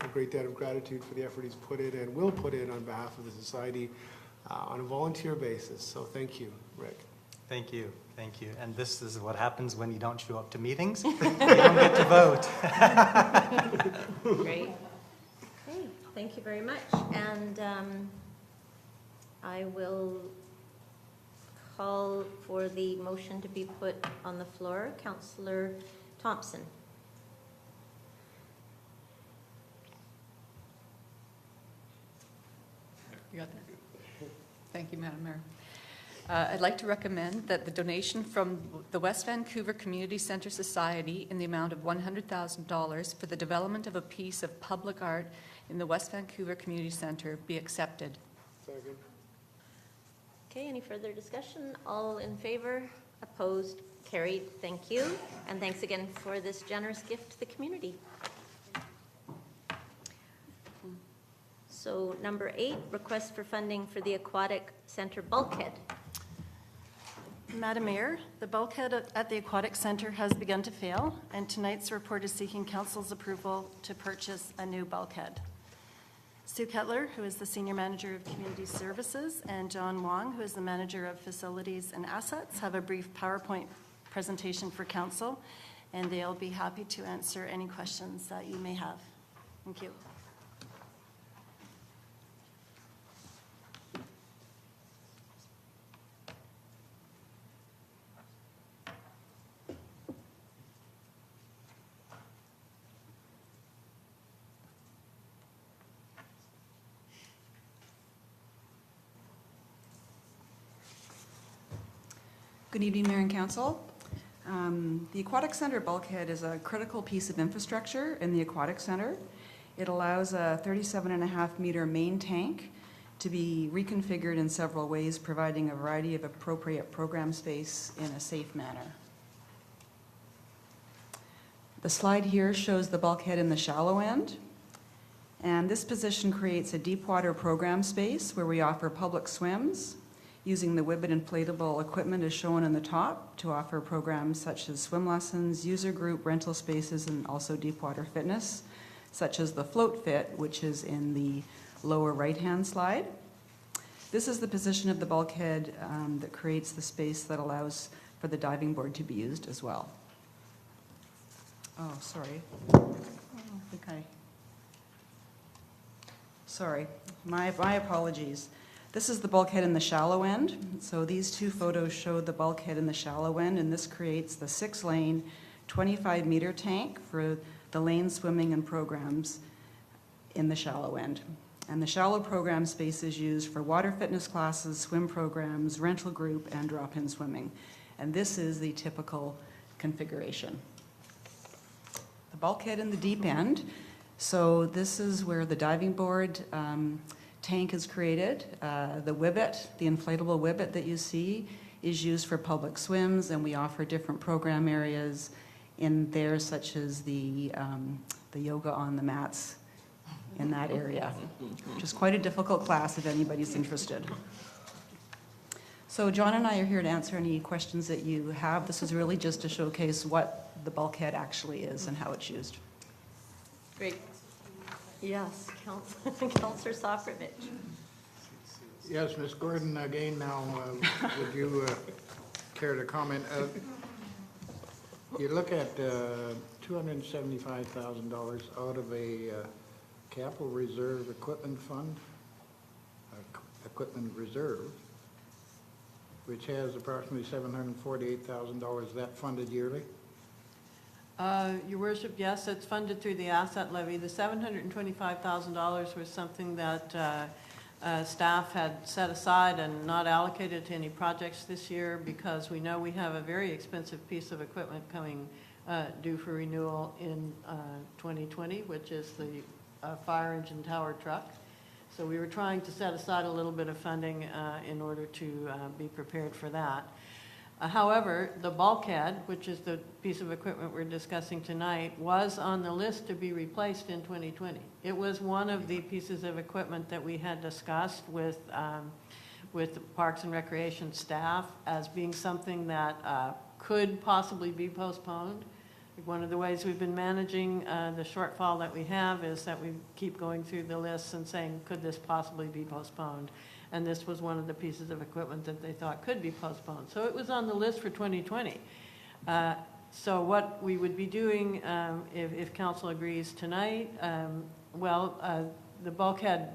great debt of gratitude for the effort he's put in and will put in on behalf of the society on a volunteer basis. So thank you, Rick. Thank you. Thank you. And this is what happens when you don't show up to meetings. You don't get to vote. Great. Okay, thank you very much. And I will call for the motion to be put on the floor. Councillor Thompson. You got that? Thank you, Madam Mayor. I'd like to recommend that the donation from the West Vancouver Community Centre Society in the amount of $100,000 for the development of a piece of public art in the West Vancouver Community Centre be accepted. Second. Okay, any further discussion? All in favor? Opposed? Carried. Thank you. And thanks again for this generous gift to the community. So number 8, request for funding for the Aquatic Center bulkhead. Madam Mayor, the bulkhead at the Aquatic Center has begun to fail, and tonight's report is seeking Council's approval to purchase a new bulkhead. Sue Kettler, who is the Senior Manager of Community Services, and John Wong, who is the Manager of Facilities and Assets, have a brief PowerPoint presentation for Council, and they'll be happy to answer any questions that you may have. Thank you. Good evening, Mayor and Council. The Aquatic Center bulkhead is a critical piece of infrastructure in the Aquatic Center. It allows a 37.5-meter main tank to be reconfigured in several ways, providing a variety of appropriate program space in a safe manner. The slide here shows the bulkhead in the shallow end, and this position creates a deep water program space where we offer public swims, using the Wibbit inflatable equipment as shown on the top to offer programs such as swim lessons, user group, rental spaces, and also deep water fitness, such as the float fit, which is in the lower right-hand slide. This is the position of the bulkhead that creates the space that allows for the diving board to be used as well. Oh, sorry. Sorry, my apologies. This is the bulkhead in the shallow end. So these two photos show the bulkhead in the shallow end, and this creates the 6-lane, 25-meter tank for the lane swimming and programs in the shallow end. And the shallow program space is used for water fitness classes, swim programs, rental group, and drop-in swimming. And this is the typical configuration. The bulkhead in the deep end. So this is where the diving board tank is created. The Wibbit, the inflatable Wibbit that you see, is used for public swims, and we offer different program areas in there, such as the yoga on the mats in that area, which is quite a difficult class if anybody's interested. So John and I are here to answer any questions that you have. This is really just to showcase what the bulkhead actually is and how it's used. Great. Yes, Councillor Sofrovich. Yes, Ms. Gordon, again now, would you care to comment? You look at $275,000 out of a capital reserve equipment fund, equipment reserve, which has approximately $748,000. Is that funded yearly? Your worship, yes, it's funded through the asset levy. The $725,000 was something that staff had set aside and not allocated to any projects this year because we know we have a very expensive piece of equipment coming due for renewal in 2020, which is the fire engine tower truck. So we were trying to set aside a little bit of funding in order to be prepared for that. However, the bulkhead, which is the piece of equipment we're discussing tonight, was on the list to be replaced in 2020. It was one of the pieces of equipment that we had discussed with Parks and Recreation staff as being something that could possibly be postponed. One of the ways we've been managing the shortfall that we have is that we keep going through the lists and saying, could this possibly be postponed? And this was one of the pieces of equipment that they thought could be postponed. So it was on the list for 2020. So what we would be doing, if council agrees tonight, the bulkhead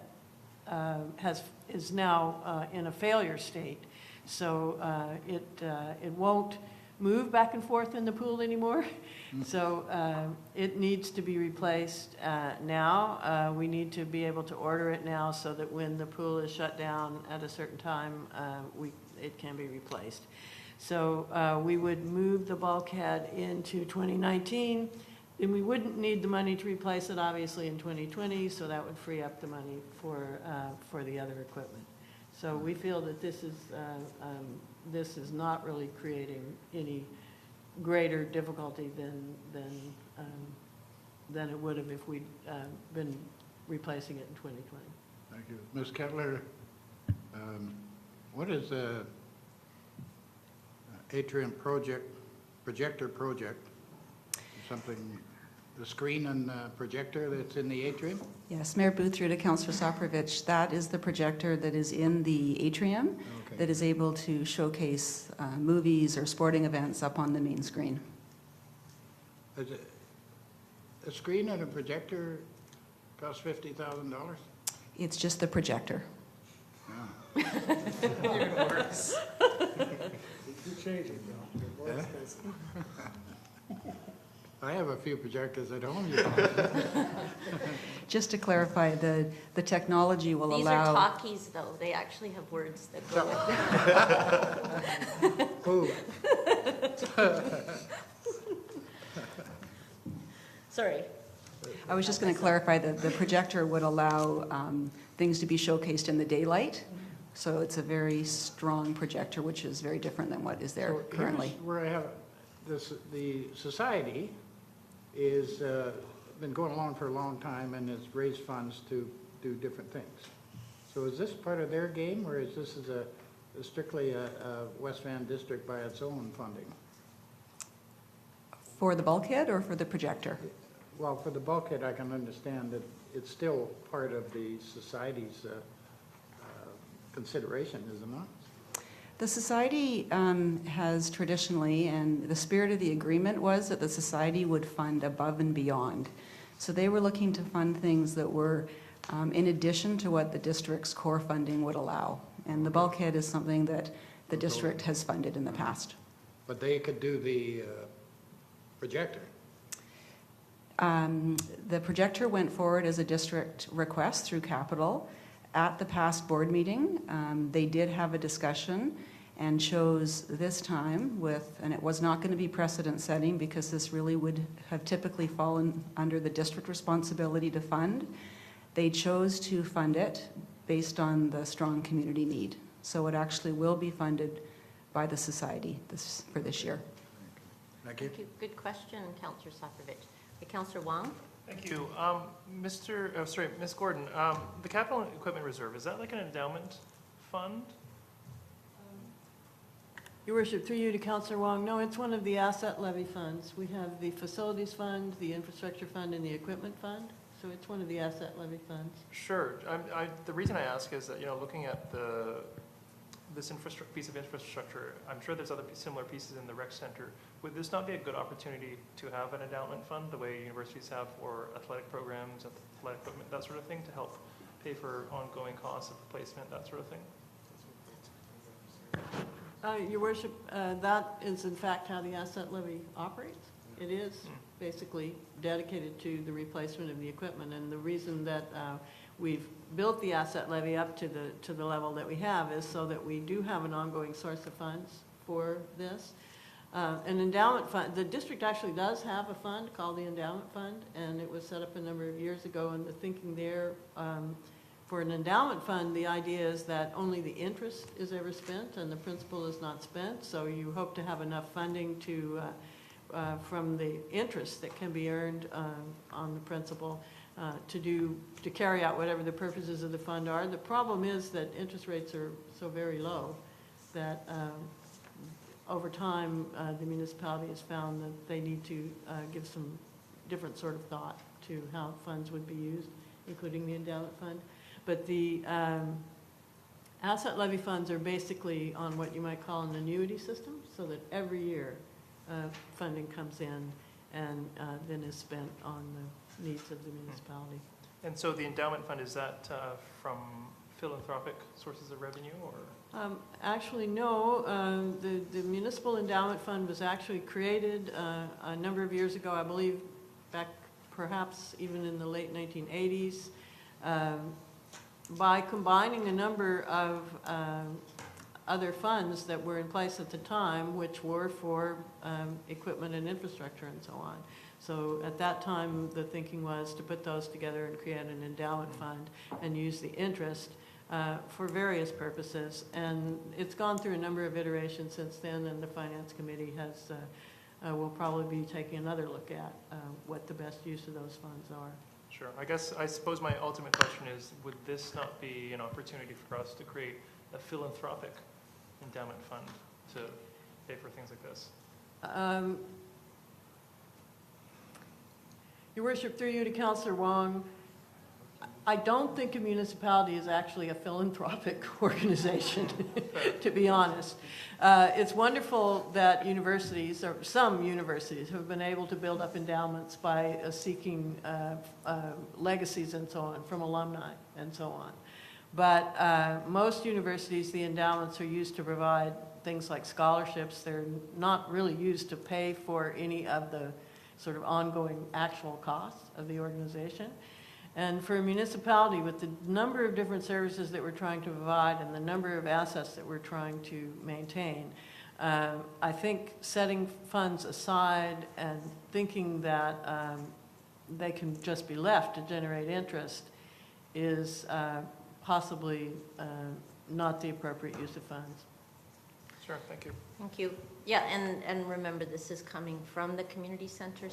is now in a failure state. So it won't move back and forth in the pool anymore. So it needs to be replaced now. We need to be able to order it now so that when the pool is shut down at a certain time, it can be replaced. So we would move the bulkhead into 2019, and we wouldn't need the money to replace it obviously in 2020, so that would free up the money for the other equipment. So we feel that this is not really creating any greater difficulty than it would have if we'd been replacing it in 2020. Thank you. Ms. Kettler, what is the atrium projector project? Something, the screen and projector that's in the atrium? Yes, Mayor Booth, through to Councillor Soprovich, that is the projector that is in the atrium that is able to showcase movies or sporting events up on the main screen. Is it, a screen and a projector cost $50,000? It's just the projector. Even worse. You're changing, Bill. Yeah. I have a few projectors at home. Just to clarify, the technology will These allow... are talkies, though. They actually have words that go with them. Sorry. I was just going to clarify that the projector would allow things to be showcased in the daylight. So it's a very strong projector, which is very different than what is there currently. Here's where I have this, the society is been going along for a long time and has raised funds to do different things. So is this part of their game, or is this strictly a West Van district by its own funding? For the bulkhead or for the projector? Well, for the bulkhead, I can understand that it's still part of the society's consideration, is it not? The society has traditionally, and the spirit of the agreement was that the society would fund above and beyond. So they were looking to fund things that were in addition to what the district's core funding would allow. And the bulkhead is something that the district has funded in the past. But they could do the projector. The projector went forward as a district request through capital. At the past board meeting, they did have a discussion and chose this time with, and it was not going to be precedent setting because this really would have typically fallen under the district responsibility to fund. They chose to fund it based on the strong community need. So it actually will be funded by the society for this year. Thank you. Thank you. Good question, Councillor Soprovich. Councillor Wong? Thank you. Ms. Gordon, the Capital Equipment Reserve, is that like an endowment fund? Your worship, through you to Councillor Wong, no, it's one of the asset levy funds. We have the facilities fund, the infrastructure fund, and the equipment fund. So it's one of the asset levy funds. Sure. The reason I ask is that, looking at the this piece of infrastructure, I'm sure there's other similar pieces in the rec center. Would this not be a good opportunity to have an endowment fund, the way universities have for athletic programs, athletic equipment, that sort of thing, to help pay for ongoing costs of replacement, that sort of thing? Your worship, that is in fact how the asset levy operates. It is basically dedicated to the replacement of the equipment, and the reason that we've built the asset levy up to the level that we have is so that we do have an ongoing source of funds for this. An endowment fund, the district actually does have a fund called the endowment fund, and it was set up a number of years ago, and the thinking there, for an endowment fund, the idea is that only the interest is ever spent and the principal is not spent, so you hope to have enough funding to, from the interest that can be earned on the principal to carry out whatever the purposes of the fund are. The problem is that interest rates are so very low that over time the municipality has found that they need to give some different sort of thought to how funds would be used, including the endowment fund. But the asset levy funds are basically on what you might call an annuity system, so that every year funding comes in and then is spent on the needs of the municipality. And so the endowment fund, is that from philanthropic sources of revenue, or? Actually, no. The Municipal Endowment Fund was actually created a number of years ago, I believe back perhaps even in the late 1980s, by combining a number of other funds that were in place at the time, which were for equipment and infrastructure and so on. So at that time, the thinking was to put those together and create an endowment fund and use the interest for various purposes. And it's gone through a number of iterations since then, and the Finance Committee has will probably be taking another look at what the best use of those funds are. Sure. I suppose my ultimate question is, would this not be an opportunity for us to create a philanthropic endowment fund to pay for things like this? Your Worship, through you to Councillor Wong, I don't think a municipality is actually a philanthropic organization, to be honest. It's wonderful that universities, or some universities, have been able to build up endowments by seeking legacies and so on from alumni and so on. But most universities, the endowments are used to provide things like scholarships. They're not really used to pay for any of the sort of ongoing actual costs of the organization. And for a municipality, with the number of different services that we're trying to provide and the number of assets that we're trying to maintain, I think setting funds aside and thinking that they can just be left to generate interest is possibly not the appropriate use of funds. Sure, thank you. Thank you. Yeah, and remember, this is coming from the community center,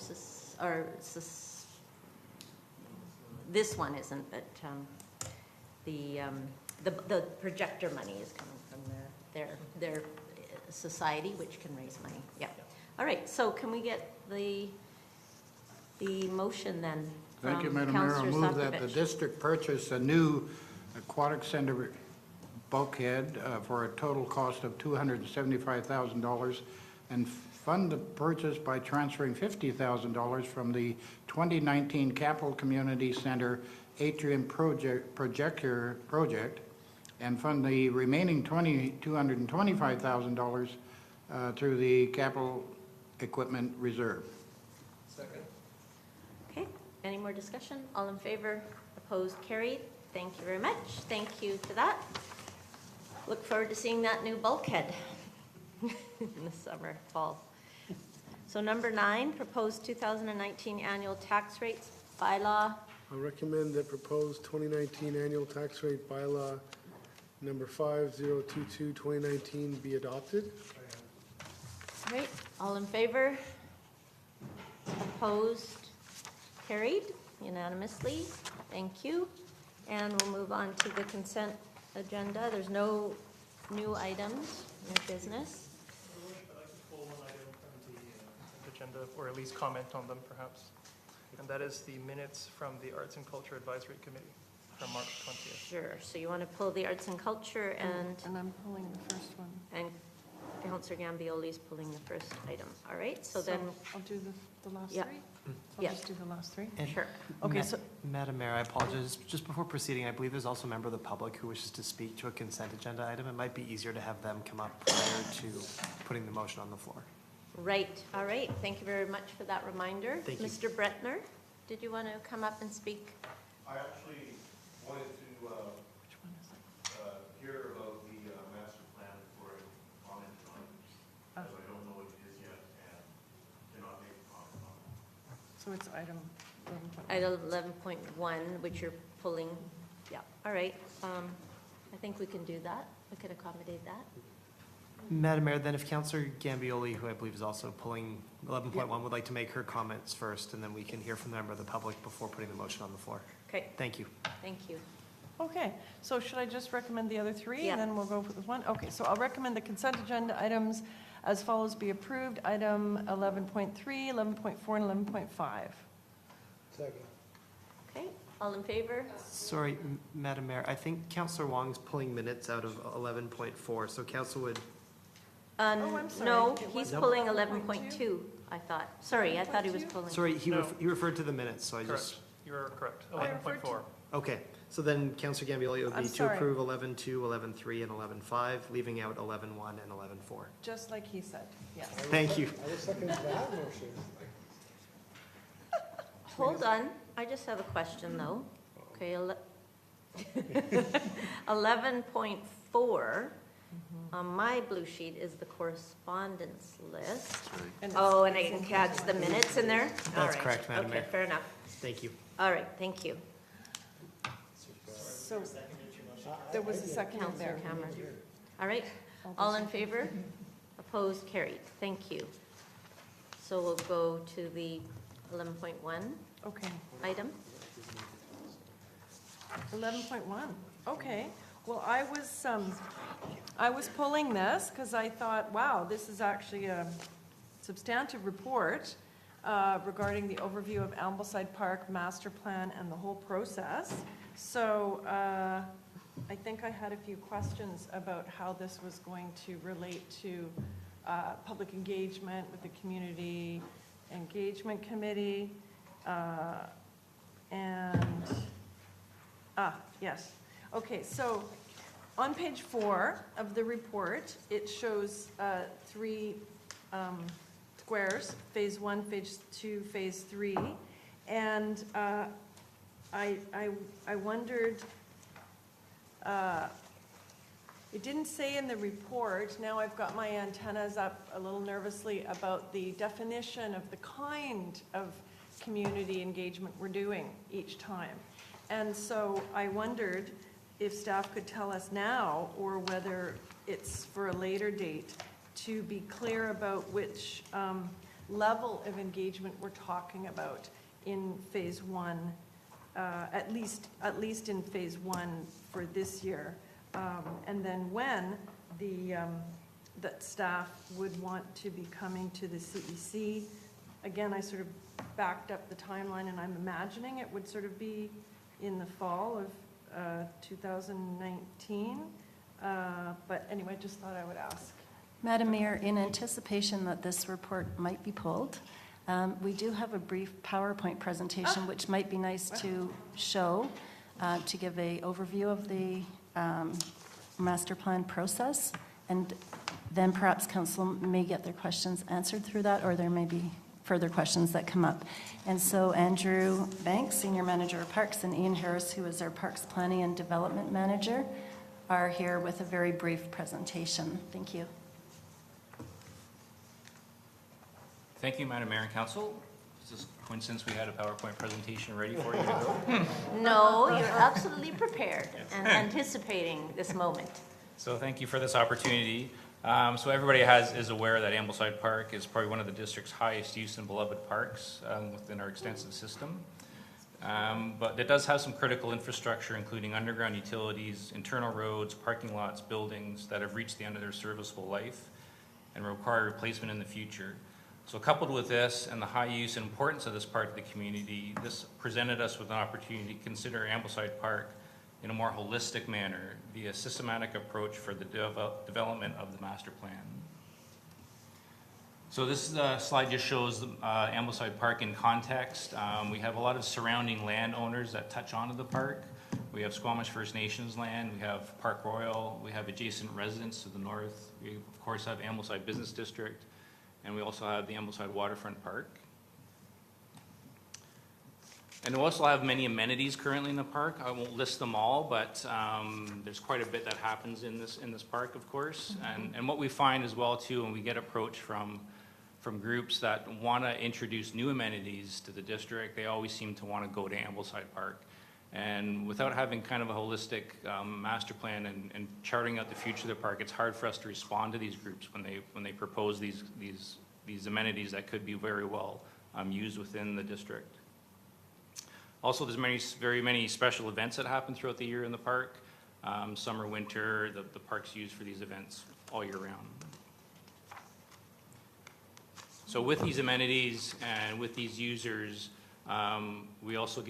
this one isn't, but the projector money is coming from their society, which can raise money. Yeah. All right. So can we get the motion then? Thank you, Madam Mayor. I'll move that the district purchase a new aquatic center bulkhead for a total cost of $275,000 and fund the purchase by transferring $50,000 from the 2019 Capital Community Center Atrium Projector Project and fund the remaining $225,000 through the Capital Equipment Reserve. Second. Okay. Any more discussion? All in favor? Opposed? Carried. Thank you very much. Thank you for that. Look forward to seeing that new bulkhead in the summer, fall. So number 9, proposed 2019 annual tax rates bylaw. I recommend that proposed 2019 annual tax rate bylaw number 5022-2019 be adopted. All right, all in favor? Opposed? Carried unanimously. Thank you. And we'll move on to the consent agenda. There's no new items, no business. Agenda, or at least comment on them perhaps. And that is the minutes from the Arts and Culture Advisory Committee. from March 20th. Sure, so you want to pull the arts and culture, and I'm pulling the first one. Councillor Gambioli's pulling the first item. All right, so then, I'll do the last Yeah. three? Yeah. I'll just do the last three? And sure. Okay, so, Madam Mayor, I apologize. Just before proceeding, I believe there's also a member of the public who wishes to speak to a consent agenda item. It might be easier to have them come up prior to putting the motion on the floor. Right, all right. Thank you very much for that reminder. Thank you. Mr. Bretner, did you want to come up and speak? I actually wanted to hear about the master plan before I comment on it, because I don't know what it is yet and cannot make a comment on it. so it's item 11.1. Item 11.1, which you're pulling. Yeah, all right. I think we can do that. We could accommodate that. Madam Mayor, then if Councillor Gambioli, who I believe is also pulling 11.1, would like to make her comments first, and then we can hear from the member of the public before putting the motion on the floor. Okay, Thank you. thank you. Okay, so should I just recommend the other three? Yeah. And then we'll go with one? Okay, so I'll recommend the consent agenda items as follows be approved. Item 11.3, 11.4, and 11.5. Second. Okay, all in favor? Sorry, Madam Mayor, I think Councillor Wong's pulling minutes out of 11.4, so Council would, I'm sorry. No, It he's was pulling 11.2? 11.2, I thought. Sorry, I thought he was pulling. sorry, he No. he referred to the minutes, so I Correct. just, You're correct. I referred to- 11.4. okay. So then Councillor Gambioli, it would I'm be to sorry. approve 11.2, 11.3, and 11.5, leaving out 11.1 and 11.4. Just like he said, yes. Thank you. I will second that motion. Hold on, I just have a question, though. Okay, 11.4 on my blue sheet is the correspondence list. And Oh, and I can catch the minutes in there? All That's right. correct, Madam Mayor. Okay, fair enough. Thank you. All right, thank you. So there was a second in Councillor there. Cameron. All right, all in favor? Opposed, carried. Thank you. So we'll go to the 11.1 Okay, item. 11.1, okay. Well, I was pulling this because I thought, wow, this is actually a substantive report regarding the overview of Ambleside Park Master Plan and the whole process. So I think I had a few questions about how this was going to relate to public engagement with the Community Engagement Committee. Yes. Okay, so on page 4 of the report, it shows 3 squares, phase 1, phase 2, phase 3. And I wondered, it didn't say in the report, now I've got my antennas up a little nervously about the definition of the kind of community engagement we're doing each time. And so I wondered if staff could tell us now, or whether it's for a later date, to be clear about which level of engagement we're talking about in phase 1, at least in phase 1 for this year. And then when that staff would want to be coming to the CEC. Again, I sort of backed up the timeline, and I'm imagining it would sort of be in the fall of 2019. But anyway, just thought I would ask. Madam Mayor, in anticipation that this report might be pulled, we do have a brief PowerPoint presentation, which might be nice to show, to give an overview of the master plan process. And then perhaps council may get their questions answered through that, or there may be further questions that come up. And so Andrew Banks, Senior Manager of Parks, and Ian Harris, who is our Parks Planning and Development Manager, are here with a very brief presentation. Thank you. Thank you, Madam Mayor and Council. Is this a coincidence we had a PowerPoint presentation ready for you to go? No, you're absolutely prepared and anticipating this moment. So thank you for this opportunity. So everybody is aware that Ambleside Park is probably one of the district's highest use and beloved parks within our extensive system. But it does have some critical infrastructure, including underground utilities, internal roads, parking lots, buildings that have reached the end of their serviceable life and require replacement in the future. So coupled with this and the high use and importance of this part of the community, this presented us with an opportunity to consider Ambleside Park in a more holistic manner via systematic approach for the development of the master plan. So this slide just shows Ambleside Park in context. We have a lot of surrounding landowners that touch onto the park. We have Squamish First Nations land, we have Park Royal, we have adjacent residents to the north. We of course have Ambleside Business District, and we also have the Ambleside Waterfront Park. And we also have many amenities currently in the park. I won't list them all, but there's quite a bit that happens in this park, of course. And what we find as well too, when we get approached from groups that want to introduce new amenities to the district, they always seem to want to go to Ambleside Park. And without having kind of a holistic master plan and charting out the future of the park, it's hard for us to respond to these groups when they propose these amenities that could be very well used within the district. Also, there's very many special events that happen throughout the year in the park. Summer, winter, the park's used for these events all year round. So with these amenities and with these users, we also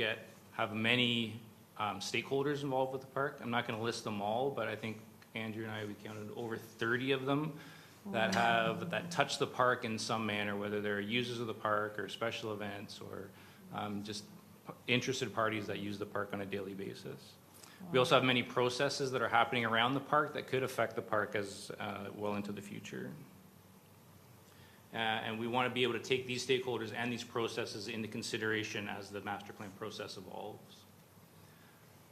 have many stakeholders involved with the park. I'm not going to list them all, but I think Andrew and I, we counted over 30 of them that touch the park in some manner, whether they're users of the park or special events or just interested parties that use the park on a daily basis. We also have many processes that are happening around the park that could affect the park as well into the future. And we want to be able to take these stakeholders and these processes into consideration as the master plan process evolves.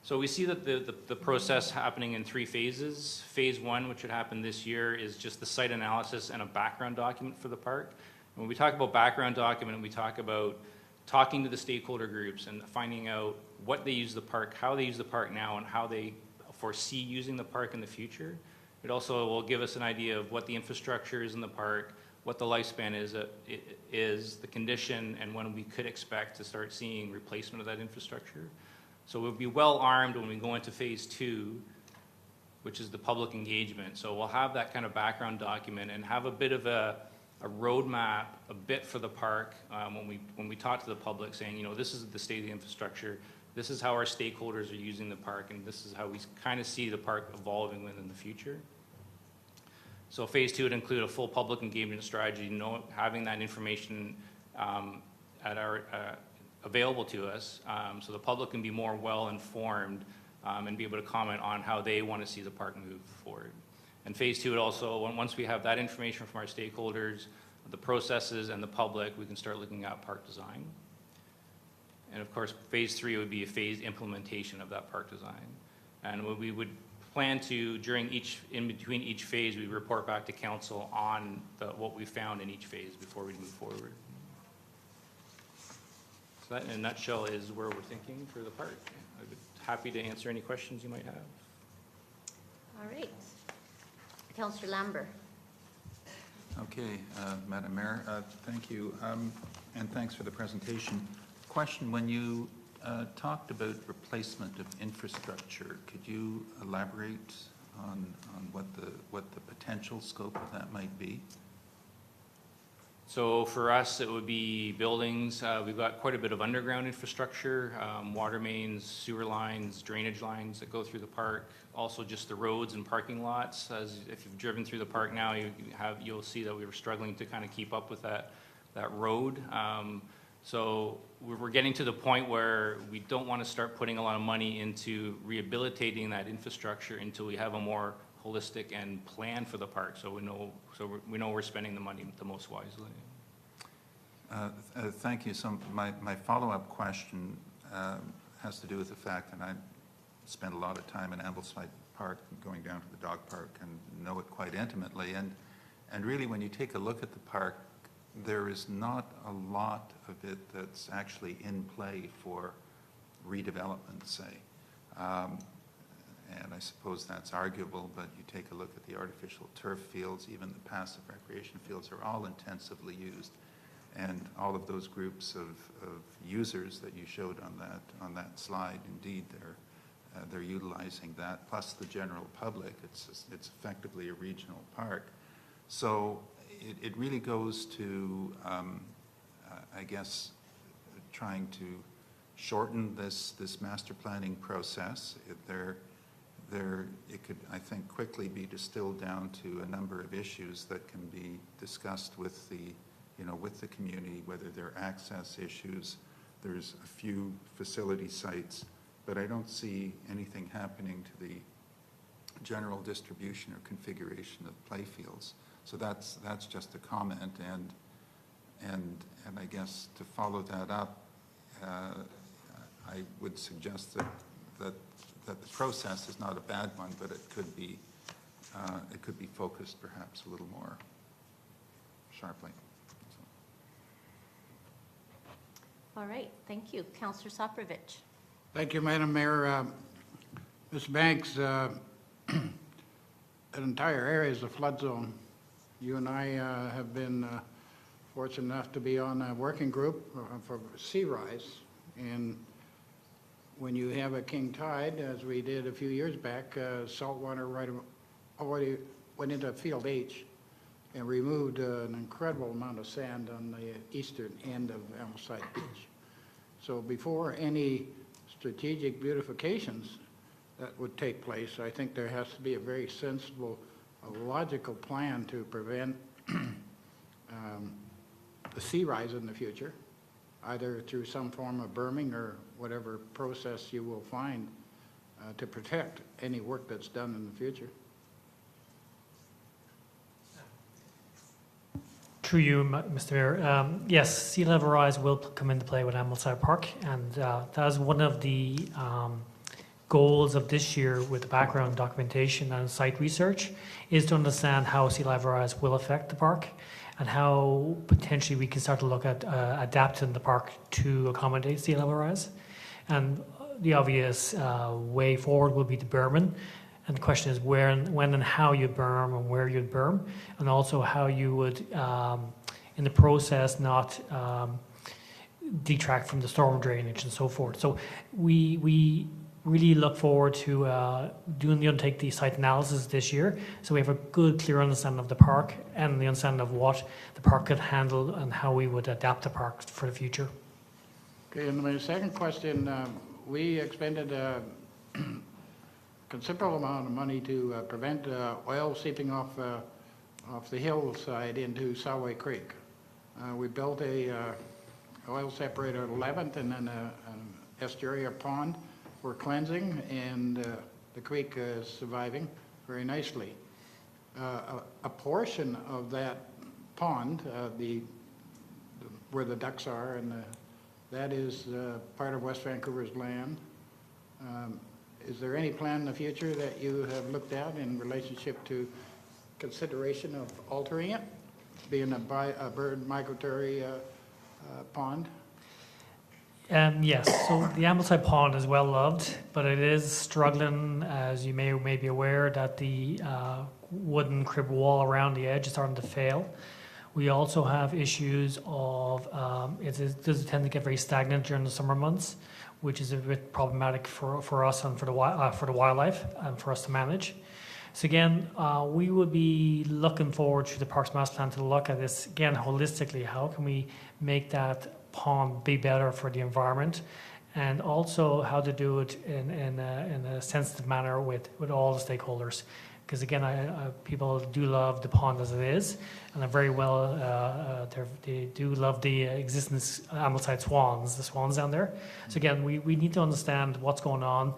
So we see that the process happening in 3 phases. Phase 1, which would happen this year, is just the site analysis and a background document for the park. When we talk about background document, we talk about talking to the stakeholder groups and finding out what they use the park, how they use the park now, and how they foresee using the park in the future. It also will give us an idea of what the infrastructure is in the park, what the lifespan is, the condition, and when we could expect to start seeing replacement of that infrastructure. So we'll be well armed when we go into phase 2, which is the public engagement. So we'll have that kind of background document and have a bit of a roadmap, a bit for the park when we talk to the public, saying, you know, this is the state of the infrastructure, this is how our stakeholders are using the park, and this is how we kind of see the park evolving within the future. So phase 2 would include a full public engagement strategy, having that information available to us, so the public can be more well informed and be able to comment on how they want to see the park move forward. And phase 2 would also, once we have that information from our stakeholders, the processes and the public, we can start looking at park design. And of course, phase 3 would be a phased implementation of that park design. And what we would plan to, in between each phase, we report back to council on what we found in each phase before we move forward. So that, in a nutshell, is where we're thinking for the park. I'd be happy to answer any questions you might have. All right. Councillor Lambert. Okay, Madam Mayor, thank you, and thanks for the presentation. Question, when you talked about replacement of infrastructure, could you elaborate on what the potential scope of that might be? So for us, it would be buildings. We've got quite a bit of underground infrastructure, water mains, sewer lines, drainage lines that go through the park. Also just the roads and parking lots. If you've driven through the park now, you'll see that we were struggling to kind of keep up with that road. So we're getting to the point where we don't want to start putting a lot of money into rehabilitating that infrastructure until we have a more holistic and plan for the park, so we know we're spending the money the most wisely. Thank you. So my follow-up question has to do with the fact that I spent a lot of time in Ambleside Park, going down to the dog park, and know it quite intimately. And really, when you take a look at the park, there is not a lot of it that's actually in play for redevelopment, say. And I suppose that's arguable, but you take a look at the artificial turf fields, even the passive recreation fields are all intensively used. And all of those groups of users that you showed on that slide, indeed, they're utilizing that, plus the general public. It's effectively a regional park. So it really goes to, I guess, trying to shorten this master planning process. It could, I think, quickly be distilled down to a number of issues that can be discussed with the community, whether they're access issues. There's a few facility sites, but I don't see anything happening to the general distribution or configuration of playfields. So that's just a comment, and I guess to follow that up, I would suggest that the process is not a bad one, but it could be focused perhaps a little more sharply. All right, thank you. Councillor Soprovich. Thank you, Madam Mayor. Ms. Banks, an entire area is a flood zone. You and I have been fortunate enough to be on a working group for sea rise, and when you have a king tide, as we did a few years back, salt water already went into field H and removed an incredible amount of sand on the eastern end of Ambleside Beach. So before any strategic beautifications that would take place, I think there has to be a very sensible, logical plan to prevent the sea rise in the future, either through some form of berming or whatever process you will find to protect any work that's done in the future. Through you, Mr. Mayor. Yes, sea level rise will come into play with Ambleside Park, and that is one of the goals of this year with the background documentation and site research, is to understand how sea level rise will affect the park and how potentially we can start to look at adapting the park to accommodate sea level rise. And the obvious way forward will be the berming. And the question is when and how you berm and where you'd berm, and also how you would, in the process, not detract from the storm drainage and so forth. So we really look forward to undertake the site analysis this year, so we have a good, clear understanding of the park and the understanding of what the park could handle and how we would adapt the park for the future. Okay, and my second question, we expended a considerable amount of money to prevent oil seeping off the hillside into Solway Creek. We built a oil separator at 11th and then an estuarial pond for cleansing, and the creek is surviving very nicely. A portion of that pond, where the ducks are, and that is part of West Vancouver's land. Is there any plan in the future that you have looked at in relationship to consideration of altering it, being a bird migratory pond? Yes, so the Ambleside Pond is well loved, but it is struggling, as you may be aware, that the wooden crib wall around the edge is starting to fail. We also have issues of, it does tend to get very stagnant during the summer months, which is a bit problematic for us and for the wildlife and for us to manage. So again, we would be looking forward to the Parks Master Plan to look at this again holistically. How can we make that pond be better for the environment, and also how to do it in a sensitive manner with all the stakeholders. Because again, people do love the pond as it is, and very well, they do love the existence Ambleside swans, the swans down there. So again, we need to understand what's going on,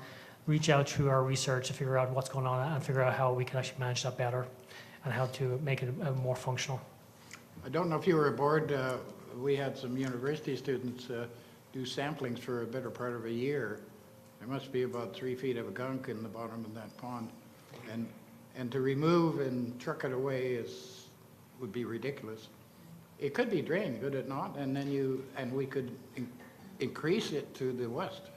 reach out through our research to figure out what's going on and figure out how we can actually manage that better and how to make it more functional. I don't know if you were aboard, we had some university students do samplings for a better part of a year. There must be about 3 feet of gunk in the bottom of that pond. And to remove and truck it away would be ridiculous. It could be drained, could it not? And then we could increase it to the west.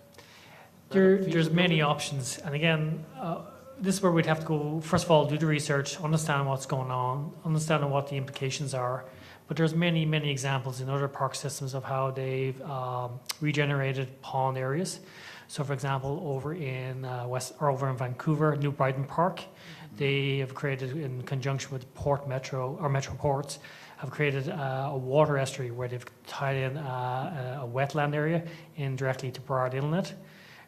There's many options, and again, this is where we'd have to go. First of all, do the research, understand what's going on, understand what the implications are. But there's many examples in other park systems of how they've regenerated pond areas. So, for example, over in Vancouver, New Brighton Park, They have created, in conjunction with Port Metro, or Metro Ports, have created a water estuary where they've tied in a wetland area in directly to Burrard Inlet.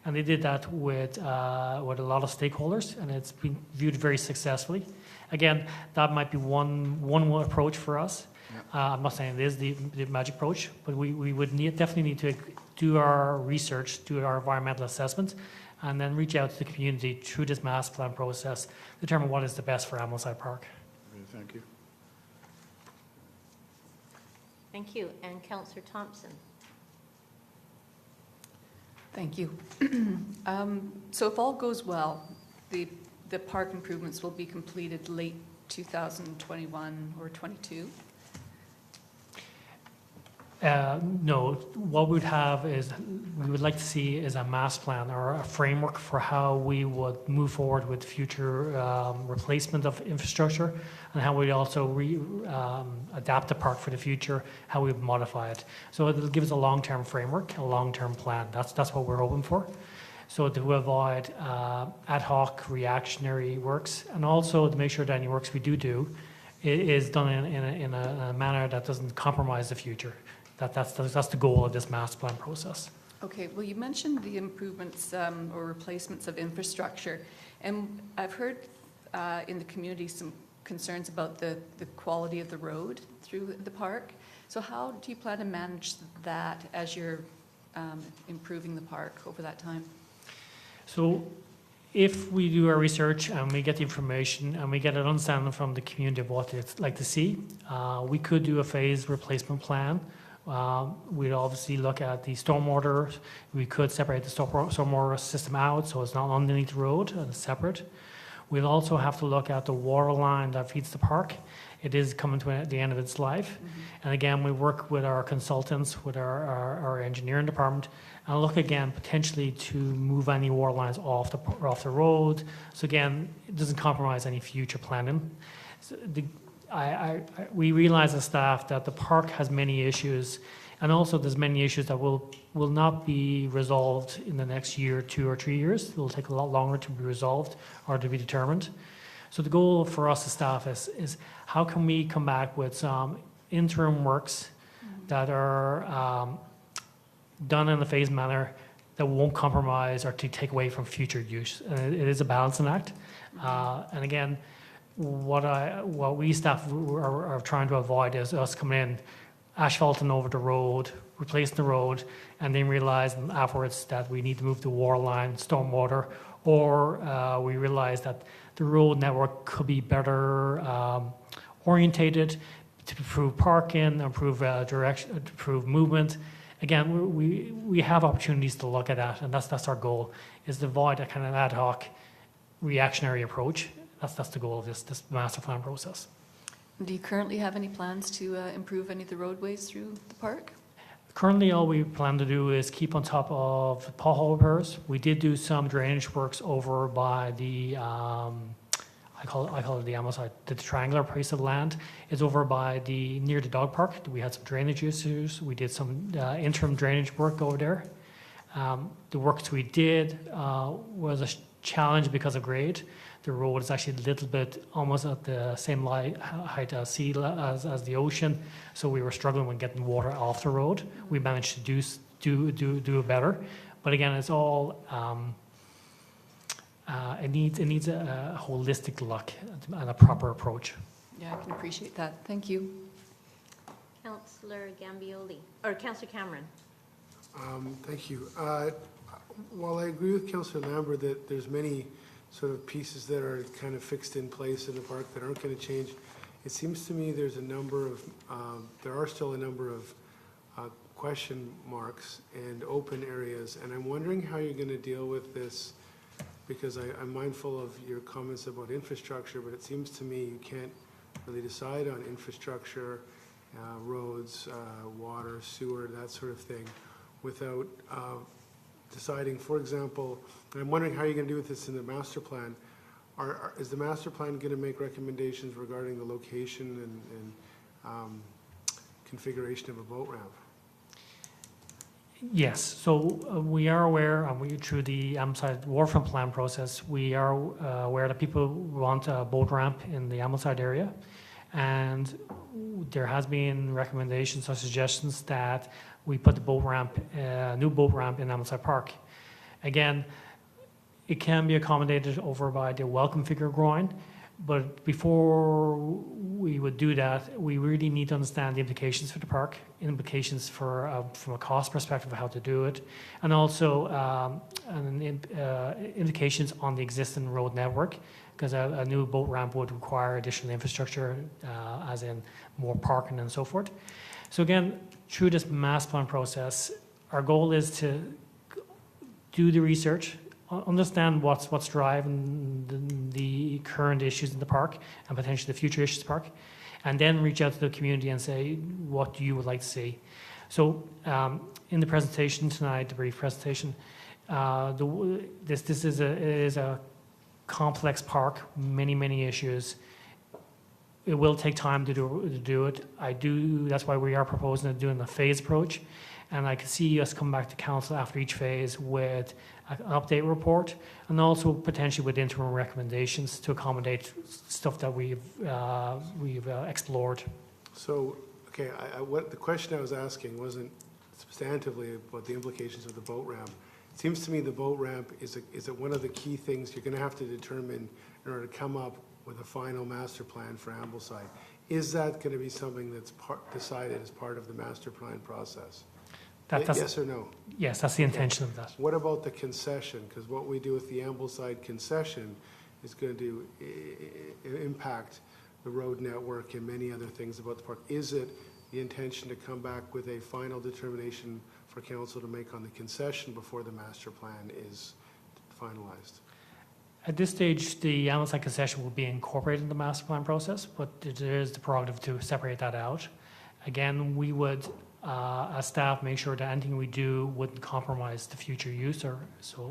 And they did that with a lot of stakeholders, and it's been viewed very successfully. Again, that might be one approach for us. I'm not saying it is the magic approach, but we would definitely need to do our research, do our environmental assessment, and then reach out to the community through this master plan process, determine what is the best for Ambleside Park. Thank you. Thank you. And Councillor Thompson. Thank you. So if all goes well, the park improvements will be completed late 2021 or 22? No, what we'd have is, we would like to see is a master plan or a framework for how we would move forward with future replacement of infrastructure, and how we also adapt the park for the future, how we modify it. So it'll give us a long-term framework, a long-term plan. That's what we're hoping for. So to avoid ad hoc reactionary works, and also to make sure that any works we do is done in a manner that doesn't compromise the future. That's the goal of this master plan process. Okay, well, you mentioned the improvements or replacements of infrastructure, and I've heard in the community some concerns about the quality of the road through the park. So how do you plan to manage that as you're improving the park over that time? So if we do our research and we get the information and we get an understanding from the community of what they'd like to see, we could do a phased replacement plan. We'd obviously look at the stormwater. We could separate the stormwater system out so it's not underneath the road and it's separate. We'll also have to look at the water line that feeds the park. It is coming to the end of its life. And again, we work with our consultants, with our engineering department, and look again potentially to move any water lines off the road. So again, it doesn't compromise any future planning. So we realize as staff that the park has many issues, and also there's many issues that will not be resolved in the next year, 2 or 3 years. It will take a lot longer to be resolved or to be determined. So the goal for us as staff is how can we come back with some interim works that are done in a phased manner that won't compromise or to take away from future use. And it is a balancing act. And again, what we staff are trying to avoid is us coming in, asphalting over the road, replacing the road, and then realizing afterwards that we need to move the water line, stormwater, or we realize that the road network could be better orientated to improve parking, improve direction, improve movement. Again, we have opportunities to look at that, and that's our goal, is to avoid a kind of ad hoc reactionary approach. That's the goal of this master plan process. Do you currently have any plans to improve any of the roadways through the park? Currently, all we plan to do is keep on top of pothole repairs. We did do some drainage works over by the, I call it the Ambleside, the triangular piece of land. It's over by near the dog park. We had some drainage issues. We did some interim drainage work over there. The works we did was a challenge because of grade. The road is actually a little bit almost at the same height as sea as the ocean, so we were struggling with getting water off the road. We managed to do it better, but again, it's all it needs a holistic look and a proper approach. Yeah, I can appreciate that. Thank you. Councillor Gambioli, or Councillor Cameron. Thank you. While I agree with Councillor Lambert that there's many sort of pieces that are kind of fixed in place in the park that aren't going to change, it seems to me there's there are still a number of question marks and open areas, and I'm wondering how you're going to deal with this, because I'm mindful of your comments about infrastructure, but it seems to me you can't really decide on infrastructure, roads, water, sewer, that sort of thing, without deciding, for example, and I'm wondering how you're going to do with this in the master plan. Is the master plan going to make recommendations regarding the location and configuration of a boat ramp? Yes, so we are aware, and through the Ambleside Waterfront Plan process, we are aware that people want a boat ramp in the Ambleside area. And there has been recommendations or suggestions that we put the boat ramp, new boat ramp in Ambleside Park. Again, it can be accommodated over by the welcome figure groin, but before we would do that, we really need to understand the implications for the park, implications for from a cost perspective of how to do it, and also implications on the existing road network, because a new boat ramp would require additional infrastructure, as in more parking and so forth. So again, through this master plan process, our goal is to do the research, understand what's driving the current issues in the park and potentially the future issues in the park, and then reach out to the community and say what you would like to see. So in the presentation tonight, the brief presentation, this is a complex park, many issues. It will take time to do it. That's why we are proposing doing a phase approach. And I can see us come back to council after each phase with an update report, and also potentially with interim recommendations to accommodate stuff that we've explored. So, okay, what the question I was asking wasn't substantively about the implications of the boat ramp. It seems to me the boat ramp is one of the key things you're going to have to determine in order to come up with a final master plan for Ambleside. Is that going to be something that's decided as part of the master plan process? Yes or no? Yes, that's the intention of that. What about the concession? Because what we do with the Ambleside concession is going to impact the road network and many other things about the park. Is it the intention to come back with a final determination for council to make on the concession before the master plan is finalized? At this stage, the Ambleside concession will be incorporated in the master plan process, but there is the prerogative to separate that out. Again, we would, as staff, make sure that anything we do wouldn't compromise the future use or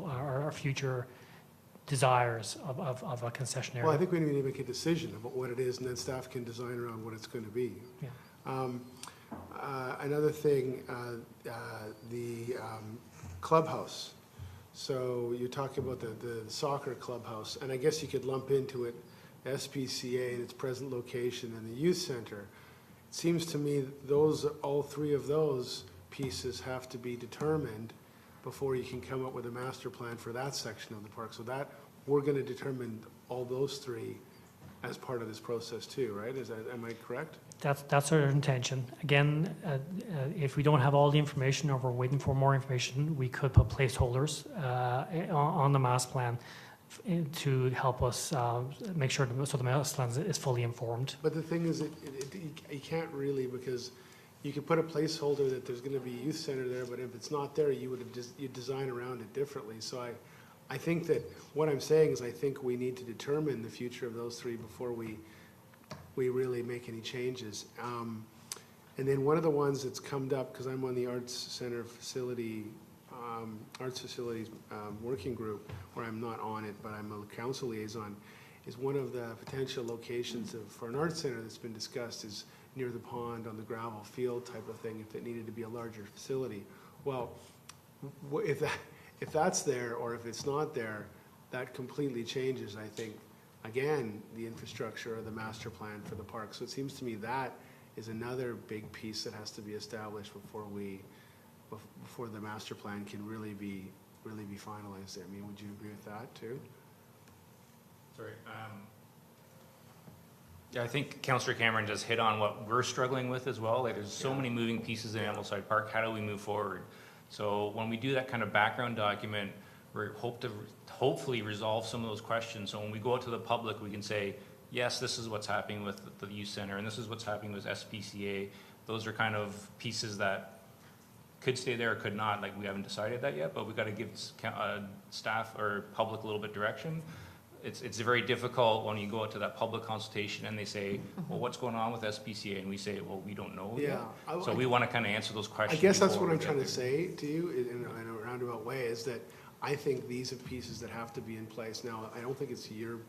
our future desires of a concession area. Well, I think we need to make a decision about what it is, and then staff can design around what it's going to be. Yeah. Another thing, the clubhouse. So you're talking about the soccer clubhouse, and I guess you could lump into it SPCA in its present location and the youth center. It seems to me that all three of those pieces have to be determined before you can come up with a master plan for that section of the park. So that we're going to determine all those three as part of this process too, right? Am I correct? That's our intention. Again, if we don't have all the information or we're waiting for more information, we could put placeholders on the master plan to help us make sure so the master plan is fully informed. But the thing is, you can't really, because you could put a placeholder that there's going to be a youth center there, but if it's not there, you'd design around it differently. So I think that what I'm saying is I think we need to determine the future of those three before we really make any changes. And then one of the ones that's come up, because I'm on the Arts Facilities Working Group, where I'm not on it, but I'm a council liaison, is one of the potential locations for an arts center that's been discussed is near the pond on the gravel field type of thing, if it needed to be a larger facility. Well, if that's there or if it's not there, that completely changes, I think, again, the infrastructure or the master plan for the park. So it seems to me that is another big piece that has to be established before the master plan can really be finalized there. I mean, would you agree with that too? Sorry. Yeah, I think Councillor Cameron just hit on what we're struggling with as well. Like, there's so many moving pieces in Ambleside Park. How do we move forward? So when we do that kind of background document, we hope to hopefully resolve some of those questions. So when we go out to the public, we can say, yes, this is what's happening with the youth center, and this is what's happening with SPCA. Those are kind of pieces that could stay there or could not. Like, we haven't decided that yet, but we've got to give staff or public a little bit direction. It's very difficult when you go out to that public consultation and they say, well, what's going on with SPCA? And we say, well, we don't know yet. So we want to kind of answer those questions. I guess that's what I'm trying to say to you in a roundabout way, is that I think these are pieces that have to be in place. Now, I don't think it's your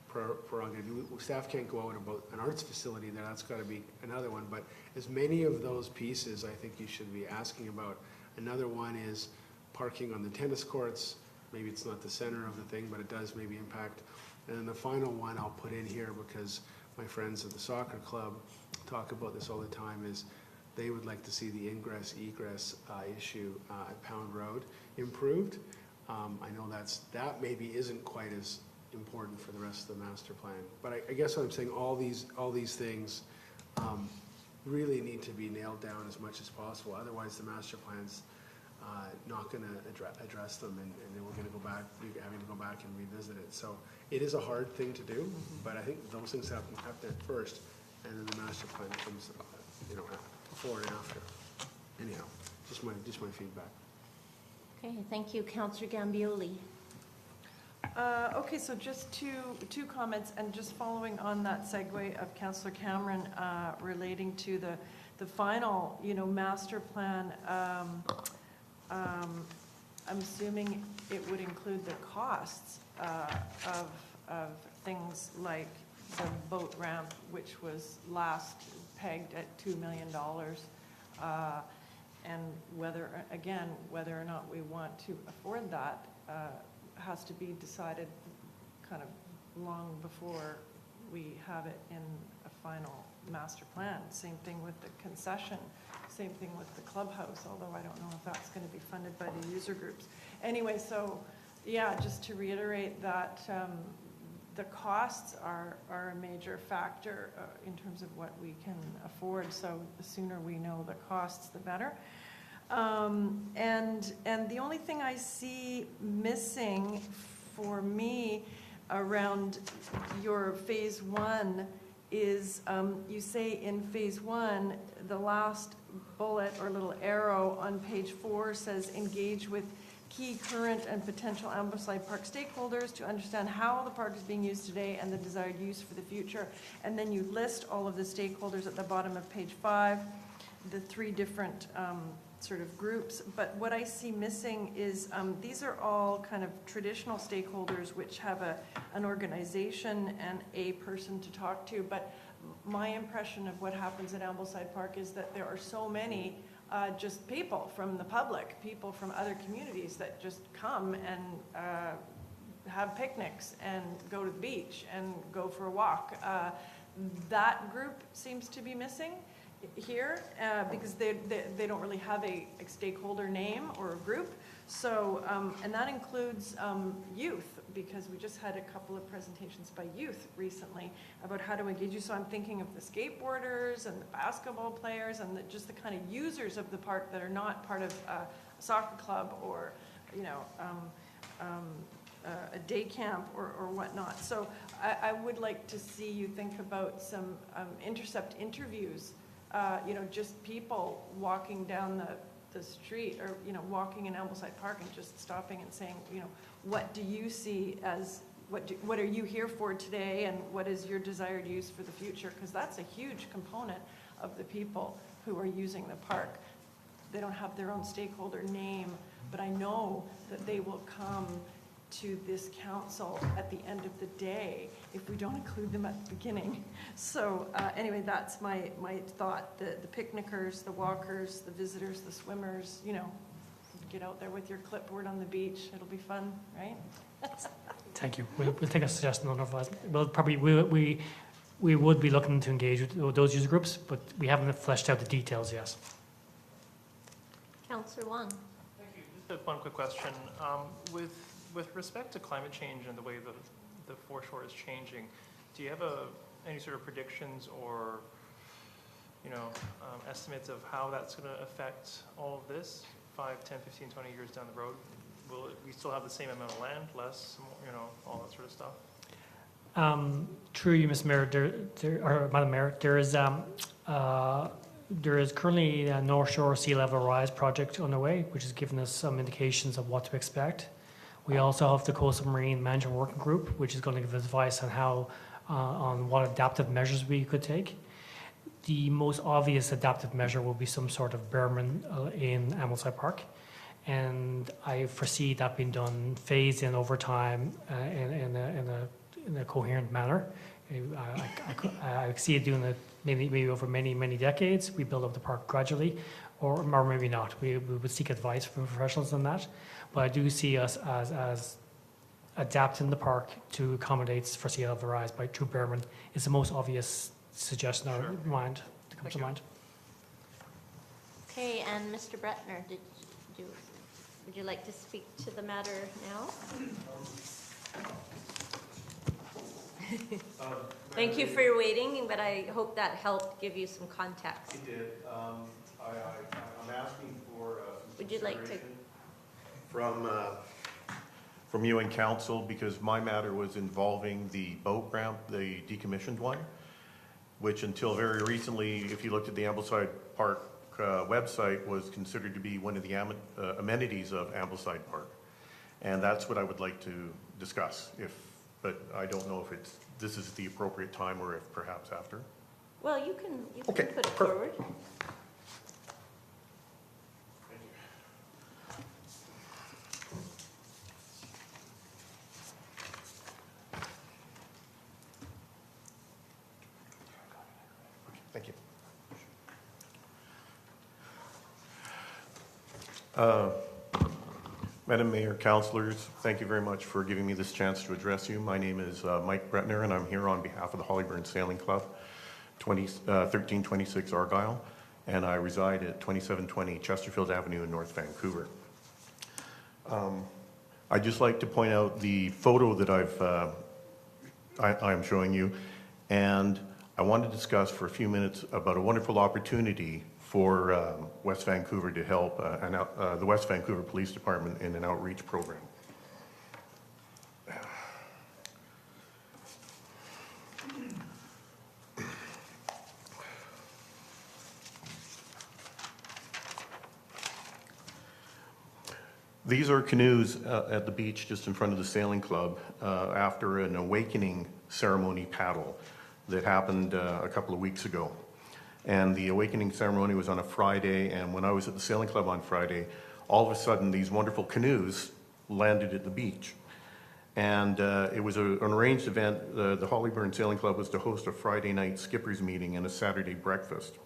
prerogative. Staff can't go out about an arts facility there. That's got to be another one. But as many of those pieces, I think you should be asking about Another one is parking on the tennis courts. Maybe it's not the center of the thing, but it does maybe impact. And then the final one I'll put in here, because my friends at the soccer club talk about this all the time, is they would like to see the ingress egress issue at Pound Road improved. I know that maybe isn't quite as important for the rest of the master plan, but I guess what I'm saying, all these things really need to be nailed down as much as possible. Otherwise, the master plan's not going to address them, and then we're going to having to go back and revisit it. So it is a hard thing to do, but I think those things have to happen first, and then the master plan comes, before and after. Anyhow, just my feedback. Okay, thank you. Councillor Gambioli. Okay, so just two comments, and just following on that segue of Councillor Cameron relating to the final, master plan. I'm assuming it would include the costs of things like the boat ramp, which was last pegged at $2 million, and whether or not we want to afford that has to be decided kind of long before we have it in a final master plan. Same thing with the concession, same thing with the clubhouse, although I don't know if that's going to be funded by the user groups. Anyway, so yeah, just to reiterate that the costs are a major factor in terms of what we can afford, so the sooner we know the costs, the better. And the only thing I see missing for me around your phase one is you say in phase one, the last bullet or little arrow on page 4 says engage with key current and potential Ambleside Park stakeholders to understand how the park is being used today and the desired use for the future. And then you list all of the stakeholders at the bottom of page 5, the 3 different sort of groups. But what I see missing is these are all kind of traditional stakeholders which have an organization and a person to talk to. But my impression of what happens at Ambleside Park is that there are so many just people from the public, people from other communities that just come and have picnics and go to the beach and go for a walk. That group seems to be missing here because they don't really have a stakeholder name or a group. So, and that includes youth, because we just had a couple of presentations by youth recently about how to engage you. So I'm thinking of the skateboarders and the basketball players and just the kind of users of the park that are not part of a soccer club or, a day camp or whatnot. So I would like to see you think about some intercept interviews, just people walking down the street or, walking in Ambleside Park and just stopping and saying, what do you see as, what are you here for today, and what is your desired use for the future? Because that's a huge component of the people who are using the park. They don't have their own stakeholder name, but I know that they will come to this council at the end of the day if we don't include them at the beginning. So anyway, that's my thought. The picnickers, the walkers, the visitors, the swimmers, get out there with your clipboard on the beach. It'll be fun, right? Thank you. We'll take a suggestion on our Well, probably we would be looking to engage with those user groups, but we haven't fleshed out the details yet. Councillor Wong. Thank you. Just one quick question. With respect to climate change and the way the foreshore is changing, do you have any sort of predictions or estimates of how that's going to affect all of this 5, 10, 15, 20 years down the road? Will we still have the same amount of land, less, all that sort of stuff? Through you, Mr. Mayor, or Madam Mayor, there is currently a North Shore Sea Level Rise project underway, which has given us some indications of what to expect. We also have the Coastal Marine Management Working Group, which is going to give us advice on on what adaptive measures we could take. The most obvious adaptive measure will be some sort of berm in Ambleside Park, and I foresee that being done phased in over time in a coherent manner. I see it doing it maybe over many decades. We build up the park gradually, or maybe not. We would seek advice from professionals on that. But I do see us as adapting the park to accommodate for sea level rise by through Berman is the most obvious suggestion that comes to mind. Okay, and Mr. Bretner, would you like to speak to the matter now? Thank you for your waiting, but I hope that helped give you some context. It did. I'm asking for some Would you like to? From you and council, because my matter was involving the boat ramp, the decommissioned one, which until very recently, if you looked at the Ambleside Park website, was considered to be one of the amenities of Ambleside Park. And that's what I would like to discuss, but I don't know if this is the appropriate time or if perhaps after. Well, you can Okay, put it perfect. forward. Thank you. Madam Mayor, councillors, thank you very much for giving me this chance to address you. My name is Mike Bretner, and I'm here on behalf of the Hollyburn Sailing Club, 1326 Argyle, and I reside at 2720 Chesterfield Avenue in North Vancouver. I'd just like to point out the photo that I'm showing you, and I want to discuss for a few minutes about a wonderful opportunity for West Vancouver to help the West Vancouver Police Department in an outreach program. These are canoes at the beach just in front of the sailing club after an awakening ceremony paddle that happened a couple of weeks ago. And the awakening ceremony was on a Friday, and when I was at the sailing club on Friday, all of a sudden these wonderful canoes landed at the beach. And it was an arranged event. The Hollyburn Sailing Club was to host a Friday night skippers meeting and a Saturday breakfast.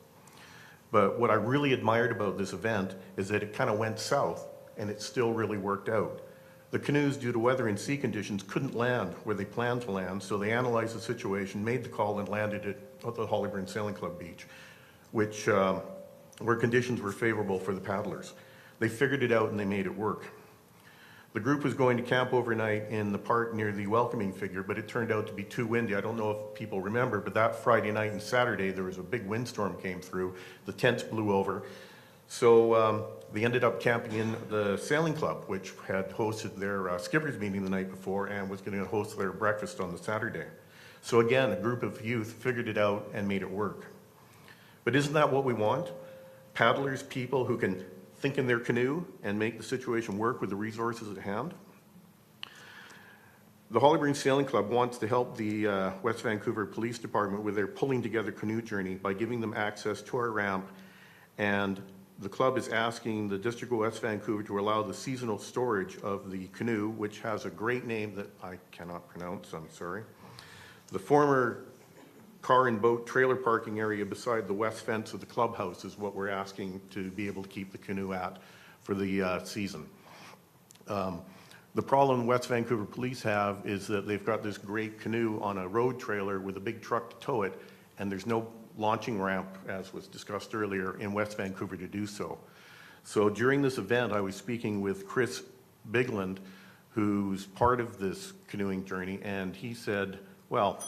But what I really admired about this event is that it kind of went south, and it still really worked out. The canoes, due to weather and sea conditions, couldn't land where they planned to land, so they analyzed the situation, made the call, and landed at the Hollyburn Sailing Club beach, where conditions were favorable for the paddlers. They figured it out and they made it work. The group was going to camp overnight in the park near the welcoming figure, but it turned out to be too windy. I don't know if people remember, but that Friday night and Saturday, there was a big windstorm came through. The tents blew over. So they ended up camping in the sailing club, which had hosted their skippers meeting the night before and was going to host their breakfast on the Saturday. So again, a group of youth figured it out and made it work. But isn't that what we want? Paddlers, people who can think in their canoe and make the situation work with the resources at hand? The Hollyburn Sailing Club wants to help the West Vancouver Police Department with their pulling together canoe journey by giving them access to our ramp, and the club is asking the District of West Vancouver to allow the seasonal storage of the canoe, which has a great name that I cannot pronounce, I'm sorry. The former car and boat trailer parking area beside the west fence of the clubhouse is what we're asking to be able to keep the canoe at for the season. The problem West Vancouver Police have is that they've got this great canoe on a road trailer with a big truck to tow it, and there's no launching ramp, as was discussed earlier, in West Vancouver to do so. So during this event, I was speaking with Chris Bigland, who's part of this canoeing journey, and he said, well,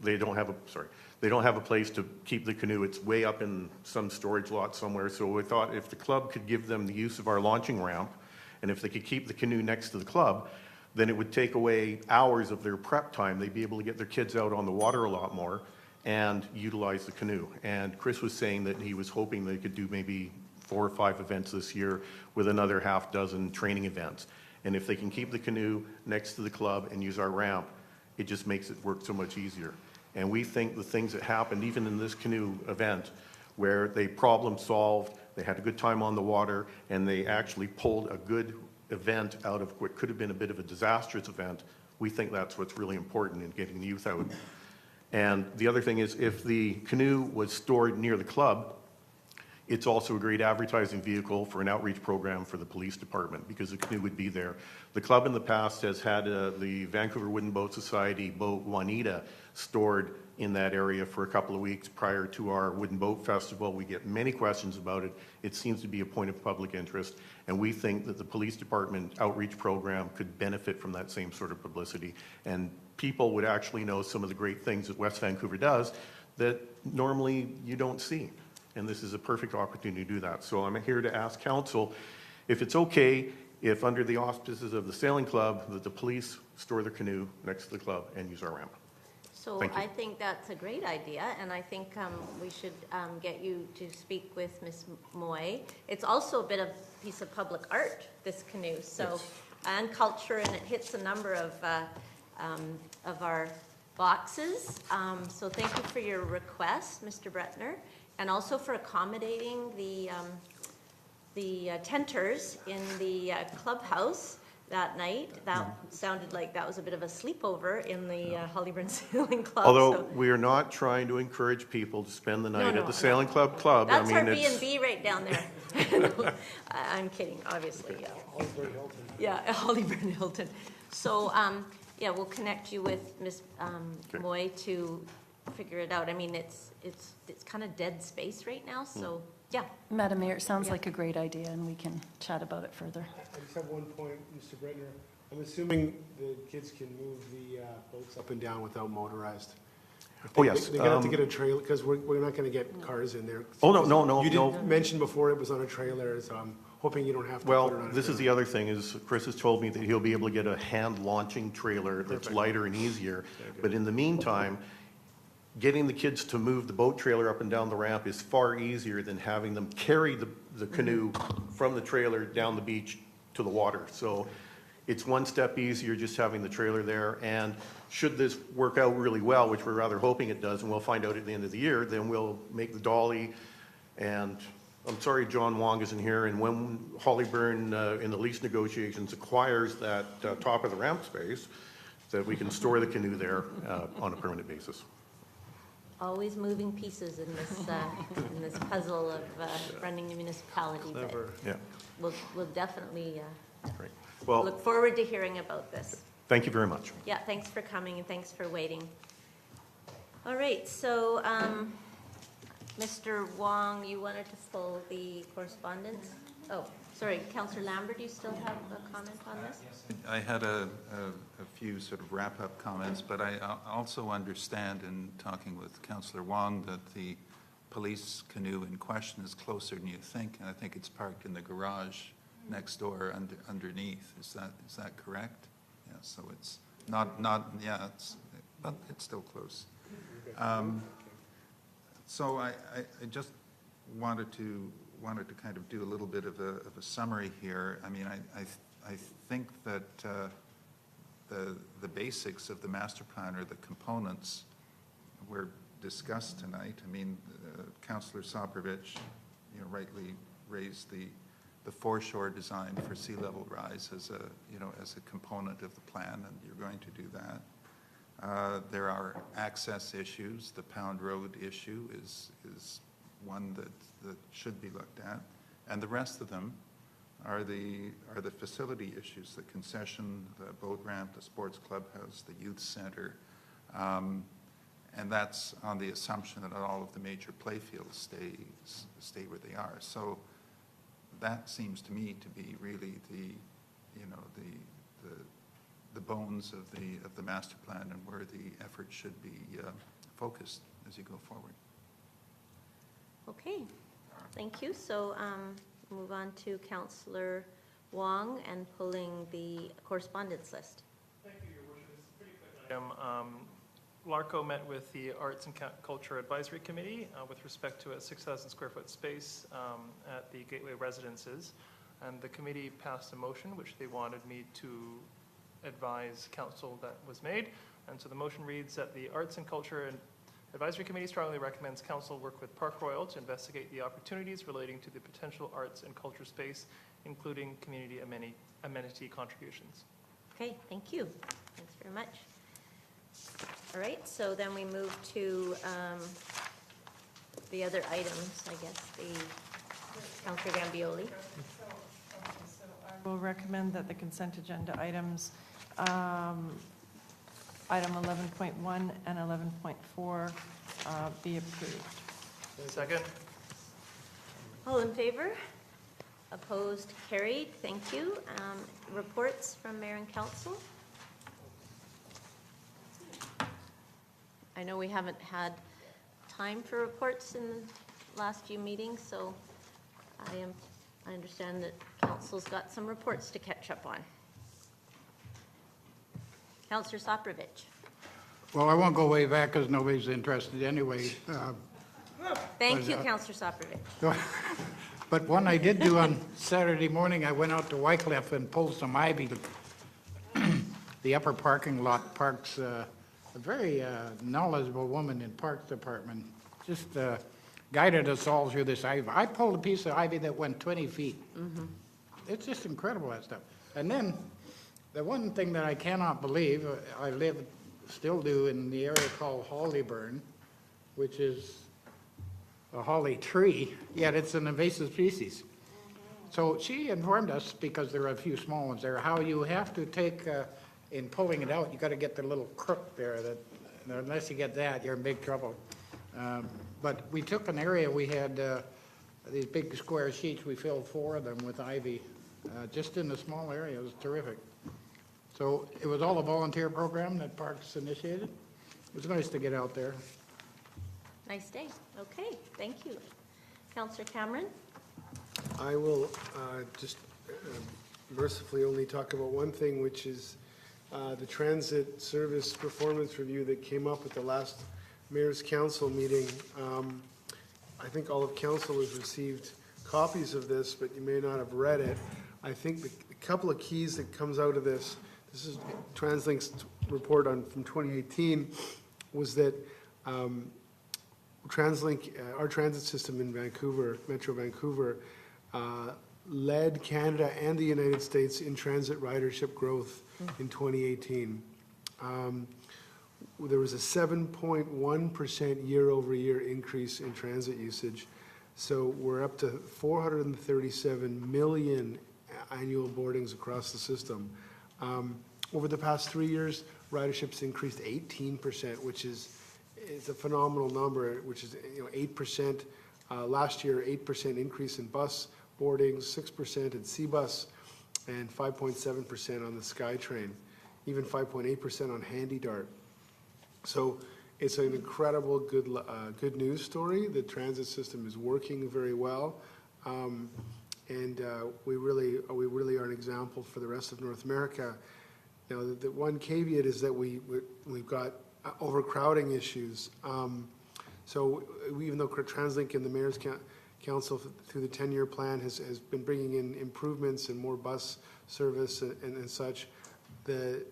they don't have a place to keep the canoe. It's way up in some storage lot somewhere. So we thought if the club could give them the use of our launching ramp, and if they could keep the canoe next to the club, then it would take away hours of their prep time. They'd be able to get their kids out on the water a lot more and utilize the canoe. And Chris was saying that he was hoping they could do maybe 4 or 5 events this year with another half dozen training events. And if they can keep the canoe next to the club and use our ramp, it just makes it work so much easier. And we think the things that happened, even in this canoe event, where they problem solved, they had a good time on the water, and they actually pulled a good event out of what could have been a bit of a disastrous event, we think that's what's really important in getting the youth out. And the other thing is, if the canoe was stored near the club, It's also a great advertising vehicle for an outreach program for the police department because the canoe would be there. The club in the past has had the Vancouver Wooden Boat Society boat Juanita stored in that area for a couple of weeks prior to our Wooden Boat Festival. We get many questions about it. It seems to be a point of public interest, and we think that the police department outreach program could benefit from that same sort of publicity. And people would actually know some of the great things that West Vancouver does that normally you don't see. And this is a perfect opportunity to do that. So I'm here to ask council if it's okay if under the auspices of the sailing club that the police store their canoe next to the club and use our ramp. So Thank you. I think that's a great idea, and I think we should get you to speak with Ms. Moy. It's also a bit of piece of public art, this canoe, so, Yes. and culture, and it hits a number of our boxes. So thank you for your request, Mr. Bretner, and also for accommodating the tenters in the clubhouse that night. That sounded like that was a bit of a sleepover in the Hollyburn Sailing Club. Although so. we are not trying to encourage people to spend the night No, at the Sailing Club. That's our it's- B&B right down there. I'm kidding, obviously. Yeah, Hollyburn Hilton. Yeah, Hollyburn Hilton. So, yeah, we'll connect you with Ms. Moy to figure it out. I mean, it's kind of dead space right now, so, yeah. Madam Mayor, it sounds like a great idea, and we can chat about it further. I just have one point, Mr. Britner. I'm assuming the kids can move the boats up and down without motorized. Oh, yes. They're gonna have to get a trailer, because we're not gonna get cars in there. Oh, no. You did mention before it was on a trailer, so I'm hoping you don't have to put it on a Well, trailer. this is the other thing, is Chris has told me that he'll be able to get a hand-launching trailer that's Perfect. lighter and easier. But in the meantime, getting the kids to move the boat trailer up and down the ramp is far easier than having them carry the canoe from the trailer down the beach to the water. So it's one step easier just having the trailer there. And should this work out really well, which we're rather hoping it does, and we'll find out at the end of the year, then we'll make the dolly. And I'm sorry John Wong isn't here, and when Hollyburn in the lease negotiations acquires that top of the ramp space, that we can store the canoe there on a permanent basis. Always moving pieces in this puzzle of running the municipality. but Clever. Yeah, We'll definitely great. Well, look forward to hearing about this. thank you very much. Yeah, thanks for coming and thanks for waiting. All right, so, Mr. Wong, you wanted to pull the correspondence? Oh, sorry, Councillor Lambert, do you still have a comment on this? I had a few sort of wrap-up comments, but I also understand in talking with Councillor Wong that the police canoe in question is closer than you think, and I think it's parked in the garage next door underneath. Is that correct? Yeah, so it's not yeah, but it's still close. So I just wanted to kind of do a little bit of a summary here. I mean, I think that the basics of the master plan or the components were discussed tonight. I mean, Councillor Soprovich, rightly raised the foreshore design for sea level rise as a component of the plan, and you're going to do that. There are access issues. The Pound Road issue is one that should be looked at, and the rest of them are the facility issues: the concession, the boat ramp, the sports clubhouse, the youth center, and that's on the assumption that all of the major playfields stay where they are. So that seems to me to be really the bones of the master plan and where the effort should be focused as you go forward. Okay, thank you. So move on to Councillor Wong and pulling the correspondence list. Thank you, Your Worship. It's a pretty quick item. LARCO met with the Arts and Culture Advisory Committee with respect to a 6,000 square foot space at the Gateway Residences. And the committee passed a motion which they wanted me to advise council that was made. And so the motion reads that the Arts and Culture Advisory Committee strongly recommends council work with Park Royal to investigate the opportunities relating to the potential arts and culture space, including community amenity contributions. Okay, thank you. Thanks very much. All right, so then we move to the other items, I guess, the Councillor Gambioli. I will recommend that the consent agenda items, item 11.1 and 11.4 be approved. Second? All in favor? Opposed? Carried. Thank you. Reports from Mayor and Council. I know we haven't had time for reports in the last few meetings, so I understand that Council's got some reports to catch up on. Councillor Soprovich. Well, I won't go way back because nobody's interested anyway. Thank you, Councillor Soprovich. But one I did do on Saturday morning, I went out to Wycliffe and pulled some ivy. The upper parking lot parks, a very knowledgeable woman in Parks Department just guided us all through this ivy. I pulled a piece of ivy that went 20 feet. It's just incredible, that stuff. And then the one thing that I cannot believe, I still do in the area called Hollyburn, which is a holly tree, yet it's an invasive species. So she informed us, because there are a few small ones there, how you have to take, in pulling it out, you got to get the little crook there, that unless you get that, you're in big trouble. But we took an area, we had these big square sheets, we filled 4 of them with ivy, just in a small area. It was terrific. So it was all a volunteer program that Parks initiated. It was nice to get out there. Nice day. Okay, thank you. Councillor Cameron? I will just mercifully only talk about one thing, which is the transit service performance review that came up at the last Mayor's Council meeting. I think all of council has received copies of this, but you may not have read it. I think the couple of keys that comes out of this is TransLink's report from 2018, was that TransLink, our transit system in Vancouver, Metro Vancouver, led Canada and the United States in transit ridership growth in 2018. There was a 7.1% year-over-year increase in transit usage. So we're up to 437 million annual boardings across the system. Over the past 3 years, ridership's increased 18%, which is a phenomenal number, which is 8%. Last year, 8% increase in bus boardings, 6% in C-Bus, and 5.7% on the SkyTrain, even 5.8% on Handy Dart. So it's an incredible good news story. The transit system is working very well, and we really are an example for the rest of North America. Now, the one caveat is that we've got overcrowding issues. So even though TransLink and the Mayor's Council through the 10-year plan has been bringing in improvements and more bus service and such, the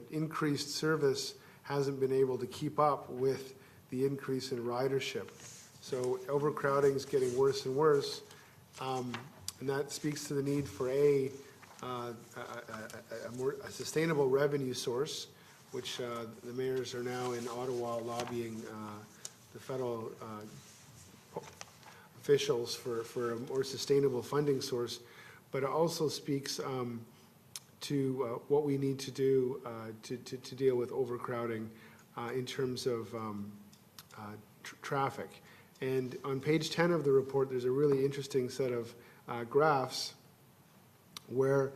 increased service hasn't been able to keep up with the increase in ridership. So overcrowding is getting worse and worse, and that speaks to the need for a sustainable revenue source, which the mayors are now in Ottawa lobbying the federal officials for a more sustainable funding source. But it also speaks to what we need to do to deal with overcrowding in terms of traffic. And on page 10 of the report, there's a really interesting set of graphs where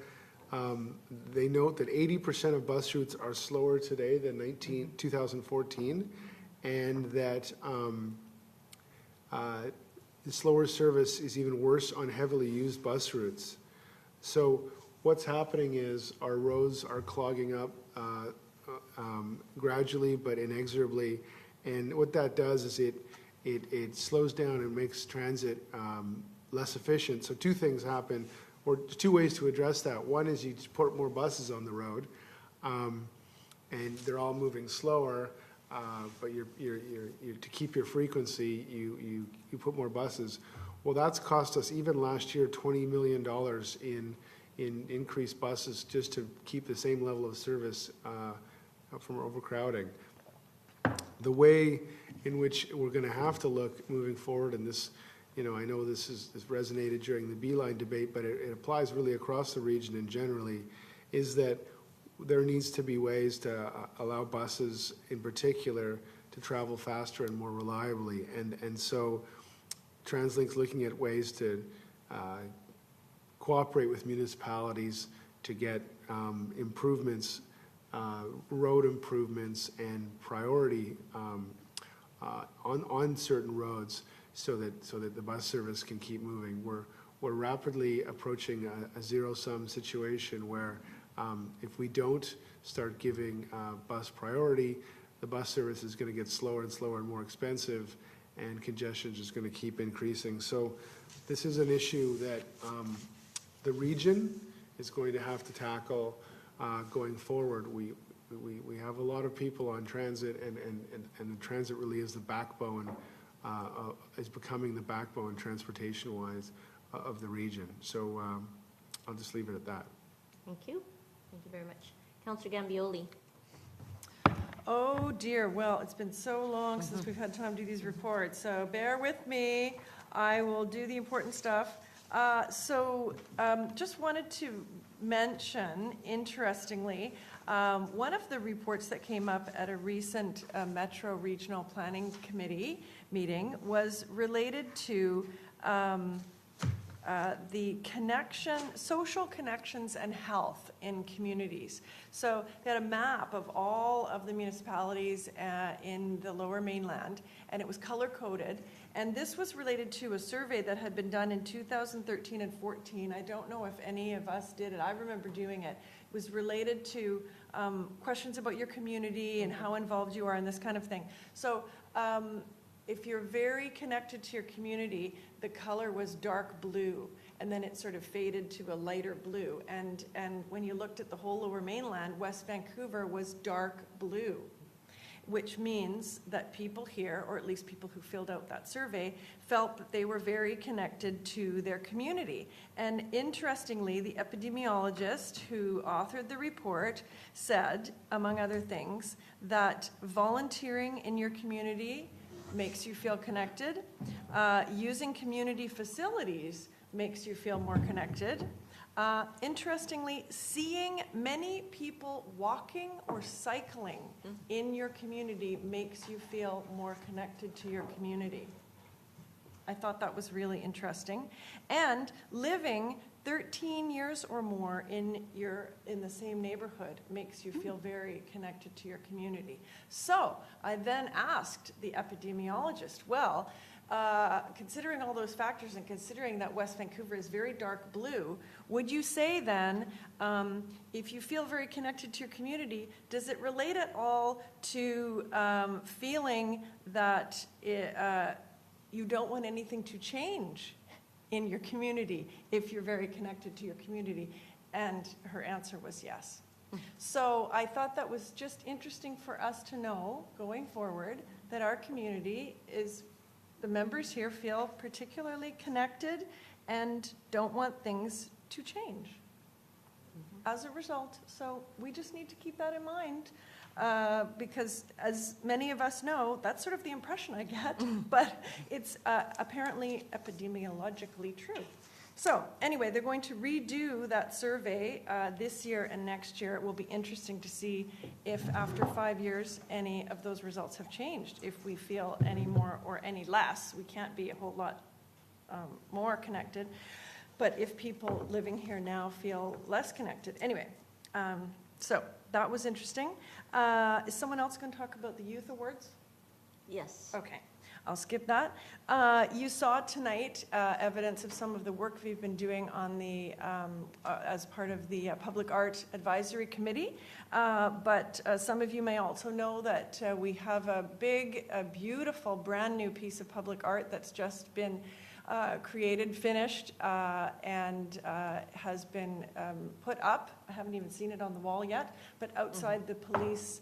they note that 80% of bus routes are slower today than 2014, and that the slower service is even worse on heavily used bus routes. So what's happening is our roads are clogging up gradually but inexorably, and what that does is it slows down and makes transit less efficient. So two things happen, or two ways to address that. One is you just put more buses on the road, and they're all moving slower, but to keep your frequency, you put more buses. Well, that's cost us, even last year, $20 million in increased buses just to keep the same level of service from overcrowding. The way in which we're going to have to look moving forward, and this I know this has resonated during the Beeline debate, but it applies really across the region and generally, is that there needs to be ways to allow buses in particular to travel faster and more reliably. And so TransLink's looking at ways to cooperate with municipalities to get improvements, road improvements and priority on certain roads so that the bus service can keep moving. We're rapidly approaching a zero-sum situation where if we don't start giving bus priority, the bus service is going to get slower and slower and more expensive, and congestion is just going to keep increasing. So this is an issue that the region is going to have to tackle going forward. We have a lot of people on transit, and the transit really is the backbone, is becoming the backbone transportation-wise of the region. So I'll just leave it at that. Thank you. Thank you very much. Councillor Gambioli. Oh dear, well, it's been so long since we've had time to do these reports, so bear with me. I will do the important stuff. Just wanted to mention, interestingly, one of the reports that came up at a recent Metro Regional Planning Committee meeting was related to the social connections and health in communities. So they had a map of all of the municipalities in the Lower Mainland, and it was color-coded. And this was related to a survey that had been done in 2013 and 14. I don't know if any of us did it. I remember doing it. It was related to questions about your community and how involved you are and this kind of thing. So if you're very connected to your community, the color was dark blue, and then it sort of faded to a lighter blue. And when you looked at the whole Lower Mainland, West Vancouver was dark blue, which means that people here, or at least people who filled out that survey, felt that they were very connected to their community. And interestingly, the epidemiologist who authored the report said, among other things, that volunteering in your community makes you feel connected. Using community facilities makes you feel more connected. Interestingly, seeing many people walking or cycling in your community makes you feel more connected to your community. I thought that was really interesting. And living 13 years or more in the same neighborhood makes you feel very connected to your community. So I then asked the epidemiologist, well, considering all those factors and considering that West Vancouver is very dark blue, would you say then, if you feel very connected to your community, does it relate at all to feeling that you don't want anything to change in your community if you're very connected to your community? And her answer was yes. So I thought that was just interesting for us to know going forward that our community is, the members here feel particularly connected and don't want things to change as a result. So we just need to keep that in mind. Because as many of us know, that's sort of the impression I get, but it's apparently epidemiologically true. So anyway, they're going to redo that survey this year and next year. It will be interesting to see if after 5 years any of those results have changed, if we feel any more or any less. We can't be a whole lot more connected, but if people living here now feel less connected. Anyway, so that was interesting. Is someone else going to talk about the youth awards? Yes. Okay, I'll skip that. You saw tonight evidence of some of the work we've been doing on the as part of the Public Art Advisory Committee. But some of you may also know that we have a big, beautiful, brand new piece of public art that's just been created, finished, and has been put up. I haven't even seen it on the wall yet, but outside the police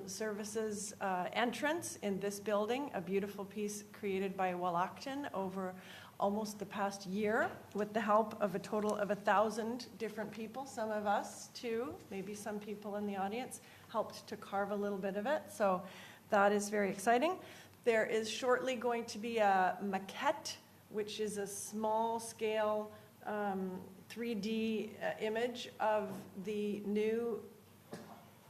services entrance in this building, a beautiful piece created by Wallachton over almost the past year with the help of a total of 1,000 different people. Some of us too, maybe some people in the audience, helped to carve a little bit of it. So that is very exciting. There is shortly going to be a maquette which is a small-scale 3D image of the new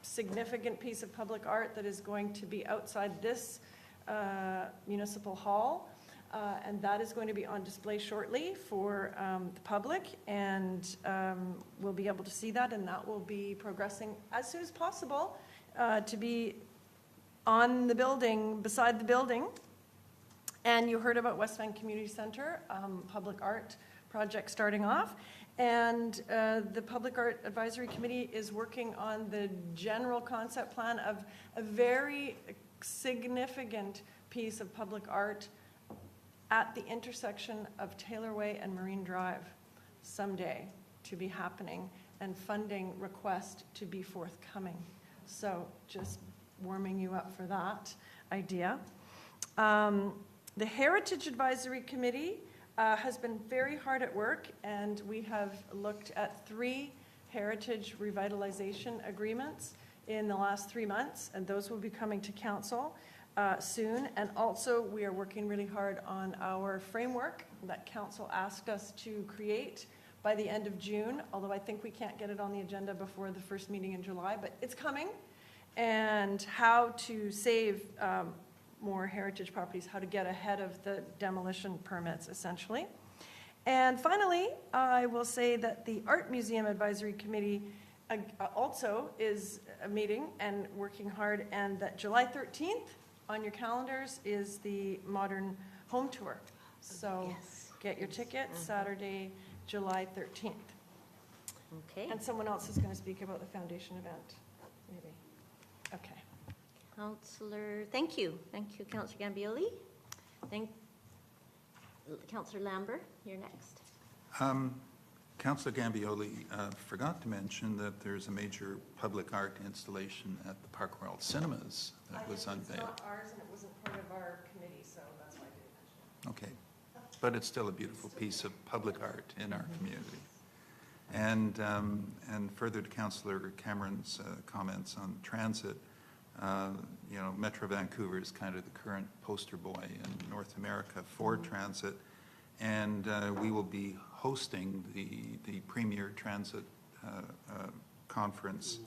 significant piece of public art that is going to be outside this municipal hall. And that is going to be on display shortly for the public, and we'll be able to see that, and that will be progressing as soon as possible to be on the building, beside the building. And you heard about West Van Community Centre, public art project starting off. And the Public Art Advisory Committee is working on the general concept plan of a very significant piece of public art at the intersection of Taylor Way and Marine Drive someday to be happening, and funding request to be forthcoming. So just warming you up for that idea. The Heritage Advisory Committee has been very hard at work, and we have looked at 3 heritage revitalization agreements in the last 3 months, and those will be coming to council soon. And also, we are working really hard on our framework that council asked us to create by the end of June, although I think we can't get it on the agenda before the first meeting in July, but it's coming. And how to save more heritage properties, how to get ahead of the demolition permits, essentially. And finally, I will say that the Art Museum Advisory Committee also is meeting and working hard, and that July 13th on your calendars is the Modern Home Tour. So get your tickets, Saturday, July 13th. Okay. And someone else is going to speak about the foundation event, maybe. Okay. Councillor, thank you, Councillor Gambioli. Councillor Lambert, you're next. Councillor Gambioli forgot to mention that there's a major public art installation at the Park World Cinemas that was unveiled. It's not ours, and it wasn't part of our committee, so that's why I didn't mention it. Okay, but it's still a beautiful piece of public art in our community. And further to Councillor Cameron's comments on transit, you know, Metro Vancouver is kind of the current poster boy in North America for transit, and we will be hosting the premier transit conference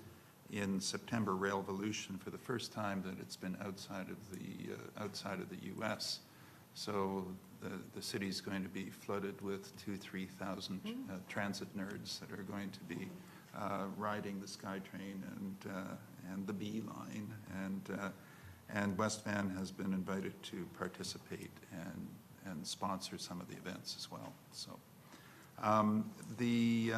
in September, Railvolution, for the first time that it's been outside of the U.S. So the city's going to be flooded with 2,000-3,000 transit nerds that are going to be riding the SkyTrain and the B line, and West Van has been invited to participate and sponsor some of the events as well. So the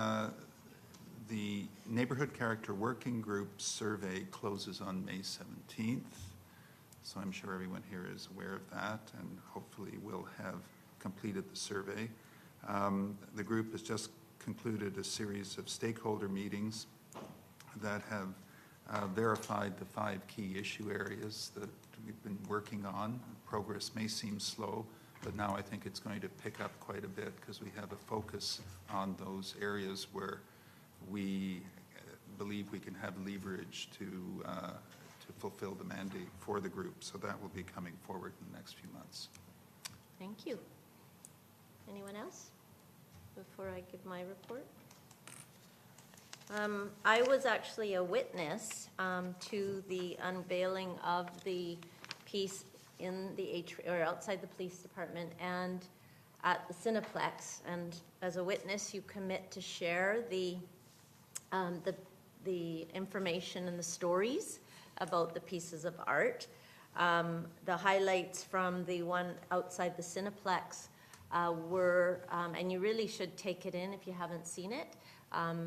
Neighborhood Character Working Group survey closes on May 17th. So I'm sure everyone here is aware of that, and hopefully will have completed the survey. The group has just concluded a series of stakeholder meetings that have verified the 5 key issue areas that we've been working on. Progress may seem slow, but now I think it's going to pick up quite a bit because we have a focus on those areas where we believe we can have leverage to fulfill the mandate for the group. So that will be coming forward in the next few months. Thank you. Anyone else before I give my report? I was actually a witness to the unveiling of the piece in the outside the police department and at the Cineplex. And as a witness, you commit to share the information and the stories about the pieces of art. The highlights from the one outside the Cineplex were, and you really should take it in if you haven't seen it,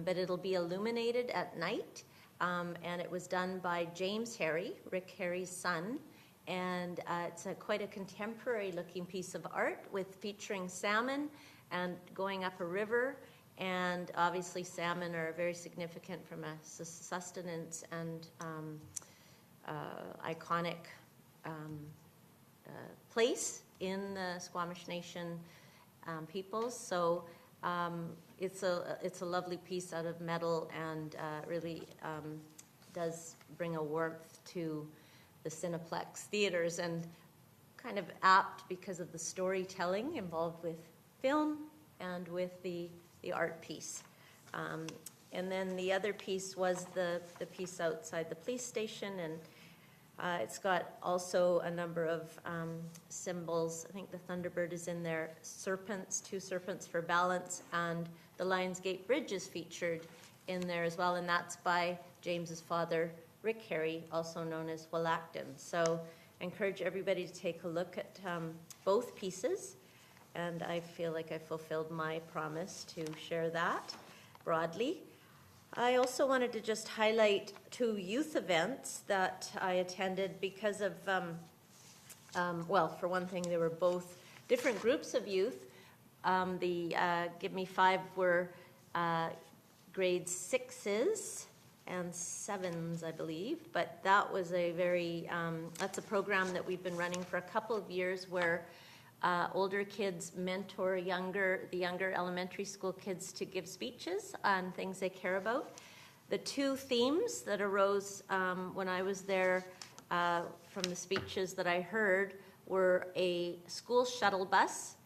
but it'll be illuminated at night, and it was done by James Harry, Rick Harry's son, and it's quite a contemporary looking piece of art with featuring salmon and going up a river, and obviously salmon are very significant from a sustenance and iconic place in the Squamish Nation peoples. So it's a lovely piece out of metal, and really does bring a warmth to the Cineplex theaters. And kind of apt because of the storytelling involved with film and with the art piece. And then the other piece was the piece outside the police station, and it's got also a number of symbols. I think the Thunderbird is in there, serpents, 2 serpents for balance, and the Lions Gate Bridge is featured in there as well, and that's by James's father, Rick Harry, also known as Wallachton. So I encourage everybody to take a look at both pieces, and I feel like I fulfilled my promise to share that broadly. I also wanted to just highlight 2 youth events that I attended because of, well, for one thing, they were both different groups of youth. The Give Me 5 were grade 6s and 7s, I believe, but that was a very, that's a program that we've been running for a couple of years where older kids mentor the younger elementary school kids to give speeches on things they care about. The 2 themes that arose when I was there from the speeches that I heard were a school shuttle bus,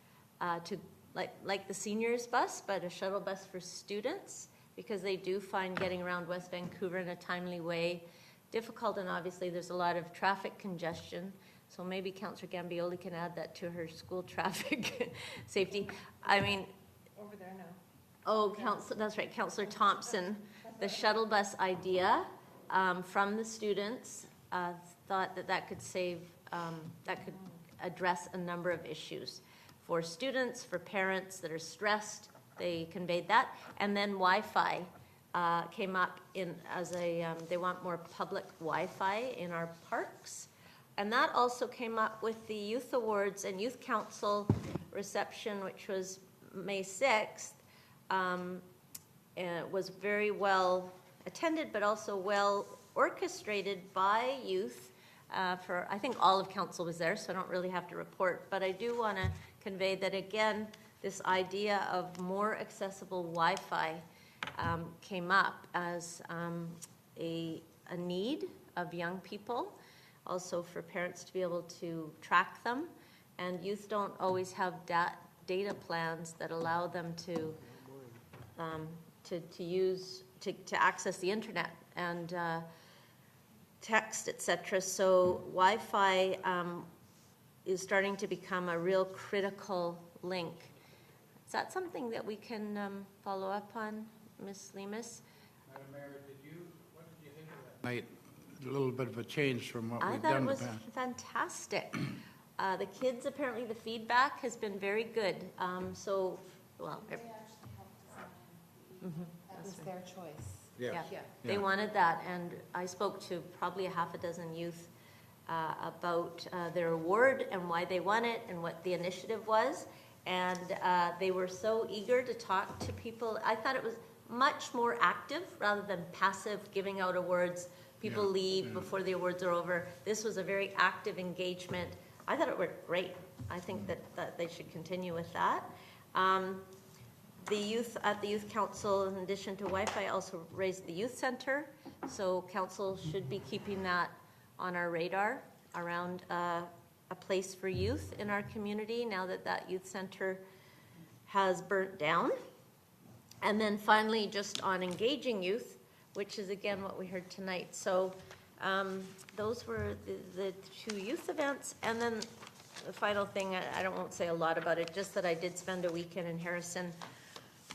to like the seniors bus, but a shuttle bus for students, because they do find getting around West Vancouver in a timely way difficult, and obviously there's a lot of traffic congestion. So maybe Councillor Gambioli can add that to her school traffic safety. I mean, Over there now. oh, that's right, Councillor Thompson, the shuttle bus idea from the students thought that could save, that could address a number of issues for students, for parents that are stressed. They conveyed that, and then Wi-Fi came up in as a. They want more public Wi-Fi in our parks. And that also came up with the Youth Awards and Youth Council reception, which was May 6th. It was very well attended, but also well orchestrated by youth. I think all of council was there, so I don't really have to report. But I do want to convey that, again, this idea of more accessible Wi-Fi came up as a need of young people. Also for parents to be able to track them, and youth don't always have data plans that allow them to access the internet and text, etc. So Wi-Fi is starting to become a real critical link. Is that something that we can follow up on, Ms. Lemus? Madam Mayor, what did you think of that night? A little bit of a change from what I we've thought done it was in the past. fantastic. The kids, apparently the feedback has been very good. So, well, They actually helped design. That was their choice. Yeah. They wanted that, and I spoke to probably a half a dozen youth about their award and why they won it and what the initiative was, and they were so eager to talk to people. I thought it was much more active rather than passive, giving out awards. People leave before the awards are over. This was a very active engagement. I thought it worked great. I think that they should continue with that. The youth at the Youth Council, in addition to Wi-Fi, also raised the youth center. So council should be keeping that on our radar around a place for youth in our community now that youth center has burnt down. And then finally, just on engaging youth, which is again what we heard tonight. So those were the 2 youth events. And then the final thing, I won't say a lot about it, just that I did spend a weekend in Harrison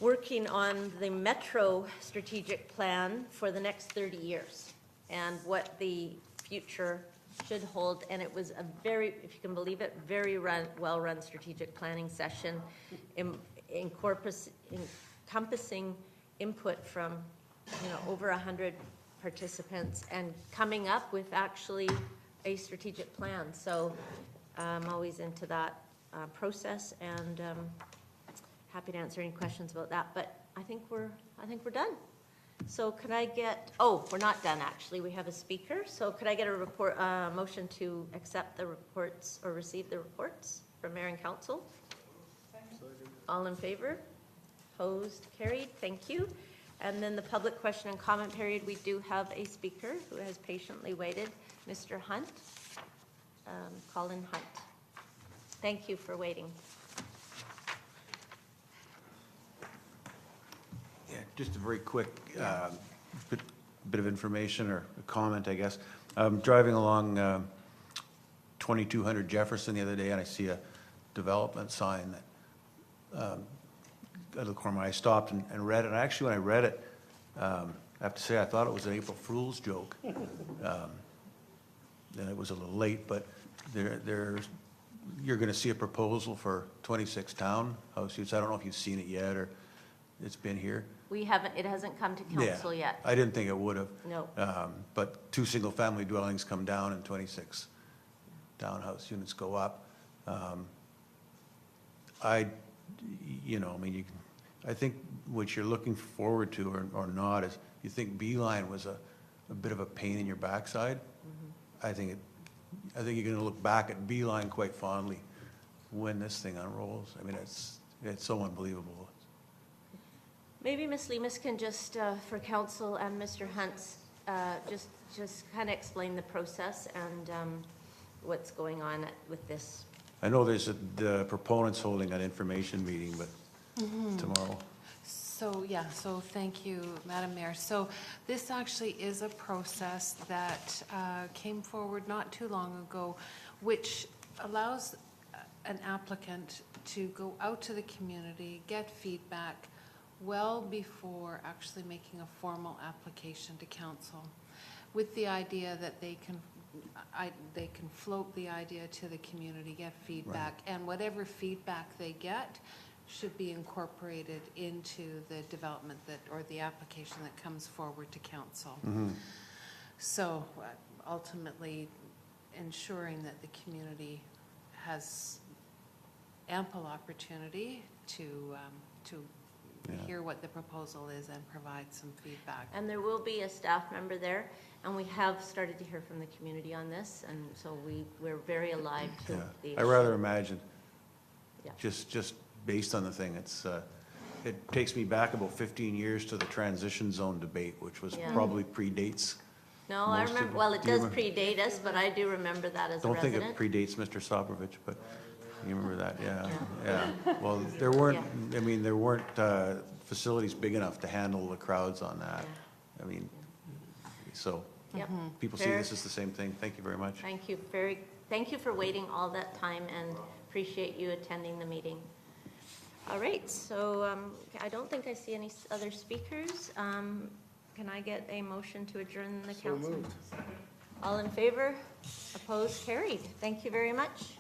working on the Metro strategic plan for the next 30 years and what the future should hold. And it was a very, if you can believe it, very well-run strategic planning session encompassing input from over 100 participants and coming up with actually a strategic plan. So I'm always into that process, and happy to answer any questions about that. But I think we're done. So could I get? Oh, we're not done actually. We have a speaker. So could I get a motion to accept the reports or receive the reports from Mayor and Council? All in favor? Opposed? Carried. Thank you. And then the public question and comment period, we do have a speaker who has patiently waited, Mr. Hunt, Colin Hunt. Thank you for waiting. Yeah, just a very quick bit of information or a comment, I guess. I'm driving along 2200 Jefferson the other day, and I see a development sign that out of the corner. I stopped and read it. And actually, when I read it, I have to say I thought it was an April Fool's joke. And it was a little late, but you're going to see a proposal for 26 townhouse units. I don't know if you've seen it yet or it's been here. We haven't, it hasn't come to council yet. I didn't think it would have. No. But 2 single-family dwellings come down and 26 townhouse units go up. I think what you're looking forward to or not is you think Beeline was a bit of a pain in your backside. I think you're going to look back at Beeline quite fondly when this thing unrolls. I mean, it's so unbelievable. Maybe Ms. Lemus can just, for council and Mr. Hunt's, just kind of explain the process and what's going on with this. I know the proponents holding an information meeting, but tomorrow. So thank you, Madam Mayor. So this actually is a process that came forward not too long ago, which allows an applicant to go out to the community, get feedback well before actually making a formal application to council, with the idea that they can float the idea to the community, get feedback, and whatever feedback they get should be incorporated into the development or the application that comes forward to council. So ultimately ensuring that the community has ample opportunity to hear what the proposal is and provide some feedback. And there will be a staff member there, and we have started to hear from the community on this, and so we're very alive to the issue. I rather imagine, just based on the thing, it takes me back about 15 years to the transition zone debate, which was probably predates. No, I remember, well, it does predate us, but I do remember that as a resident. Don't think it predates Mr. Soprovich, but you remember that, yeah. Well, there weren't, there weren't facilities big enough to handle the crowds on that. I mean, so people see this as the same thing. Thank you very much. Thank you. Thank you for waiting all that time, and appreciate you attending the meeting. All right, so I don't think I see any other speakers. Can I get a motion to adjourn the council? So moved. All in favor? Opposed? Carried. Thank you very much.